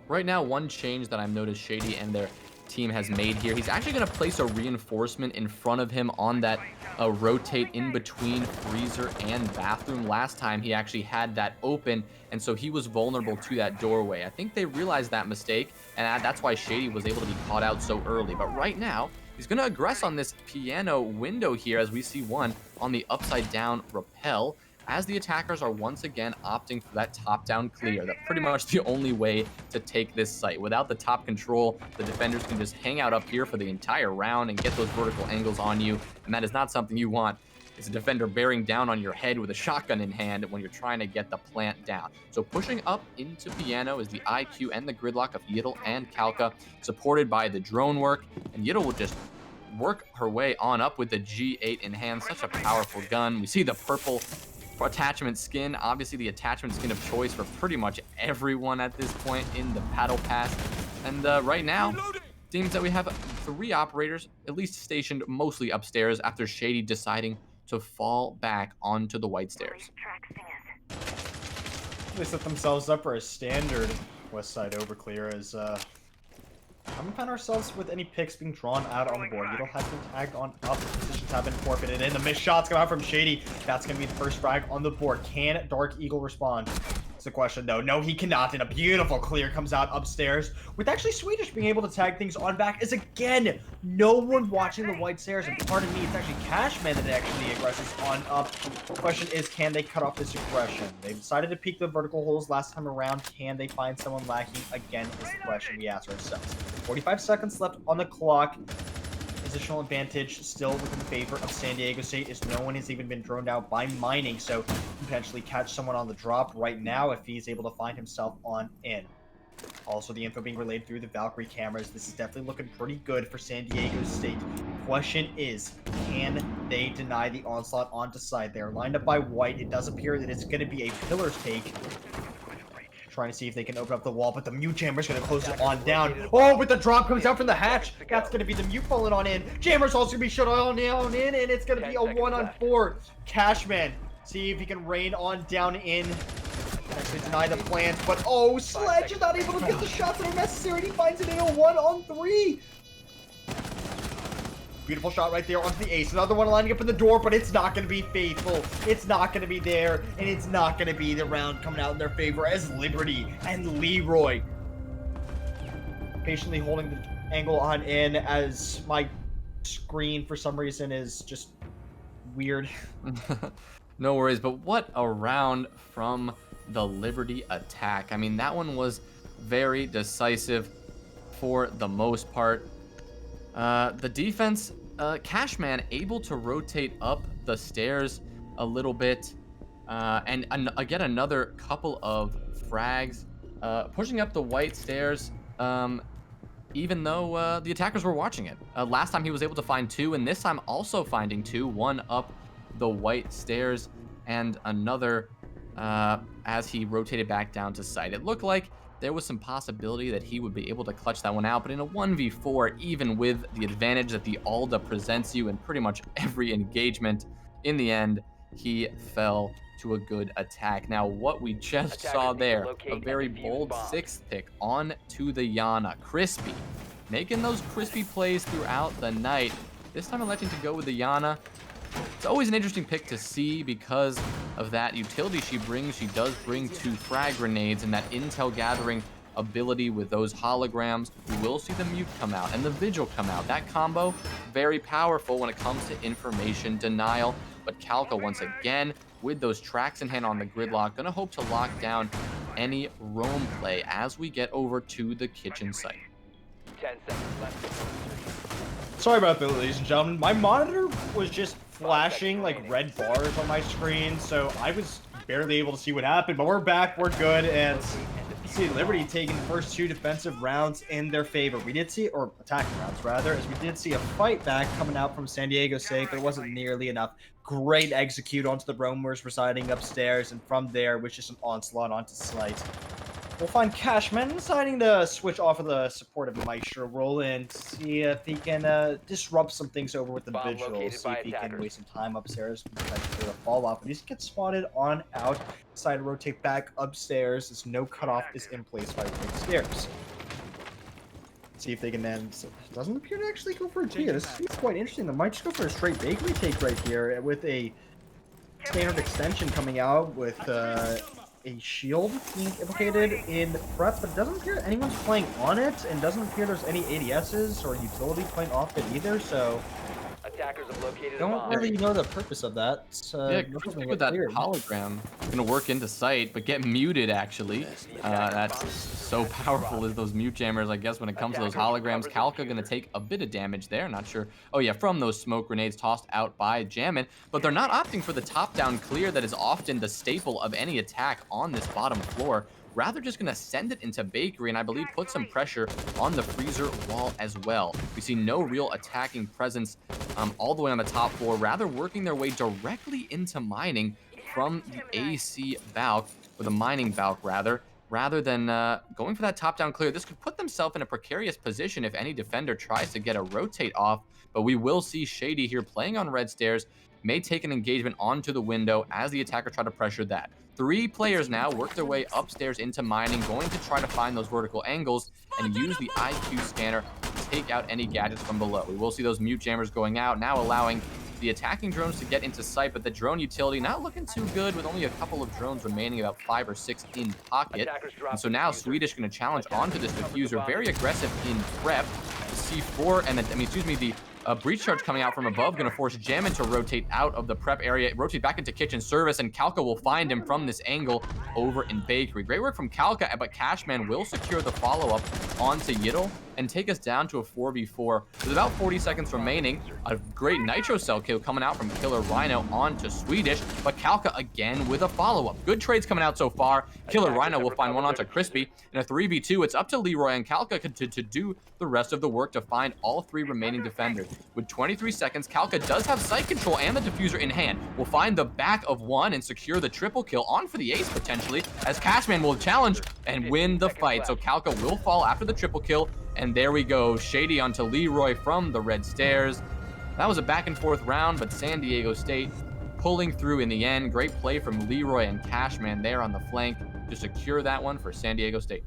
Right now, one change that I've noticed Shady and their team has made here, he's actually going to place a reinforcement in front of him on that rotate in between freezer and bathroom. Last time he actually had that open, and so he was vulnerable to that doorway. I think they realized that mistake, and that's why Shady was able to be caught out so early. But right now, he's going to aggress on this piano window here, as we see one on the upside down rappel, as the attackers are once again opting for that top-down clear. That's pretty much the only way to take this site. Without the top control, the defenders can just hang out up here for the entire round and get those vertical angles on you, and that is not something you want. It's a defender bearing down on your head with a shotgun in hand when you're trying to get the plant down. So pushing up into piano is the IQ and the gridlock of Yiddle and Kalka, supported by the drone work, and Yiddle will just work her way on up with the G8 in hand. Such a powerful gun. We see the purple attachment skin, obviously the attachment skin of choice for pretty much everyone at this point in the battle pass. And right now, seems that we have 3 operators at least stationed mostly upstairs after Shady deciding to fall back onto the white stairs. They set themselves up for a standard west side overclear as haven't found ourselves with any picks being drawn out on the board. Yidel has been tagged on up. Positions have been forfeited in. The missed shots come out from Shady. That's going to be the first frag on the board. Can Dark Eagle respond? It's the question, though. No, he cannot. And a beautiful clear comes out upstairs. With actually Swedish being able to tag things on back is, again, no one watching the white stairs. And pardon me, it's actually Cashman that actually aggresses on up. The question is, can they cut off this aggression? They decided to peek the vertical holes last time around. Can they find someone lacking? Again, is the question we ask ourselves. 45 seconds left on the clock. Positional advantage still within favor of San Diego State, as no one has even been droned out by mining, so potentially catch someone on the drop right now if he's able to find himself on in. Also, the info being relayed through the Valkyrie cameras. This is definitely looking pretty good for San Diego State. Question is, can they deny the onslaught onto side? They're lined up by white. It does appear that it's going to be a pillar's take. Trying to see if they can open up the wall, but the mute jammer's going to close it on down. Oh, but the drop comes out from the hatch. That's going to be the mute falling on in. Jammer's also going to be shut on down in, and it's going to be a 1-on-4. Cashman, see if he can rain on down in. Actually deny the plans, but oh, Sledge is not able to get the shots that are necessary, and he finds it in a 1-on-3. Beautiful shot right there onto the ace. Another one lining up in the door, but it's not going to be faithful. It's not going to be there, and it's not going to be the round coming out in their favor as Liberty and Leroy patiently holding the angle on in as my screen for some reason is just weird. No worries, but what a round from the Liberty attack. I mean, that one was very decisive for the most part. The defense, Cashman able to rotate up the stairs a little bit, and again another couple of frags, pushing up the white stairs, even though the attackers were watching it. Last time he was able to find 2, and this time also finding 2, one up the white stairs, and another as he rotated back down to site. It looked like there was some possibility that he would be able to clutch that one out, but in a 1v4, even with the advantage that the Alda presents you in pretty much every engagement, in the end, he fell to a good attack. Now, what we just saw there, a very bold 6th pick on to the Yana. Crispy, making those crispy plays throughout the night. This time electing to go with the Yana. It's always an interesting pick to see because of that utility she brings. She does bring 2 frag grenades and that intel gathering ability with those holograms. We will see the mute come out and the vigil come out. That combo, very powerful when it comes to information denial. But Calca, once again, with those tracks in hand on the gridlock, gonna hope to lock down any roam play as we get over to the kitchen site. 10 seconds left. Sorry about that, ladies and gentlemen. My monitor was just flashing like red bars on my screen, so I was barely able to see what happened, but we're back, we're good, and you see Liberty taking the first 2 defensive rounds in their favor. We did see, or attacking rounds rather, as we did see a fight back coming out from San Diego State, but it wasn't nearly enough. Great execute onto the roamers residing upstairs, and from there was just an onslaught onto site. We'll find Cashman deciding to switch off of the supportive Maestro role and see if he can disrupt some things over with the Bomb Vigil. located See by if he can attackers. waste some time upstairs for the fall off. But he gets spotted on out. Decide to rotate back upstairs as no cutoff is in place by the stairs. See if they can then. So it doesn't appear to actually go for a T. This is quite interesting. They might just go for a straight bakery take right here with a standard extension coming out with a shield being implicated in prep, but it doesn't appear anyone's playing on it, and doesn't appear there's any ADSs or utility playing off it either, so Attackers have located a don't bomb. really know the purpose of that. Yeah, Crispy with that hologram gonna work into sight, but get muted actually. That's so powerful as those mute jammers, I guess, when it comes to those holograms. Calca gonna take a bit of damage there, not sure. Oh yeah, from those smoke grenades tossed out by Jammin, but they're not opting for the top-down clear that is often the staple of any attack on this bottom floor. Rather just gonna send it into bakery and I believe put some pressure on the freezer wall as well. We see no real attacking presence all the way on the top floor, rather working their way directly into mining from the AC Valk, or the mining Valk rather. rather than going for that top-down clear. This could put themselves in a precarious position if any defender tries to get a rotate off, but we will see Shady here playing on red stairs, may take an engagement onto the window as the attacker try to pressure that. 3 players now work their way upstairs into mining, going to try to find those vertical angles and use the IQ scanner to take out any gadgets from below. We will see those mute jammers going out, now allowing the attacking drones to get into sight, but the drone utility not looking too good with only a couple of drones remaining, about 5 or 6 in pocket. And so now Swedish going to challenge onto this diffuser, very aggressive in prep. C4 and the breach charge coming out from above, going to force Jammin to rotate out of the prep area, rotate back into kitchen service, and Kalka will find him from this angle over in bakery. Great work from Kalka, but Cashman will secure the follow-up onto Yiddle and take us down to a 4v4 with about 40 seconds remaining. A great nitro cell kill coming out from Killer Rhino onto Swedish, but Kalka again with a follow-up. Good trades coming out so far. Killer Rhino will find one onto Crispy. In a 3v2, it's up to Leroy and Kalka to do the rest of the work to find all 3 remaining defenders. With 23 seconds, Kalka does have sight control and the diffuser in hand. Will find the back of one and secure the triple kill on for the ace potentially, as Cashman will challenge and win the fight. So Kalka will fall after the triple kill, and there we go. Shady onto Leroy from the red stairs. That was a back and forth round, but San Diego State pulling through in the end. Great play from Leroy and Cashman there on the flank to secure that one for San Diego State.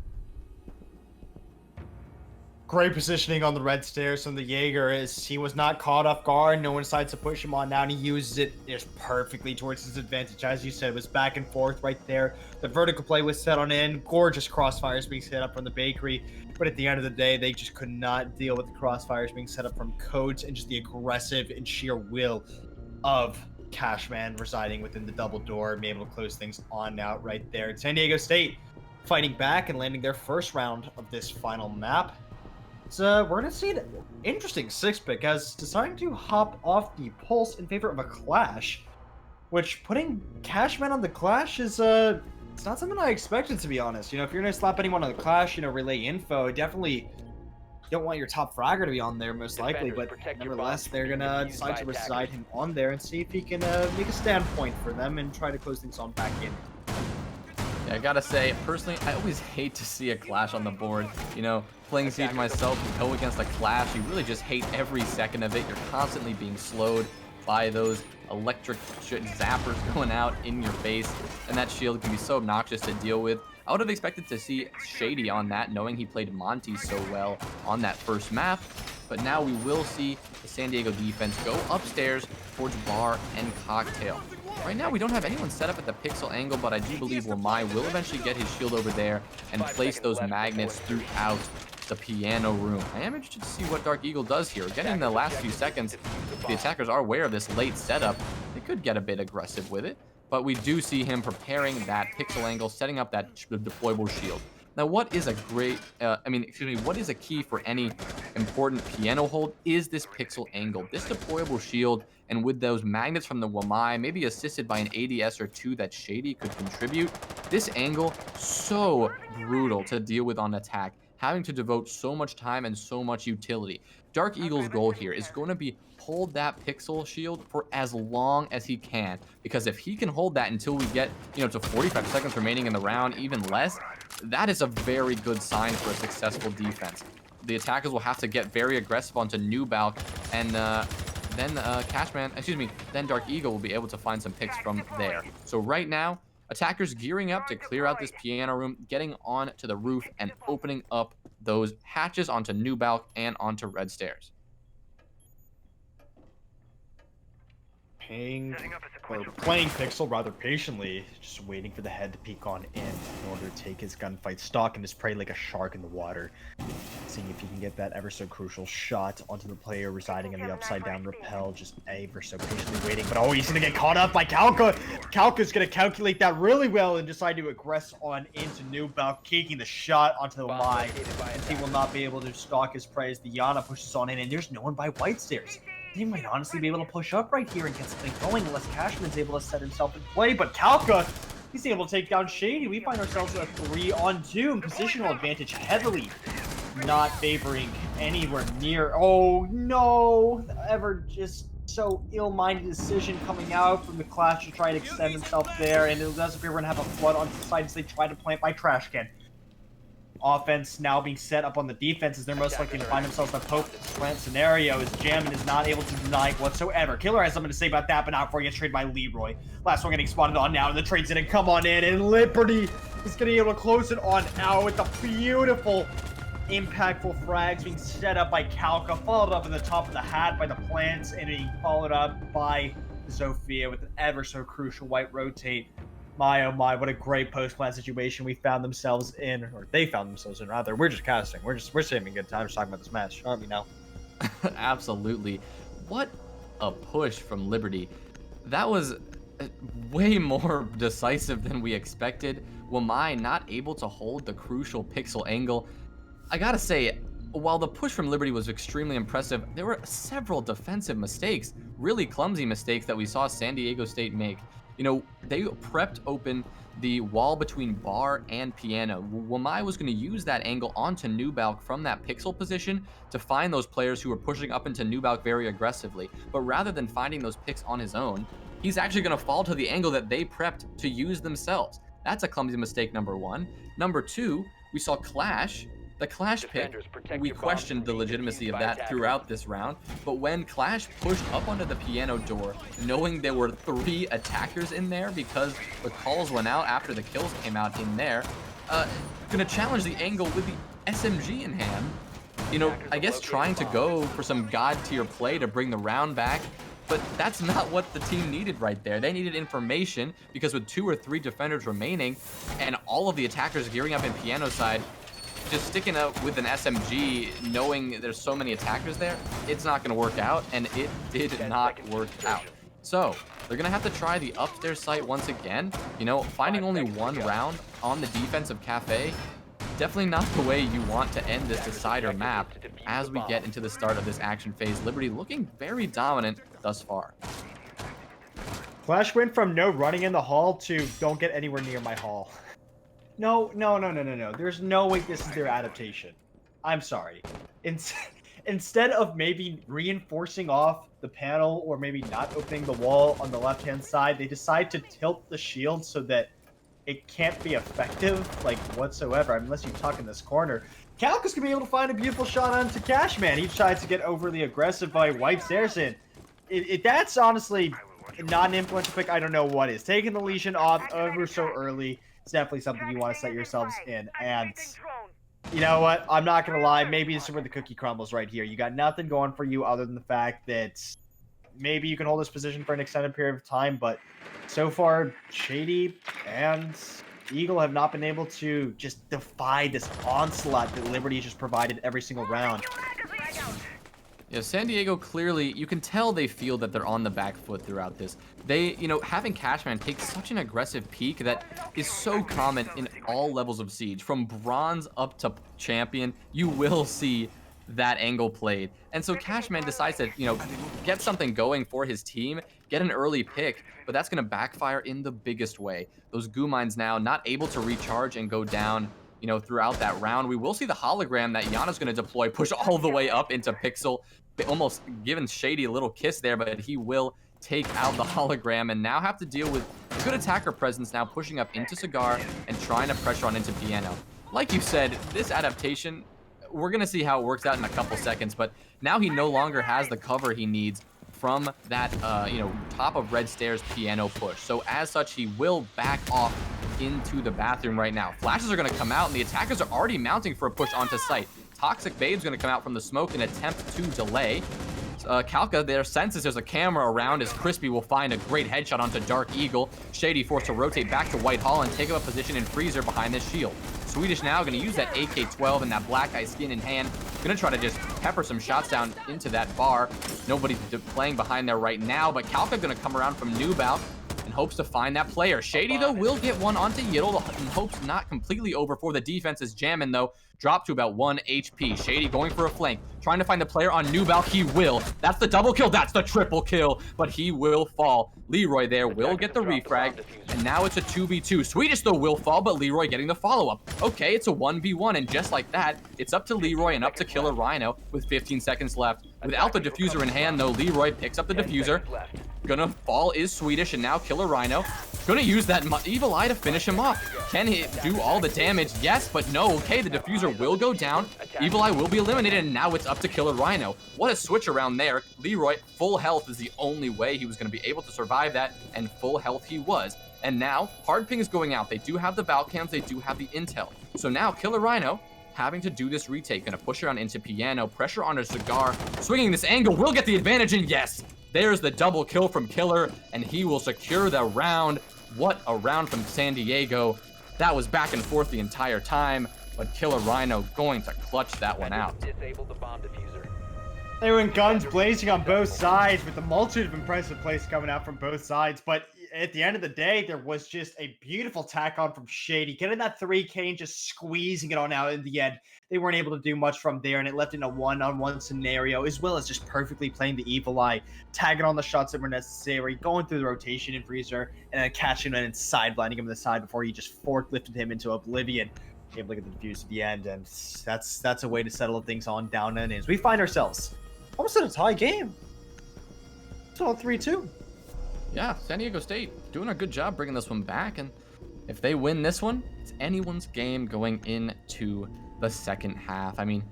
Great positioning on the red stairs from the Jaeger, as he was not caught off guard. No one decides to push him on now, and he uses it just perfectly towards his advantage. As you said, it was back and forth right there. The vertical play was set on in. Gorgeous crossfires being set up from the bakery. But at the end of the day, they just could not deal with the crossfires being set up from Codes and just the aggressive and sheer will of Cashman residing within the double door, being able to close things on out right there. And San Diego State fighting back and landing their first round of this final map. So we're going to see an interesting 6-pick as deciding to hop off the Pulse in favor of a Clash, which putting Cashman on the Clash is it's not something I expected, to be honest. You know, if you're going to slap anyone on the Clash, you know, relay info, definitely don't want your top fragger to be on there, most likely, but nevertheless, they're going to decide to reside him on there and see if he can make a standpoint for them and try to close things on back in. Yeah, I gotta say, personally, I always hate to see a Clash on the board. You know, playing Siege myself, you go against a Clash, you really just hate every second of it. You're constantly being slowed by those electric zappers going out in your face, and that shield can be so obnoxious to deal with. I would have expected to see Shady on that, knowing he played Monty so well on that first map. But now we will see the San Diego defense go upstairs towards Bar and Cocktail. Right now, we don't have anyone set up at the pixel angle, but I do believe Wamai will eventually get his shield over there and place those magnets throughout the piano room. I am interested to see what Dark Eagle does here. Getting in the last few seconds, if the attackers are aware of this late setup, they could get a bit aggressive with it. But we do see him preparing that pixel angle, setting up that deployable shield. Now, what is a great, what is a key for any important piano hold is this pixel angle. This deployable shield, and with those magnets from the Wamai, maybe assisted by an ADS or 2 that Shady could contribute, this angle, so brutal to deal with on attack, having to devote so much time and so much utility. Dark Eagle's goal here is going to be hold that pixel shield for as long as he can, because if he can hold that until we get, you know, to 45 seconds remaining in the round, even less, that is a very good sign for a successful defense. The attackers will have to get very aggressive onto New Balk, and then Dark Eagle will be able to find some picks from there. So right now, attackers gearing up to clear out this piano room, getting on to the roof and opening up those hatches onto New Balk and onto Red Stairs. Playing Pixel rather patiently, just waiting for the head to peek on in order to take his gunfight stock and just prey like a shark in the water. Seeing if he can get that ever so crucial shot onto the player residing in the upside down rappel, just ever so patiently waiting. But oh, he's gonna get caught up by Kalka. Kalka's gonna calculate that really well and decide to aggress on into New Balk, kicking the shot onto the line. And he will not be able to stalk his prey as the Yana pushes on in, and there's no one by White Stairs. They might honestly be able to push up right here and get something going unless Cashman's able to set himself in play. But Kalka, he's able to take down Shady. We find ourselves with a 3-on-2 and positional advantage heavily not favoring anywhere near. Oh no! Ever just so ill-minded decision coming out from the Clash to try and extend himself there, and it does appear we're gonna have a flood on the side as they try to plant by trash can. Offense now being set up on the defense as they're most likely to find themselves in a poke plant scenario as Jammin is not able to deny it whatsoever. Killer has something to say about that, but not before he gets traded by Leroy. Last one getting spotted on now, and the trade's gonna come on in, and Liberty is gonna be able to close it on out with the beautiful, impactful frags being set up by Kalka, followed up in the top of the hat by the plants, and being followed up by Zofia with an ever so crucial white rotate. My oh my, what a great post-plant situation we found themselves in, or they found themselves in rather. We're just casting. We're saving a good time just talking about this match, aren't we now? Absolutely. What a push from Liberty. That was way more decisive than we expected. Wamai not able to hold the crucial pixel angle. I gotta say, while the push from Liberty was extremely impressive, there were several defensive mistakes, really clumsy mistakes that we saw San Diego State make. You know, they prepped open the wall between bar and piano. Wamai was going to use that angle onto Nubalk from that pixel position to find those players who were pushing up into Nubalk very aggressively. But rather than finding those picks on his own, he's actually going to fall to the angle that they prepped to use themselves. That's a clumsy mistake, number one. Number two, we saw Clash. The Clash pick, we questioned the legitimacy of that throughout this round, but when Clash pushed up onto the piano door, knowing there were 3 attackers in there because the calls went out after the kills came out in there, gonna challenge the angle with the SMG in hand. You know, I guess trying to go for some god tier play to bring the round back, but that's not what the team needed right there. They needed information because with 2 or 3 defenders remaining and all of the attackers gearing up in piano side, just sticking up with an SMG, knowing there's so many attackers there, it's not going to work out, and it did not work out. So, they're going to have to try the upstairs site once again. You know, finding only 1 round on the defensive cafe, definitely not the way you want to end this decider map as we get into the start of this action phase. Liberty looking very dominant thus far. Clash went from no running in the hall to don't get anywhere near my hall. No. There's no way this is their adaptation. I'm sorry. Instead of maybe reinforcing off the panel or maybe not opening the wall on the left-hand side, they decide to tilt the shield so that it can't be effective, like, whatsoever, unless you tuck in this corner. Kalka's gonna be able to find a beautiful shot onto Cashman. He tries to get overly aggressive by White Saracen. That's honestly not an influential pick. I don't know what is. Taking the lesion off ever so early, it's definitely something you want to set yourselves in. And you know what? I'm not going to lie. Maybe this is where the cookie crumbles right here. You got nothing going for you other than the fact that maybe you can hold this position for an extended period of time. But so far, Shady and Eagle have not been able to just defy this onslaught that Liberty has just provided every single round. Yeah, San Diego clearly, you can tell they feel that they're on the back foot throughout this. They, you know, having Cashman take such an aggressive peek that is so common in all levels of Siege. From bronze up to champion, you will see that angle played. And so Cashman decides to, you know, get something going for his team, get an early pick, but that's going to backfire in the biggest way. Those goo mines now not able to recharge and go down, you know, throughout that round. We will see the hologram that Yana's going to deploy, push all the way up into Pixel, almost giving Shady a little kiss there, but he will take out the hologram and now have to deal with good attacker presence now pushing up into Cigar and trying to pressure on into Piano. Like you said, this adaptation, we're going to see how it works out in a couple seconds, but now he no longer has the cover he needs from that, you know, top of red stairs piano push. So as such, he will back off into the bathroom right now. Flashes are going to come out and the attackers are already mounting for a push onto site. Toxic Babe's going to come out from the smoke and attempt to delay. Kalka there senses there's a camera around as Crispy will find a great headshot onto Dark Eagle. Shady forced to rotate back to Whitehall and take up a position in Freezer behind this shield. Swedish now going to use that AK-12 and that black eye skin in hand. Going to try to just pepper some shots down into that bar. Nobody's playing behind there right now, but Kalka going to come around from Nubalk. and hopes to find that player. Shady, though, will get one onto Yiddle. And hopes not completely over for the defense is jamming, though. Dropped to about 1 HP. Shady going for a flank, trying to find the player on Nubal. He will. That's the double kill. That's the triple kill, but he will fall. Leroy there will get the refrag, and now it's a 2v2. Swedish, though, will fall, but Leroy getting the follow-up. Okay, it's a 1v1, and just like that, it's up to Leroy and up to Killer Rhino with 15 seconds left. Without the diffuser in hand, though, Leroy picks up the diffuser. Gonna fall is Swedish, and now Killer Rhino. Gonna use that Evil Eye to finish him off. Can he do all the damage? Yes, but no. Okay, the diffuser will go down. Evil Eye will be eliminated, and now it's up to Killer Rhino. What a switch around there. Leroy, full health is the only way he was gonna be able to survive that, and full health he was. And now, Hard Ping is going out. They do have the Val cams, they do have the intel. So now, Killer Rhino having to do this retake. Gonna push around into Piano, pressure on a Cigar, swinging this angle, will get the advantage, and yes! There's the double kill from Killer, and he will secure the round. What a round from San Diego. That was back and forth the entire time, but Killer Rhino going to clutch that one out. Disable the bomb diffuser. They were in guns blazing on both sides with a multitude of impressive plays coming out from both sides. But at the end of the day, there was just a beautiful tack on from Shady, getting that 3K and just squeezing it on out in the end. They weren't able to do much from there, and it left in a one-on-one scenario, as well as just perfectly playing the Evil Eye, tagging on the shots that were necessary, going through the rotation in Freezer, and then catching him and side-blinding him in the side before he just forklifted him into oblivion. Able to get the defuse at the end, and that's a way to settle things on down and as we find ourselves almost in a tie game. It's all 3-2. Yeah, San Diego State doing a good job bringing this one back, and if they win this one, it's anyone's game going into the second half. I mean,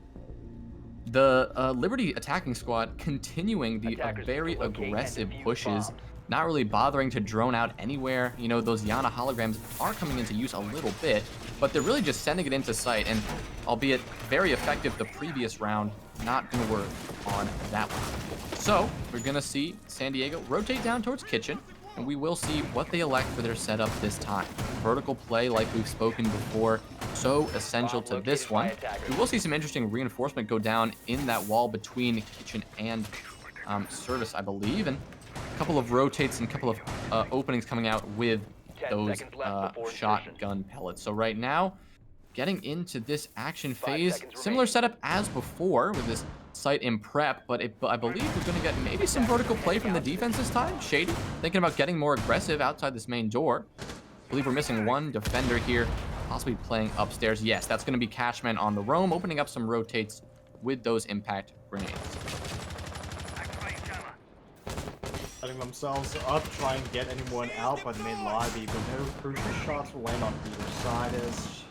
the Liberty attacking squad continuing the very aggressive pushes, not really bothering to drone out anywhere. You know, those Yana holograms are coming into use a little bit, but they're really just sending it into sight, and albeit very effective the previous round, not gonna work on that one. So we're gonna see San Diego rotate down towards Kitchen, and we will see what they elect for their setup this time. Vertical play, like we've spoken before, so essential to this one. We will see some interesting reinforcement go down in that wall between Kitchen and Service, I believe, and a couple of rotates and a couple of openings coming out with those shotgun pellets. So right now, getting into this action phase, similar setup as before with this site in prep, but I believe we're going to get maybe some vertical play from the defense this time. Shady thinking about getting more aggressive outside this main door. I believe we're missing one defender here, possibly playing upstairs. Yes, that's going to be Cashman on the roam, opening up some rotates with those impact grenades. Setting themselves up, try and get anyone out by the main lobby, but no crucial shots will land on either side as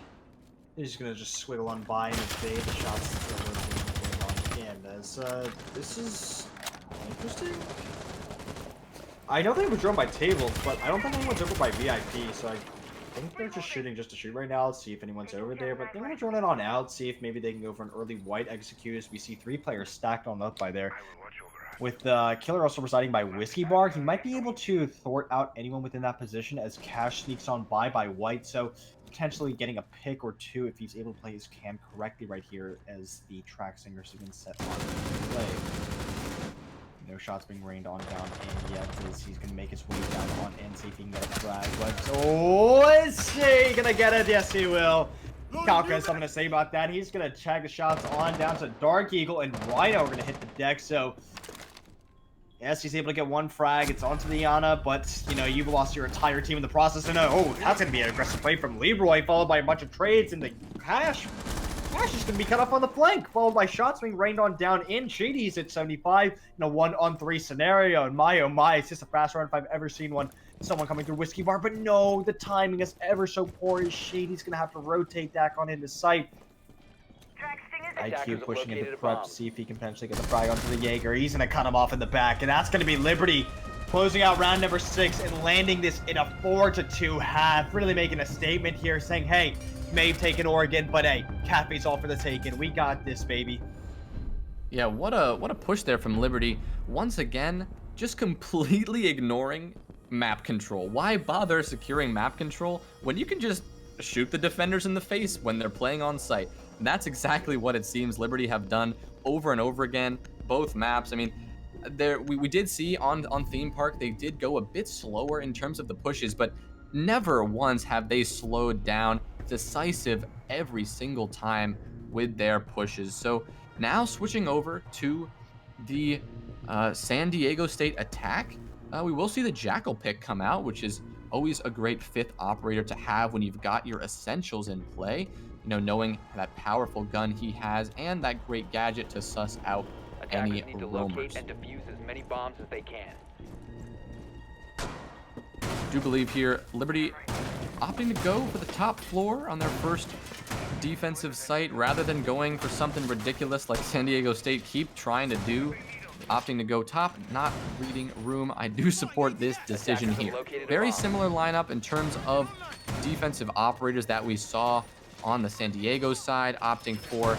they're just gonna swiggle on by and evade the shots that are going on in. As this is interesting. I know they were drawn by tables, but I don't think anyone's over by VIP, so I think they're just shooting just to shoot right now, see if anyone's over there, but they're gonna drone it on out, see if maybe they can go for an early white execute as we see 3 players stacked on up by there. With Killer also residing by Whiskey Bar, he might be able to thwart out anyone within that position as Cash sneaks on by White, so potentially getting a pick or two if he's able to play his cam correctly right here as the track singers have been set on play. No shots being rained on down in yet as he's going to make his way down on in, see if he can get a frag. But, oh, is he going to get it? Yes, he will. Calca has something to say about that. He's going to check the shots on down to Dark Eagle, and Rhino are going to hit the deck, so yes, he's able to get one frag. It's onto the Yana, but, you know, you've lost your entire team in the process. And, oh, that's going to be an aggressive play from Leroy, followed by a bunch of trades. And the Cash is going to be cut off on the flank, followed by shots being rained on down in. Shady's at 75 in a 1-on-3 scenario. And my, oh my, it's just a fast run if I've ever seen one. Someone coming through Whiskey Bar, but no, the timing is ever so poor. Shady's going to have to rotate back on into sight. IQ pushing into prep to see if he can potentially get the frag onto the Jaeger. He's going to cut him off in the back, and that's going to be Liberty closing out round number 6 and landing this in a 4-2 half. Really making a statement here, saying, hey, may have taken Oregon, but hey, Cafe's all for the taking. We got this, baby. Yeah, what a push there from Liberty. Once again, just completely ignoring map control. Why bother securing map control when you can just shoot the defenders in the face when they're playing on site? And that's exactly what it seems Liberty have done over and over again, both maps. I mean, we did see on Theme Park, they did go a bit slower in terms of the pushes, but never once have they slowed down. Decisive every single time with their pushes. So now switching over to the San Diego State attack, we will see the Jackal pick come out, which is always a great fifth operator to have when you've got your essentials in play. You know, knowing that powerful gun he has and that great gadget to suss out Attackers any need to roamers. locate and defuse as many bombs as they can. Do believe here Liberty opting to go for the top floor on their first defensive site rather than going for something ridiculous like San Diego State keep trying to do, opting to go top, not reading room. I do support this decision here. Very similar lineup in terms of defensive operators that we saw on the San Diego side, opting for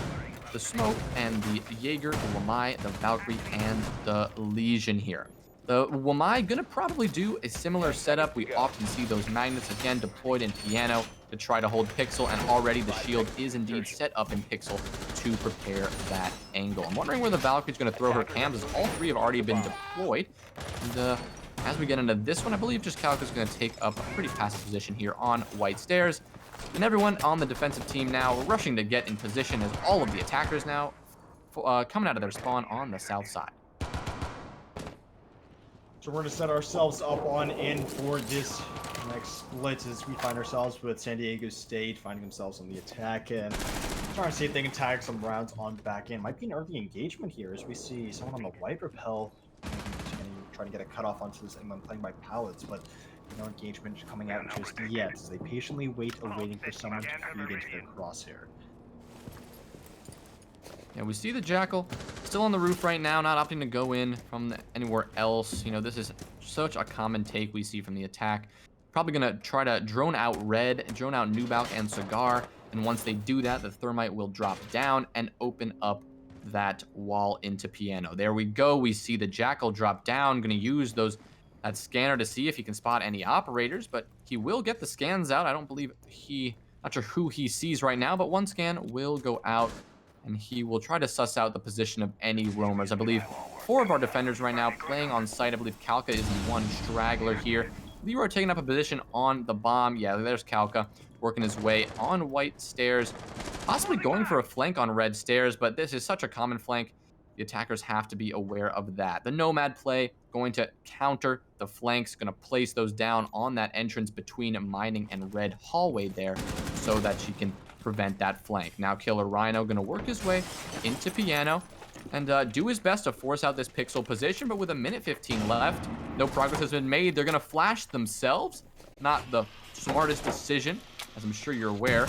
the Smoke and the Jaeger, the Wamai, the Valkyrie, and the Legion here. The Wamai gonna probably do a similar setup. We often see those magnets again deployed in Piano to try to hold Pixel, and already the shield is indeed set up in Pixel to prepare that angle. I'm wondering where the Valkyrie's gonna throw her cams, as all three have already been deployed. And as we get into this one, I believe just Calca's gonna take up a pretty passive position here on White Stairs. And everyone on the defensive team now rushing to get in position as all of the attackers now coming out of their spawn on the south side. So we're going to set ourselves up on in for this next split as we find ourselves with San Diego State finding themselves on the attack and trying to see if they can tag some rounds on back end. Might be an early engagement here as we see someone on the white rappel trying to get a cutoff onto this and playing by pallets, but no engagement coming out just yet as they patiently waiting for someone to feed into their crosshair. Yeah, we see the Jackal still on the roof right now, not opting to go in from anywhere else. You know, this is such a common take we see from the attack. Probably gonna try to drone out Red, drone out Nubalk and Cigar, and once they do that, the Thermite will drop down and open up that wall into Piano. There we go. We see the Jackal drop down, gonna use that scanner to see if he can spot any operators, but he will get the scans out. I don't believe not sure who he sees right now, but one scan will go out, and he will try to suss out the position of any roamers. I believe 4 of our defenders right now playing on site. I believe Calca is the one straggler here. Leroy taking up a position on the bomb. Yeah, there's Calca working his way on White Stairs, possibly going for a flank on Red Stairs, but this is such a common flank. The attackers have to be aware of that. The Nomad play going to counter the flanks, going to place those down on that entrance between Mining and Red hallway there so that she can prevent that flank. Now Killer Rhino going to work his way into Piano and do his best to force out this Pixel position, but with a minute 15 left, no progress has been made. They're going to flash themselves. Not the smartest decision, as I'm sure you're aware.